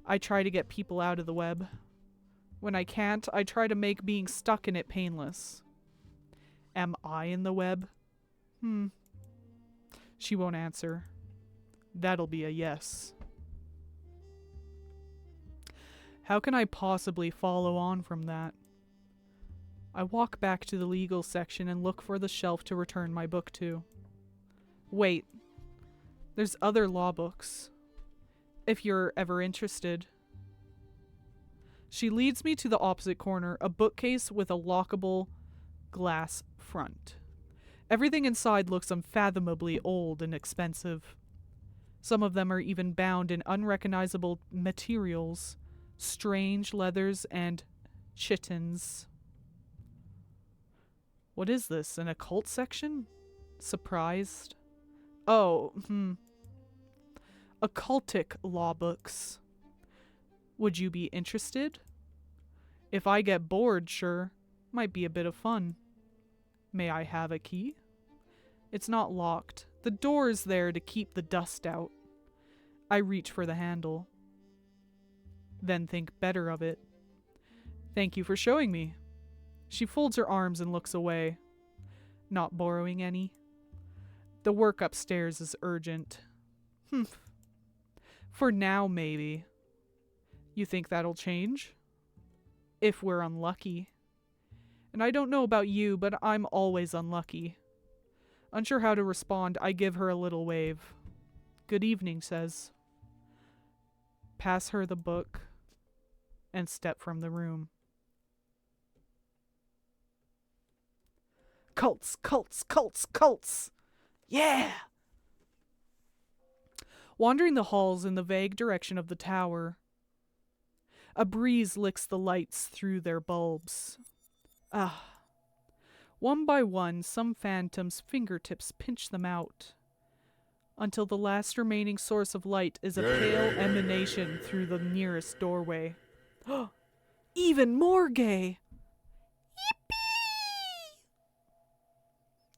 I try to get people out of the web. When I can't, I try to make being stuck in it painless. Am I in the web? She won't answer. That'll be a yes. How can I possibly follow on from that? I walk back to the legal section and look for the shelf to return my book to. Wait. There's other law books. If you're ever interested. She leads me to the opposite corner, a bookcase with a lockable glass front. Everything inside looks unfathomably old and expensive. Some of them are even bound in unrecognizable materials, strange leathers and chittins. What is this, an occult section? Surprised. Oh, Occultic law books. Would you be interested? If I get bored, sure. Might be a bit of fun. May I have a key? It's not locked. The door is there to keep the dust out. I reach for the handle. Then think better of it. Thank you for showing me. She folds her arms and looks away. Not borrowing any. The work upstairs is urgent. For now, maybe. You think that'll change? If we're unlucky. And I don't know about you, but I'm always unlucky. Unsure how to respond, I give her a little wave. Good evening, says. Pass her the book and step from the room. Cults, cults, cults, cults! Yeah! Wandering the halls in the vague direction of the tower. A breeze licks the lights through their bulbs. Ah. One by one, some phantoms' fingertips pinch them out, until the last remaining source of light is a pale emanation through the nearest doorway. Even more gay! Yippee!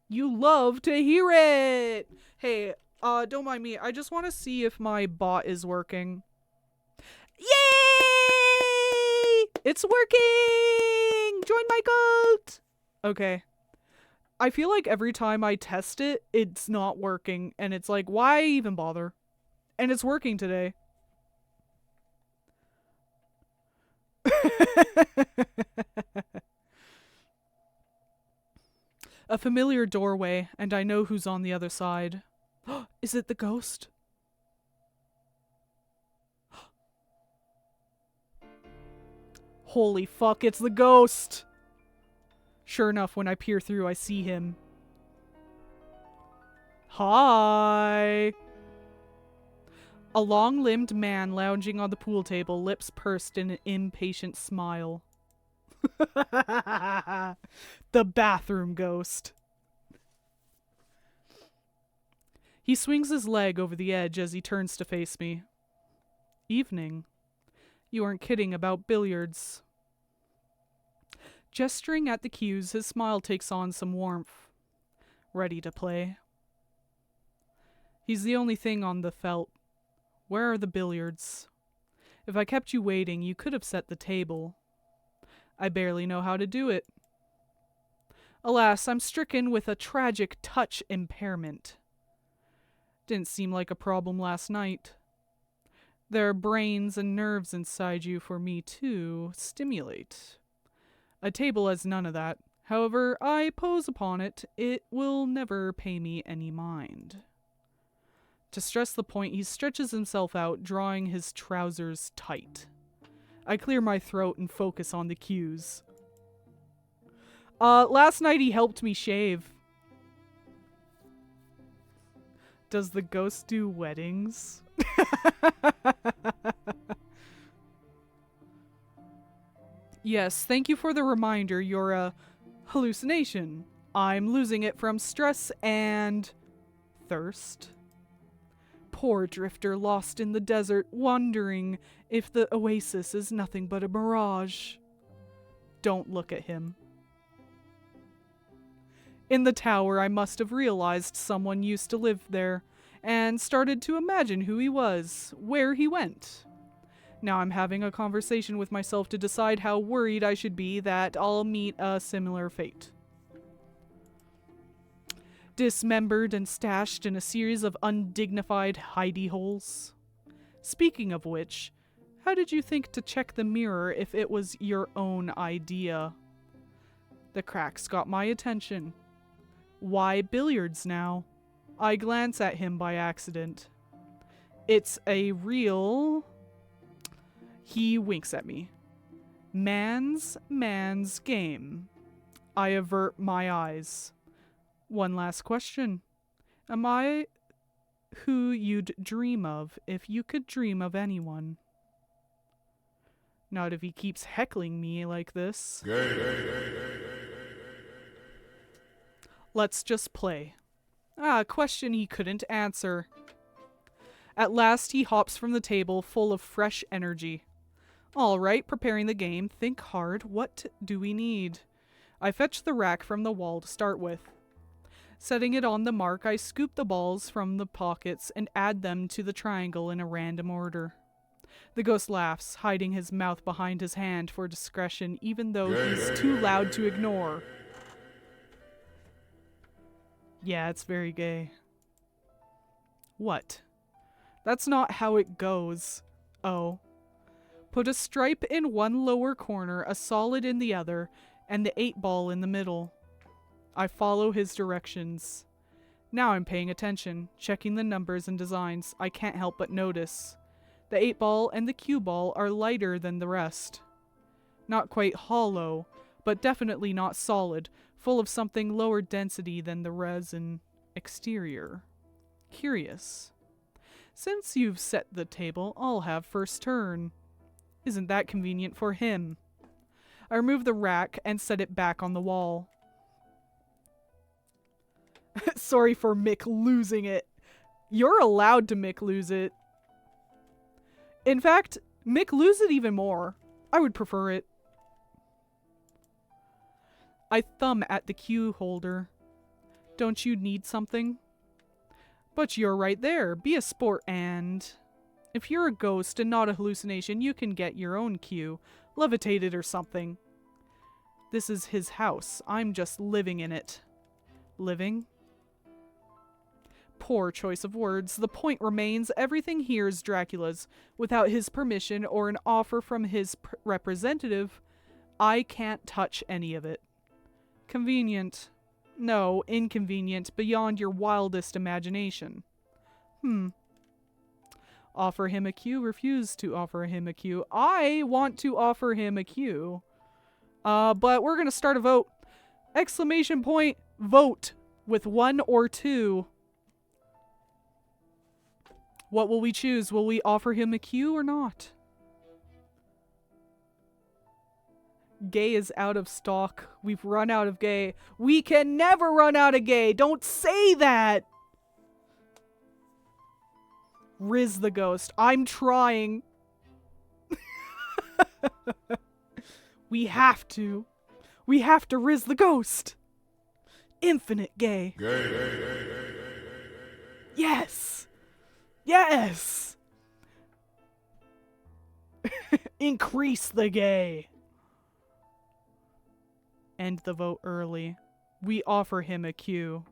You love to hear it! Hey, don't mind me. I just want to see if my bot is working. Yay! It's working! Join my cult! Okay. I feel like every time I test it, it's not working. And it's like, why even bother? And it's working today. A familiar doorway, and I know who's on the other side. Is it the ghost? Holy fuck, it's the ghost! Sure enough, when I peer through, I see him. Hi! A long-limbed man lounging on the pool table, lips pursed in an impatient smile. The bathroom ghost. He swings his leg over the edge as he turns to face me. Evening. You aren't kidding about billiards. Gesturing at the cues, his smile takes on some warmth. Ready to play. He's the only thing on the felt. Where are the billiards? If I kept you waiting, you could have set the table. I barely know how to do it. Alas, I'm stricken with a tragic touch impairment. Didn't seem like a problem last night. There are brains and nerves inside you for me to stimulate. A table has none of that. However, I pose upon it, it will never pay me any mind. To stress the point, he stretches himself out, drawing his trousers tight. I clear my throat and focus on the cues. Last night he helped me shave. Does the ghost do weddings? Yes, thank you for the reminder. You're a hallucination. I'm losing it from stress and thirst. Poor drifter lost in the desert, wondering if the oasis is nothing but a mirage. Don't look at him. In the tower, I must have realized someone used to live there, and started to imagine who he was, where he went. Now I'm having a conversation with myself to decide how worried I should be that I'll meet a similar fate. Dismembered and stashed in a series of undignified hidey holes. Speaking of which, how did you think to check the mirror if it was your own idea? The cracks got my attention. Why billiards now? I glance at him by accident. It's a real... He winks at me. Man's game. I avert my eyes. One last question. Am I who you'd dream of if you could dream of anyone? Not if he keeps heckling me like this. Let's just play. A question he couldn't answer. At last he hops from the table full of fresh energy. All right, preparing the game. Think hard. What do we need? I fetch the rack from the wall to start with. Setting it on the mark, I scoop the balls from the pockets and add them to the triangle in a random order. The ghost laughs, hiding his mouth behind his hand for discretion, even though he's too loud to ignore. Yeah, it's very gay. What? That's not how it goes. Oh. Put a stripe in one lower corner, a solid in the other, and the 8-ball in the middle. I follow his directions. Now I'm paying attention, checking the numbers and designs. I can't help but notice. The 8-ball and the cue ball are lighter than the rest. Not quite hollow, but definitely not solid, full of something lower density than the resin exterior. Curious. Since you've set the table, I'll have first turn. Isn't that convenient for him? I remove the rack and set it back on the wall. Sorry for Mick losing it. You're allowed to Mick lose it. In fact, Mick lose it even more. I would prefer it. I thumb at the cue holder. Don't you need something? But you're right there. Be a sport and... If you're a ghost and not a hallucination, you can get your own cue. Levitate it or something. This is his house. I'm just living in it. Living? Poor choice of words. The point remains, everything here is Dracula's. Without his permission or an offer from his representative, I can't touch any of it. Convenient. No, inconvenient, beyond your wildest imagination. Offer him a cue, refuse to offer him a cue. I want to offer him a cue. But we're gonna start a vote. Exclamation point, vote with 1 or 2. What will we choose? Will we offer him a cue or not? Gay is out of stock. We've run out of gay. We can never run out of gay. Don't say that. Riz the ghost. I'm trying. We have to. We have to Riz the ghost. Infinite gay. Yes. Yes. Increase the gay. End the vote early. We offer him a cue.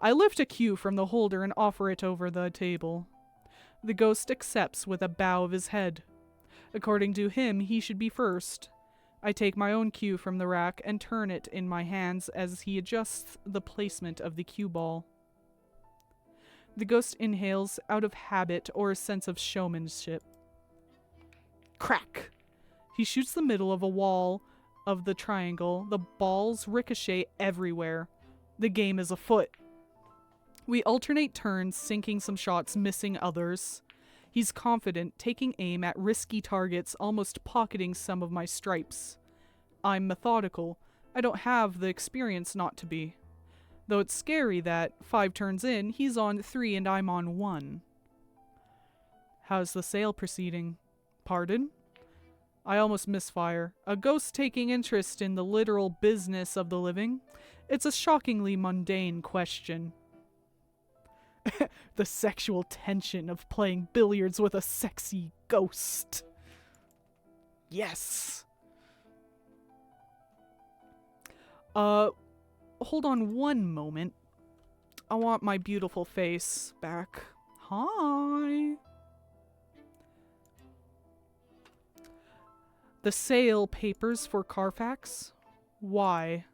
I lift a cue from the holder and offer it over the table. The ghost accepts with a bow of his head. According to him, he should be first. I take my own cue from the rack and turn it in my hands as he adjusts the placement of the cue ball. The ghost inhales out of habit or a sense of showmanship. Crack! He shoots the middle of a wall of the triangle. The balls ricochet everywhere. The game is afoot. We alternate turns, sinking some shots, missing others. He's confident, taking aim at risky targets, almost pocketing some of my stripes. I'm methodical. I don't have the experience not to be. Though it's scary that 5 turns in, he's on 3 and I'm on 1. How's the sale proceeding? Pardon? I almost misfire. A ghost taking interest in the literal business of the living? It's a shockingly mundane question. The sexual tension of playing billiards with a sexy ghost. Yes. Hold on one moment. I want my beautiful face back. Hi. The sale papers for Carfax? Why?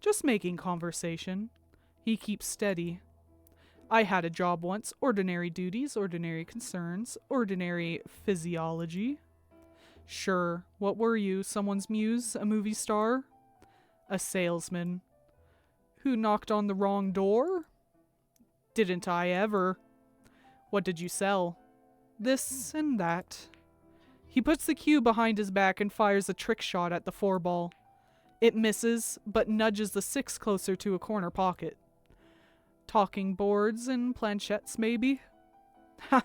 Just making conversation. He keeps steady. I had a job once. Ordinary duties, ordinary concerns, ordinary physiology. Sure. What were you? Someone's muse? A movie star? A salesman. Who knocked on the wrong door? Didn't I ever? What did you sell? This and that. He puts the cue behind his back and fires a trick shot at the 4-ball. It misses, but nudges the 6 closer to a corner pocket. Talking boards and planchettes, maybe? Ha!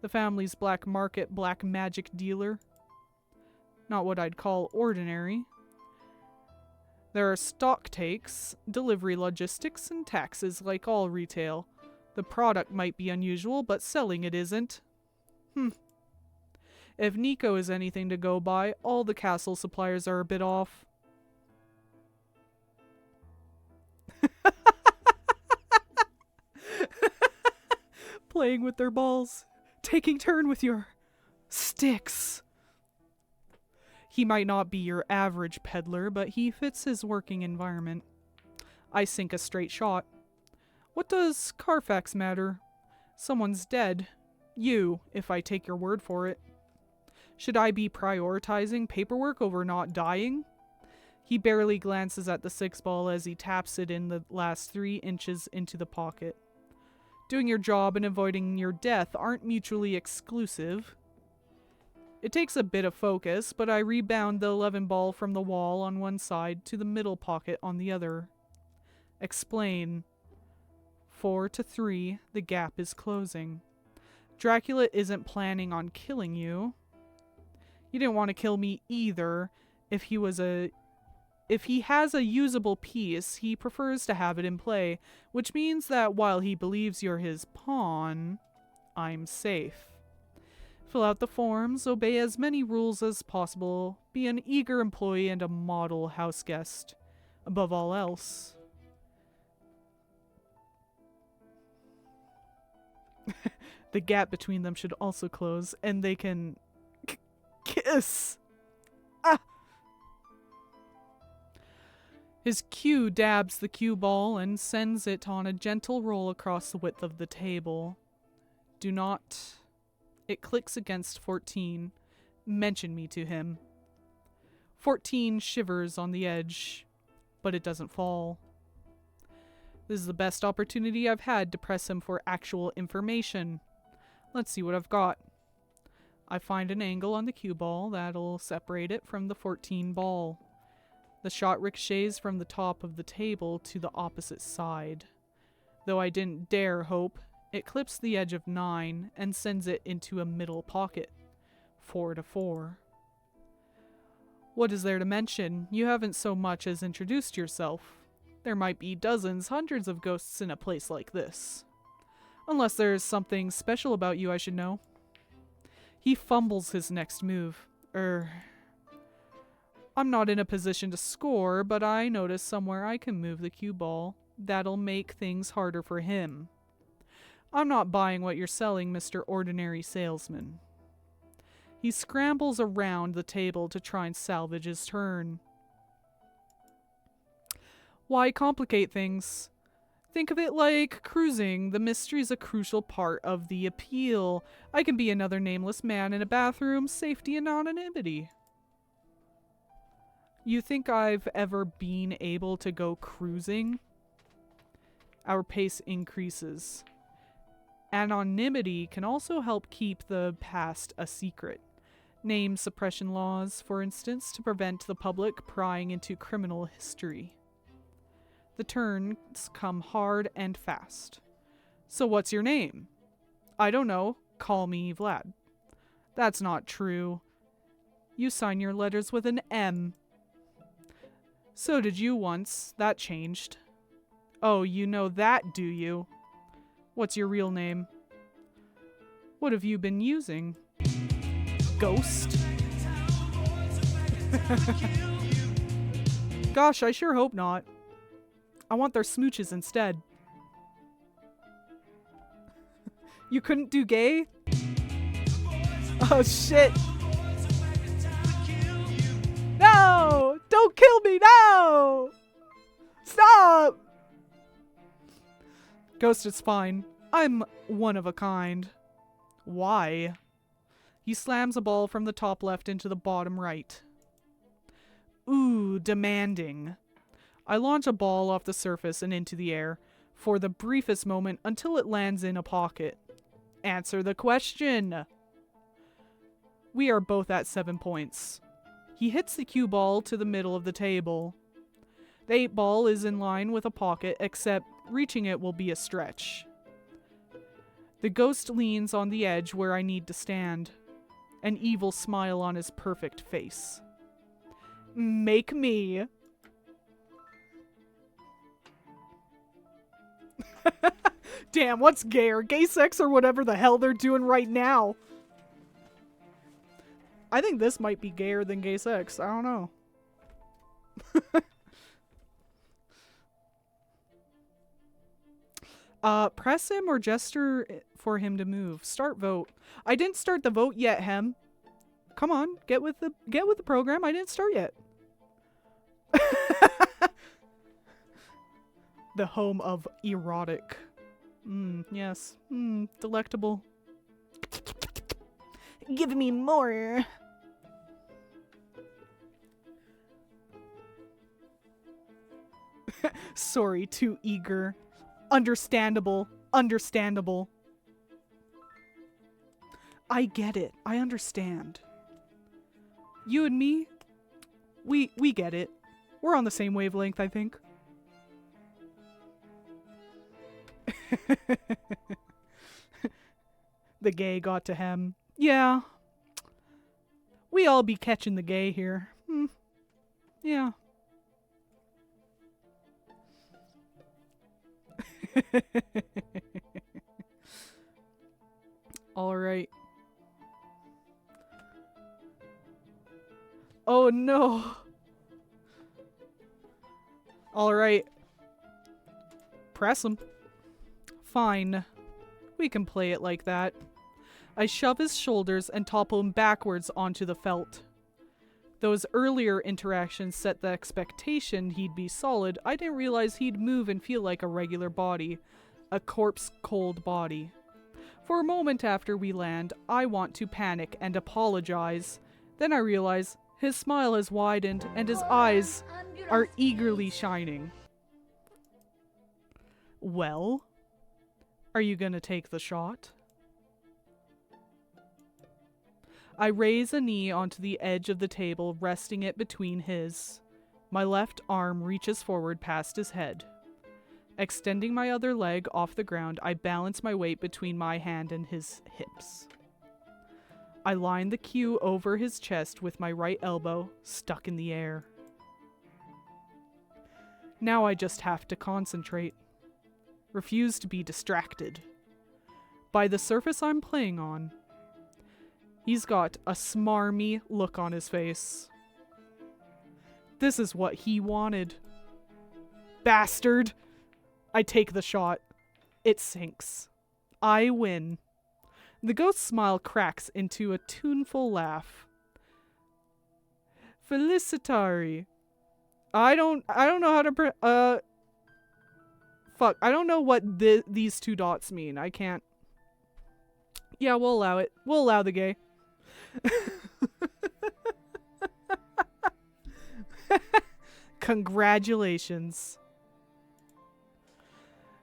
The family's black market black magic dealer. Not what I'd call ordinary. There are stock takes, delivery logistics, and taxes like all retail. The product might be unusual, but selling it isn't. If Nico is anything to go by, all the castle suppliers are a bit off. Playing with their balls. Taking turn with your sticks. He might not be your average peddler, but he fits his working environment. I sink a straight shot. What does Carfax matter? Someone's dead. You, if I take your word for it. Should I be prioritizing paperwork over not dying? He barely glances at the 6-ball as he taps it in the last 3 inches into the pocket. Doing your job and avoiding your death aren't mutually exclusive. It takes a bit of focus, but I rebound the 11-ball from the wall on one side to the middle pocket on the other. Explain. 4 to 3, the gap is closing. Dracula isn't planning on killing you. He didn't want to kill me either. If he has a usable piece, he prefers to have it in play, which means that while he believes you're his pawn, I'm safe. Fill out the forms, obey as many rules as possible, be an eager employee and a model house guest. Above all else. The gap between them should also close, and they can kiss. Ah! His cue dabs the cue ball and sends it on a gentle roll across the width of the table. Do not... It clicks against 14. Mention me to him. 14 shivers on the edge, but it doesn't fall. This is the best opportunity I've had to press him for actual information. Let's see what I've got. I find an angle on the cue ball that'll separate it from the 14 ball. The shot ricochets from the top of the table to the opposite side. Though I didn't dare hope, it clips the edge of 9 and sends it into a middle pocket. 4-4. What is there to mention? You haven't so much as introduced yourself. There might be dozens, hundreds of ghosts in a place like this. Unless there's something special about you I should know. He fumbles his next move. I'm not in a position to score, but I notice somewhere I can move the cue ball. That'll make things harder for him. I'm not buying what you're selling, Mr. Ordinary Salesman. He scrambles around the table to try and salvage his turn. Why complicate things? Think of it like cruising. The mystery's a crucial part of the appeal. I can be another nameless man in a bathroom, safety and anonymity. You think I've ever been able to go cruising? Our pace increases. Anonymity can also help keep the past a secret. Name suppression laws, for instance, to prevent the public prying into criminal history. The turns come hard and fast. So what's your name? I don't know. Call me Vlad. That's not true. You sign your letters with an M. So did you once. That changed. Oh, you know that, do you? What's your real name? What have you been using? Ghost? Gosh, I sure hope not. I want their smooches instead. You couldn't do gay? Oh shit. No! Don't kill me, no! Stop! Ghost is fine. I'm one of a kind. Why? He slams a ball from the top left into the bottom right. Ooh, demanding. I launch a ball off the surface and into the air, for the briefest moment until it lands in a pocket. Answer the question! We are both at 7 points. He hits the cue ball to the middle of the table. The 8 ball is in line with a pocket, except reaching it will be a stretch. The ghost leans on the edge where I need to stand, an evil smile on his perfect face. Make me. Damn, what's gayer? Gay sex or whatever the hell they're doing right now? I think this might be gayer than gay sex. I don't know. Press him or gesture for him to move. Start vote. I didn't start the vote yet, Hem. Come on, get with the program. I didn't start yet. The home of erotic. Yes. Delectable. Give me more. Sorry, too eager. Understandable. Understandable. I get it. I understand. You and me, we get it. We're on the same wavelength, I think. The gay got to Hem. Yeah. We all be catching the gay here. Yeah. All right. Oh no. All right. Press him. Fine. We can play it like that. I shove his shoulders and topple him backwards onto the felt. Those earlier interactions set the expectation he'd be solid. I didn't realize he'd move and feel like a regular body. A corpse-cold body. For a moment after we land, I want to panic and apologize. Then I realize his smile has widened and his eyes are eagerly shining. Well, are you gonna take the shot? I raise a knee onto the edge of the table, resting it between his. My left arm reaches forward past his head. Extending my other leg off the ground, I balance my weight between my hand and his hips. I line the cue over his chest with my right elbow stuck in the air. Now I just have to concentrate. Refuse to be distracted. By the surface I'm playing on, he's got a smarmy look on his face. This is what he wanted. Bastard! I take the shot. It sinks. I win. The ghost's smile cracks into a tuneful laugh. Felicitari. I don't know how to fuck. I don't know what these two dots mean. I can't. Yeah, we'll allow it. We'll allow the gay. Congratulations.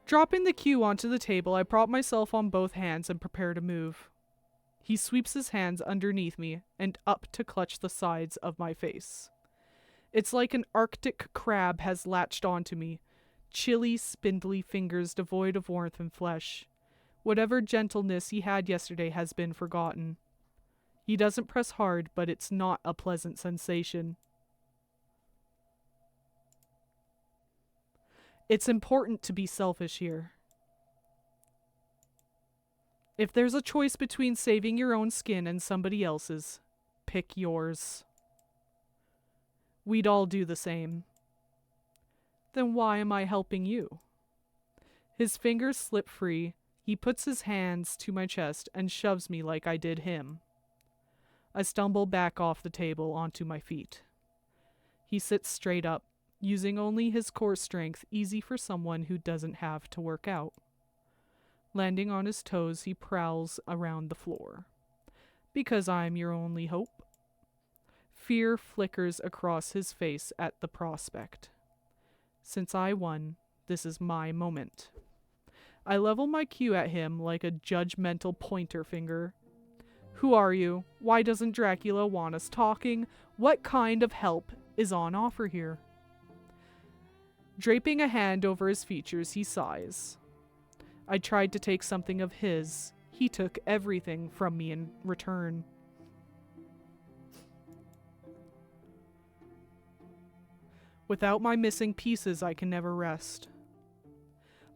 Dropping the cue onto the table, I prop myself on both hands and prepare to move. He sweeps his hands underneath me and up to clutch the sides of my face. It's like an Arctic crab has latched onto me, chilly, spindly fingers devoid of warmth and flesh. Whatever gentleness he had yesterday has been forgotten. He doesn't press hard, but it's not a pleasant sensation. It's important to be selfish here. If there's a choice between saving your own skin and somebody else's, pick yours. We'd all do the same. Then why am I helping you? His fingers slip free. He puts his hands to my chest and shoves me like I did him. I stumble back off the table onto my feet. He sits straight up, using only his core strength, easy for someone who doesn't have to work out. Landing on his toes, he prowls around the floor. Because I'm your only hope. Fear flickers across his face at the prospect. Since I won, this is my moment. I level my cue at him like a judgmental pointer finger. Who are you? Why doesn't Dracula want us talking? What kind of help is on offer here? Draping a hand over his features, he sighs. I tried to take something of his. He took everything from me in return. Without my missing pieces, I can never rest.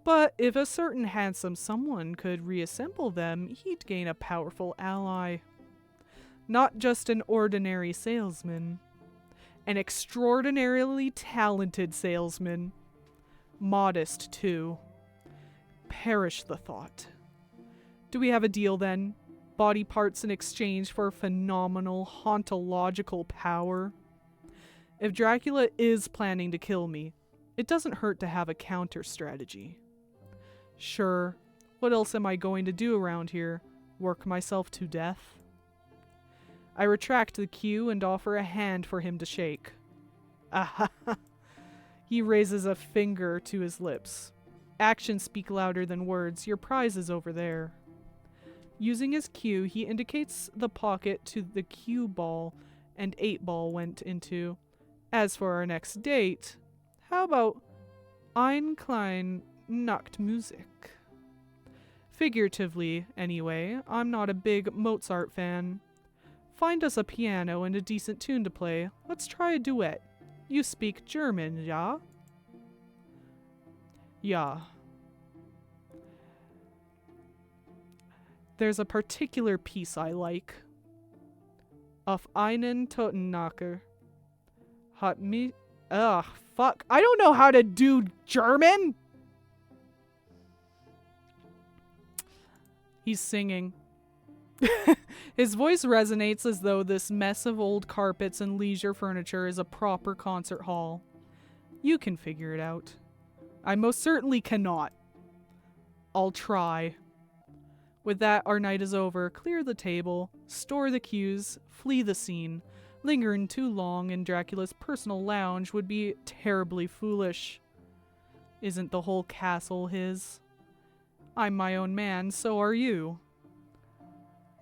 But if a certain handsome someone could reassemble them, he'd gain a powerful ally. Not just an ordinary salesman. An extraordinarily talented salesman. Modest, too. Perish the thought. Do we have a deal, then? Body parts in exchange for phenomenal hauntological power? If Dracula is planning to kill me, it doesn't hurt to have a counter strategy. Sure, what else am I going to do around here? Work myself to death? I retract the cue and offer a hand for him to shake. Ah, he raises a finger to his lips. Actions speak louder than words. Your prize is over there. Using his cue, he indicates the pocket to the cue ball and 8-ball went into. As for our next date, how about Ein klein Nachtmusik? Figuratively, anyway, I'm not a big Mozart fan. Find us a piano and a decent tune to play. Let's try a duet. You speak German, ja? Ja. There's a particular piece I like. Auf einen Totennacker. Hat mich... Ugh, fuck. I don't know how to do German! He's singing. His voice resonates as though this mess of old carpets and leisure furniture is a proper concert hall. You can figure it out. I most certainly cannot. I'll try. With that, our night is over. Clear the table, store the cues, flee the scene. Lingering too long in Dracula's personal lounge would be terribly foolish. Isn't the whole castle his? I'm my own man, so are you.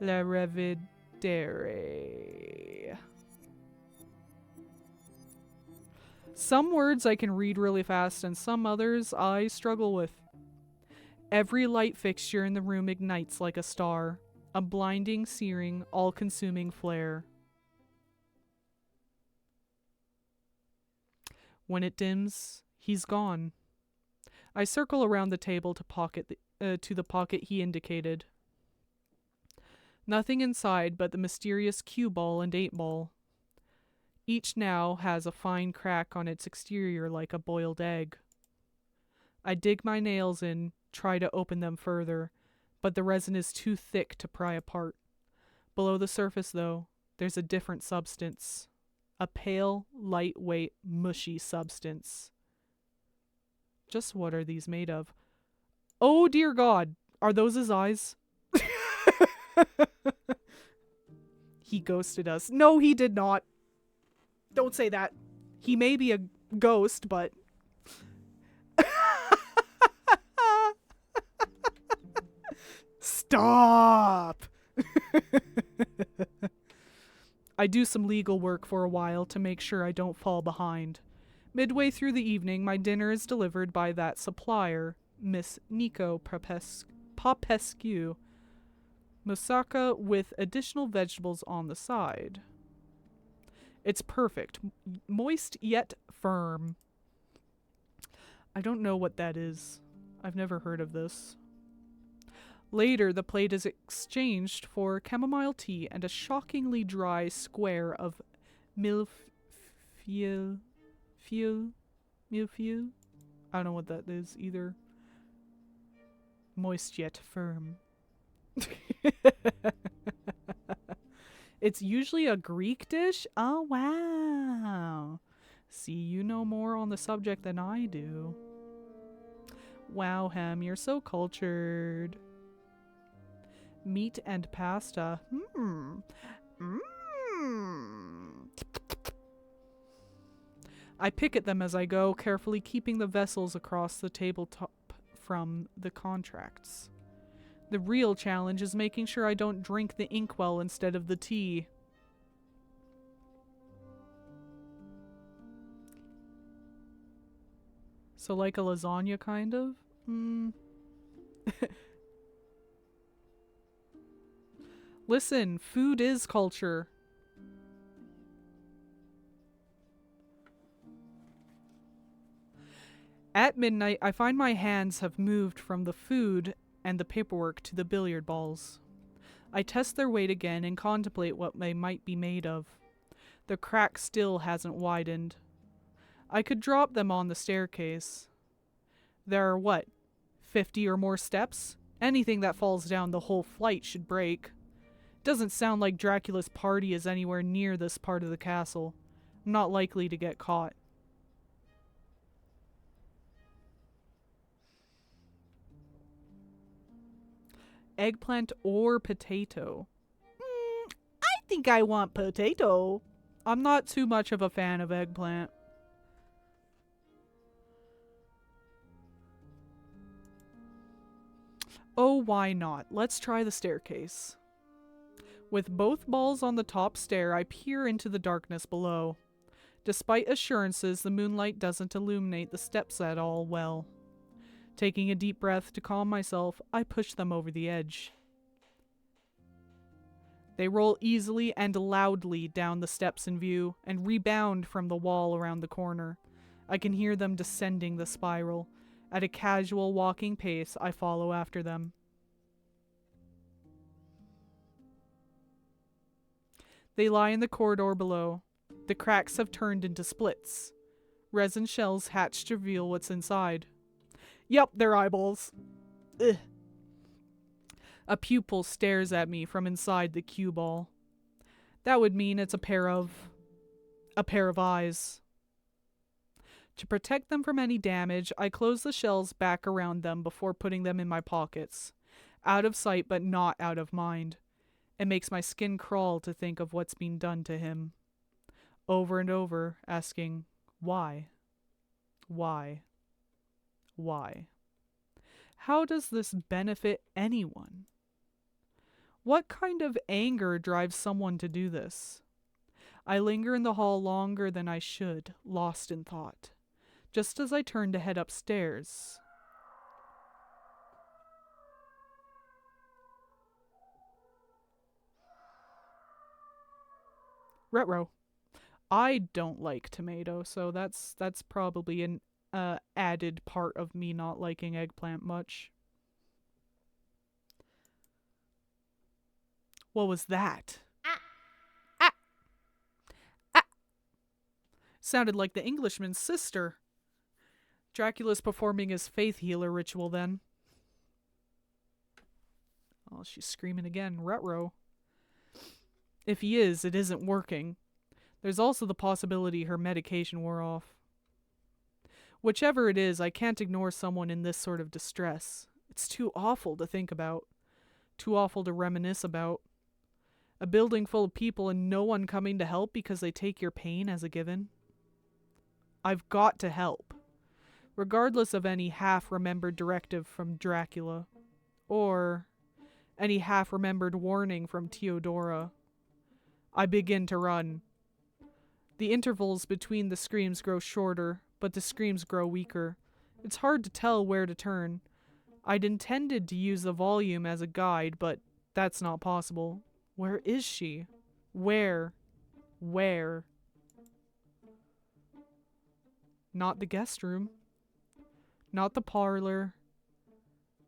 Le revidere. Some words I can read really fast and some others I struggle with. Every light fixture in the room ignites like a star, a blinding, searing, all-consuming flare. When it dims, he's gone. I circle around the table to the pocket he indicated. Nothing inside but the mysterious cue ball and 8-ball. Each now has a fine crack on its exterior like a boiled egg. I dig my nails in, try to open them further, but the resin is too thick to pry apart. Below the surface, though, there's a different substance. A pale, lightweight, mushy substance. Just what are these made of? Oh dear God, are those his eyes? He ghosted us. No, he did not. Don't say that. He may be a ghost, but... Stop! I do some legal work for a while to make sure I don't fall behind. Midway through the evening, my dinner is delivered by that supplier, Miss Nico Popescu. Moussaka with additional vegetables on the side. It's perfect. Moist yet firm. I don't know what that is. I've never heard of this. Later, the plate is exchanged for chamomile tea and a shockingly dry square of millefeuille. Millefeuille? I don't know what that is either. Moist yet firm. It's usually a Greek dish? Oh, wow. See, you know more on the subject than I do. Wow, Hem, you're so cultured. Meat and pasta. I pick at them as I go, carefully keeping the vessels across the tabletop from the contracts. The real challenge is making sure I don't drink the inkwell instead of the tea. So like a lasagna, kind of? Listen, food is culture. At midnight, I find my hands have moved from the food and the paperwork to the billiard balls. I test their weight again and contemplate what they might be made of. The crack still hasn't widened. I could drop them on the staircase. There are, 50 or more steps? Anything that falls down the whole flight should break. Doesn't sound like Dracula's party is anywhere near this part of the castle. I'm not likely to get caught. Eggplant or potato? I think I want potato. I'm not too much of a fan of eggplant. Oh, why not? Let's try the staircase. With both balls on the top stair, I peer into the darkness below. Despite assurances, the moonlight doesn't illuminate the steps at all well. Taking a deep breath to calm myself, I push them over the edge. They roll easily and loudly down the steps in view and rebound from the wall around the corner. I can hear them descending the spiral. At a casual walking pace, I follow after them. They lie in the corridor below. The cracks have turned into splits. Resin shells hatch to reveal what's inside. Yep, they're eyeballs. Ugh. A pupil stares at me from inside the cue ball. That would mean it's a pair of eyes. To protect them from any damage, I close the shells back around them before putting them in my pockets. Out of sight, but not out of mind. It makes my skin crawl to think of what's been done to him. Over and over, asking, why? Why? Why? How does this benefit anyone? What kind of anger drives someone to do this? I linger in the hall longer than I should, lost in thought. Just as I turn to head upstairs, Retro. I don't like tomato, so that's probably an added part of me not liking eggplant much. What was that? Ah! Ah! Sounded like the Englishman's sister. Dracula's performing his faith healer ritual then. Oh, she's screaming again. Retro. If he is, it isn't working. There's also the possibility her medication wore off. Whichever it is, I can't ignore someone in this sort of distress. It's too awful to think about. Too awful to reminisce about. A building full of people and no one coming to help because they take your pain as a given. I've got to help. Regardless of any half-remembered directive from Dracula. Or any half-remembered warning from Theodora. I begin to run. The intervals between the screams grow shorter, but the screams grow weaker. It's hard to tell where to turn. I'd intended to use the volume as a guide, but that's not possible. Where is she? Where? Where? Not the guest room. Not the parlor.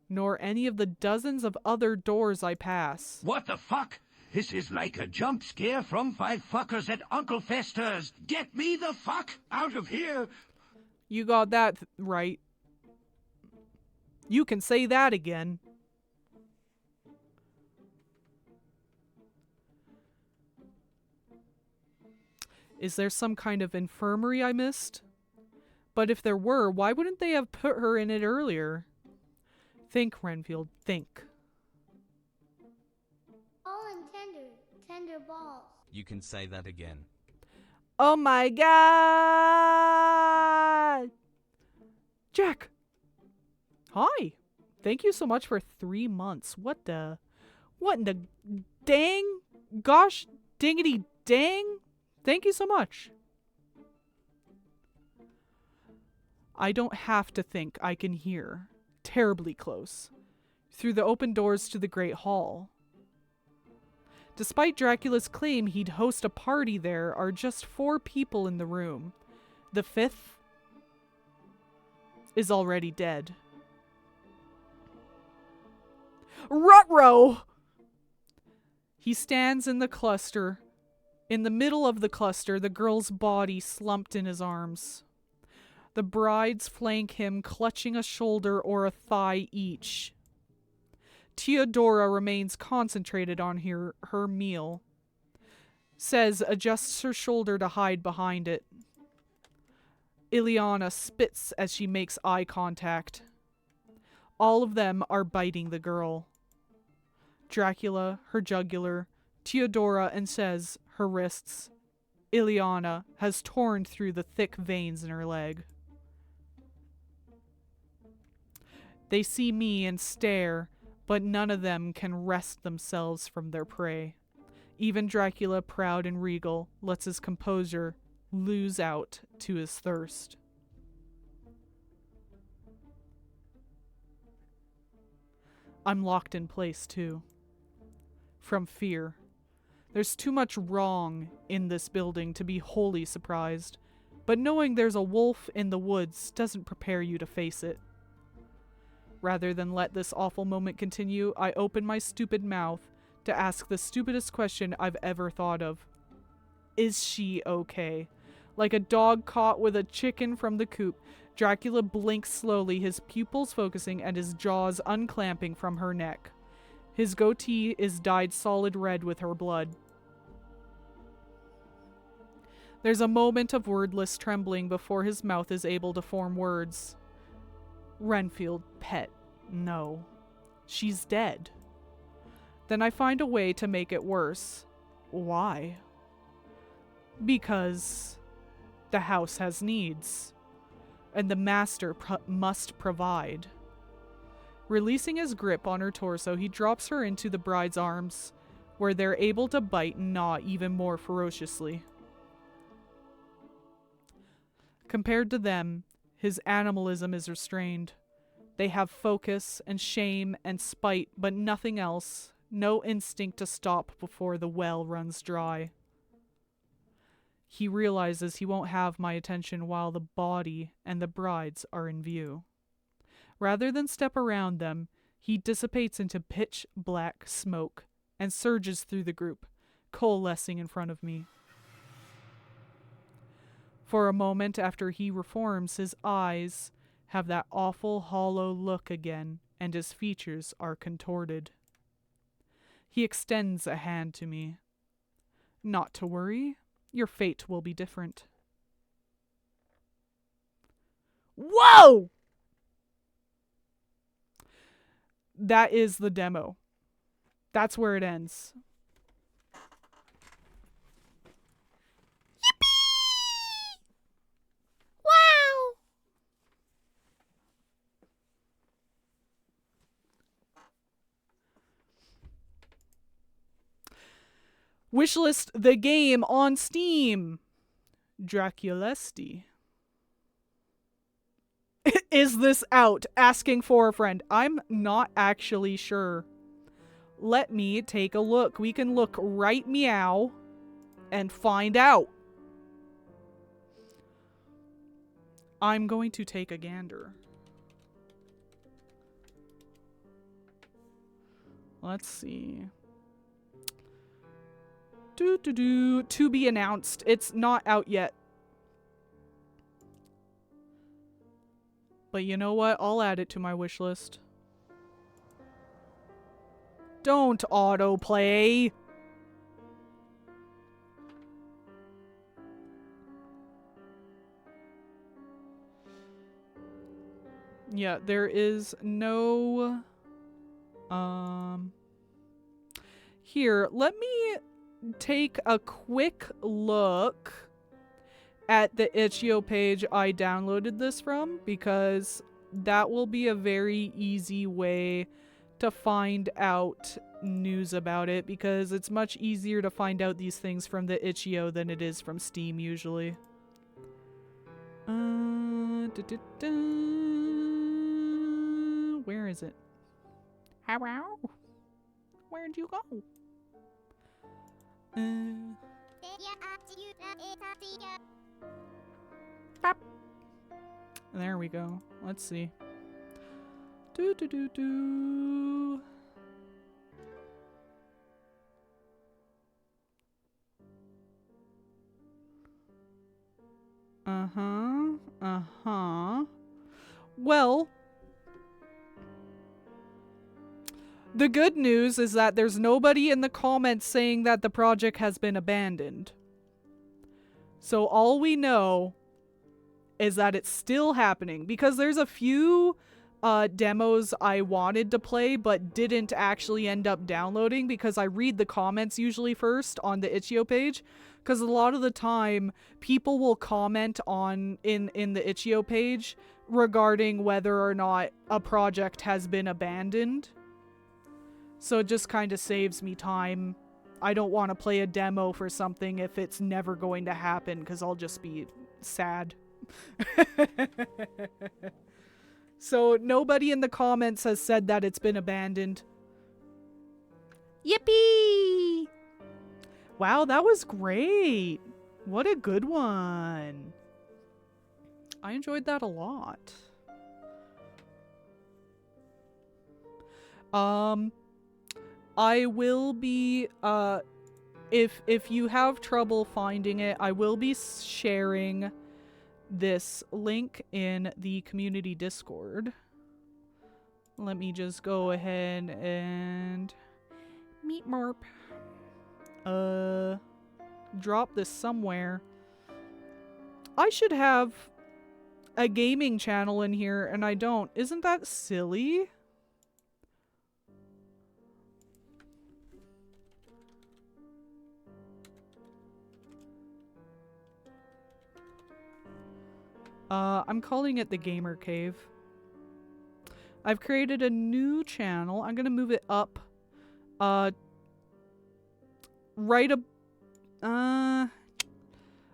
Nor any of the dozens of other doors I pass. What the fuck? This is like a jump scare from Five Fuckers at Uncle Fester's. Get me the fuck out of here! You got that right. You can say that again. Is there some kind of infirmary I missed? But if there were, why wouldn't they have put her in it earlier? Think, Renfield, think. All and tender balls. You can say that again. Oh my god! Jack! Hi! Thank you so much for 3 months. What in the dang? Gosh dingity dang? Thank you so much. I don't have to think, I can hear. Terribly close. Through the open doors to the Great Hall. Despite Dracula's claim he'd host a party there are just 4 people in the room. The 5th is already dead. Ruh-roh! He stands in the cluster. In the middle of the cluster, the girl's body slumped in his arms. The brides flank him, clutching a shoulder or a thigh each. Theodora remains concentrated on her meal. Says adjusts her shoulder to hide behind it. Ileana spits as she makes eye contact. All of them are biting the girl. Dracula, her jugular, Theodora, and says her wrists. Ileana has torn through the thick veins in her leg. They see me and stare, but none of them can wrest themselves from their prey. Even Dracula, proud and regal, lets his composure lose out to his thirst. I'm locked in place, too. From fear. There's too much wrong in this building to be wholly surprised, but knowing there's a wolf in the woods doesn't prepare you to face it. Rather than let this awful moment continue, I open my stupid mouth to ask the stupidest question I've ever thought of. Is she okay? Like a dog caught with a chicken from the coop, Dracula blinks slowly, his pupils focusing and his jaws unclamping from her neck. His goatee is dyed solid red with her blood. There's a moment of wordless trembling before his mouth is able to form words. Renfield, pet, no. She's dead. Then I find a way to make it worse. Why? Because the house has needs. and the master must provide. Releasing his grip on her torso, he drops her into the bride's arms, where they're able to bite and gnaw even more ferociously. Compared to them, his animalism is restrained. They have focus and shame and spite, but nothing else. No instinct to stop before the well runs dry. He realizes he won't have my attention while the body and the bride's are in view. Rather than step around them, he dissipates into pitch black smoke and surges through the group, coalescing in front of me. For a moment after he reforms, his eyes have that awful hollow look again, and his features are contorted. He extends a hand to me. Not to worry, your fate will be different. Whoa! That is the demo. That's where it ends. Wow! Wishlist the game on Steam. Draculesti. Is this out? Asking for a friend. I'm not actually sure. Let me take a look. We can look right meow and find out. I'm going to take a gander. Let's see. To be announced. It's not out yet. But you know what? I'll add it to my wish list. Don't autoplay. Yeah, there is no... Here, let me take a quick look at the itch.io page I downloaded this from, because that will be a very easy way to find out news about it, because it's much easier to find out these things from the itch.io than it is from Steam usually. Where is it? Hello? Where'd you go? There we go. Let's see. Well, the good news is that there's nobody in the comments saying that the project has been abandoned. So all we know is that it's still happening, because there's a few demos I wanted to play but didn't actually end up downloading, because I read the comments usually first on the itch.io page, because a lot of the time people will comment on in the itch.io page regarding whether or not a project has been abandoned. So it just kind of saves me time. I don't want to play a demo for something if it's never going to happen, because I'll just be sad. So nobody in the comments has said that it's been abandoned. Yippee! Wow, that was great. What a good one. I enjoyed that a lot. I will be, if you have trouble finding it, I will be sharing this link in the community Discord. Let me just go ahead and meet Morp. Drop this somewhere. I should have a gaming channel in here, and I don't. Isn't that silly? I'm calling it the Gamer Cave. I've created a new channel. I'm gonna move it up. Right up. I'm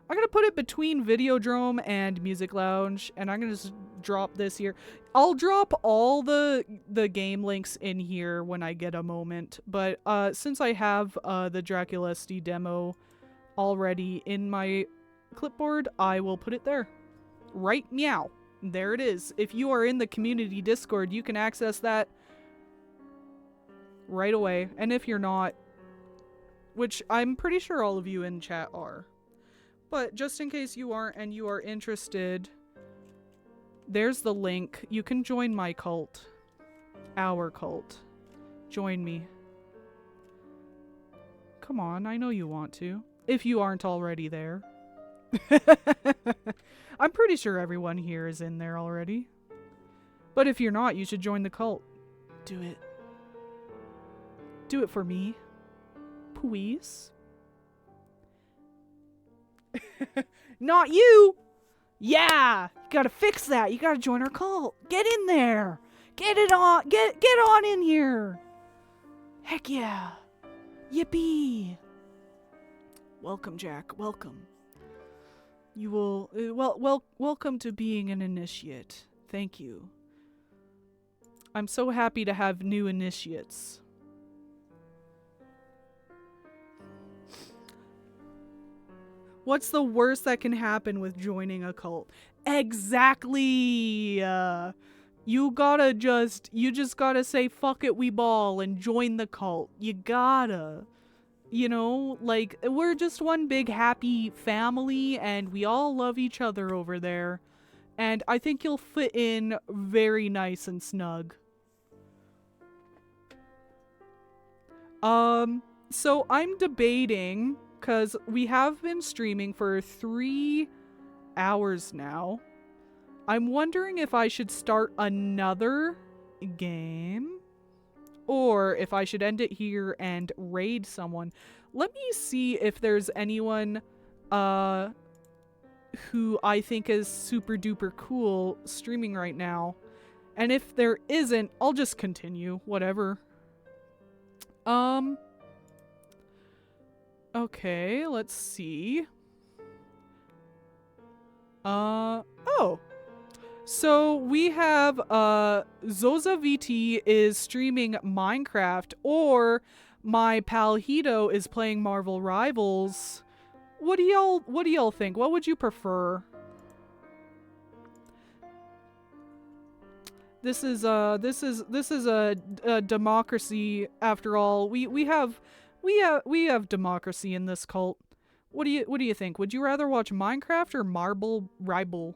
gonna put it between Videodrome and Music Lounge, and I'm gonna just drop this here. I'll drop all the game links in here when I get a moment, but since I have the Dracula SD demo already in my clipboard, I will put it there. Right meow. There it is. If you are in the community Discord, you can access that right away. And if you're not, which I'm pretty sure all of you in chat are, but just in case you aren't and you are interested, there's the link. You can join my cult. Our cult. Join me. Come on, I know you want to. If you aren't already there. I'm pretty sure everyone here is in there already. But if you're not, you should join the cult. Do it. Do it for me. Please. Not you! Yeah! You gotta fix that. You gotta join our cult. Get in there. Get it on. Get on in here. Heck yeah. Yippee. Welcome, Jack. Welcome. You will, welcome to being an initiate. Thank you. I'm so happy to have new initiates. What's the worst that can happen with joining a cult? Exactly! You just gotta say, fuck it, we ball, and join the cult. You gotta. You know, like, we're just one big happy family, and we all love each other over there. And I think you'll fit in very nice and snug. So I'm debating, because we have been streaming for 3 hours now. I'm wondering if I should start another game, or if I should end it here and raid someone. Let me see if there's anyone who I think is super duper cool streaming right now. And if there isn't, I'll just continue. Whatever. Okay, let's see. Oh. So we have Zoza VT is streaming Minecraft, or my pal Hito is playing Marvel Rivals. What do y'all think? What would you prefer? This is a democracy after all. We have democracy in this cult. What do you think? Would you rather watch Minecraft or Marvel Rivals?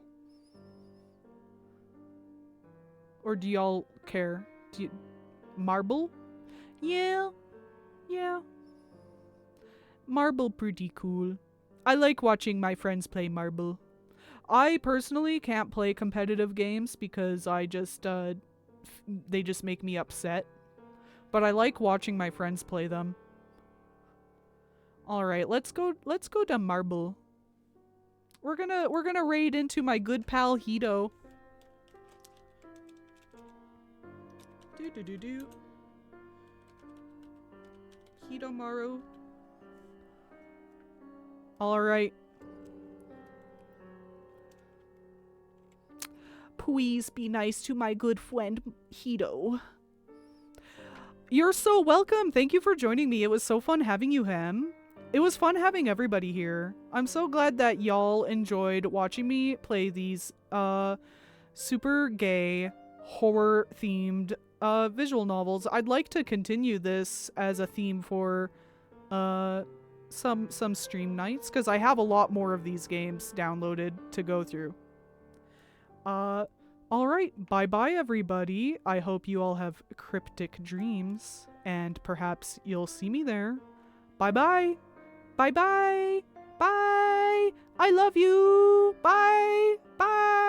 Or do y'all care? Marble? Yeah. Marble pretty cool. I like watching my friends play Marble. I personally can't play competitive games because I just, they just make me upset. But I like watching my friends play them. Alright, let's go to Marble. We're gonna raid into my good pal Hito. Do. Hitomaru. Alright. Please be nice to my good friend Hito. You're so welcome. Thank you for joining me. It was so fun having you, Hem. It was fun having everybody here. I'm so glad that y'all enjoyed watching me play these super gay, horror-themed visual novels. I'd like to continue this as a theme for some stream nights, because I have a lot more of these games downloaded to go through. Alright, bye-bye everybody. I hope you all have cryptic dreams, and perhaps you'll see me there. Bye-bye! Bye-bye! Bye! I love you! Bye! Bye!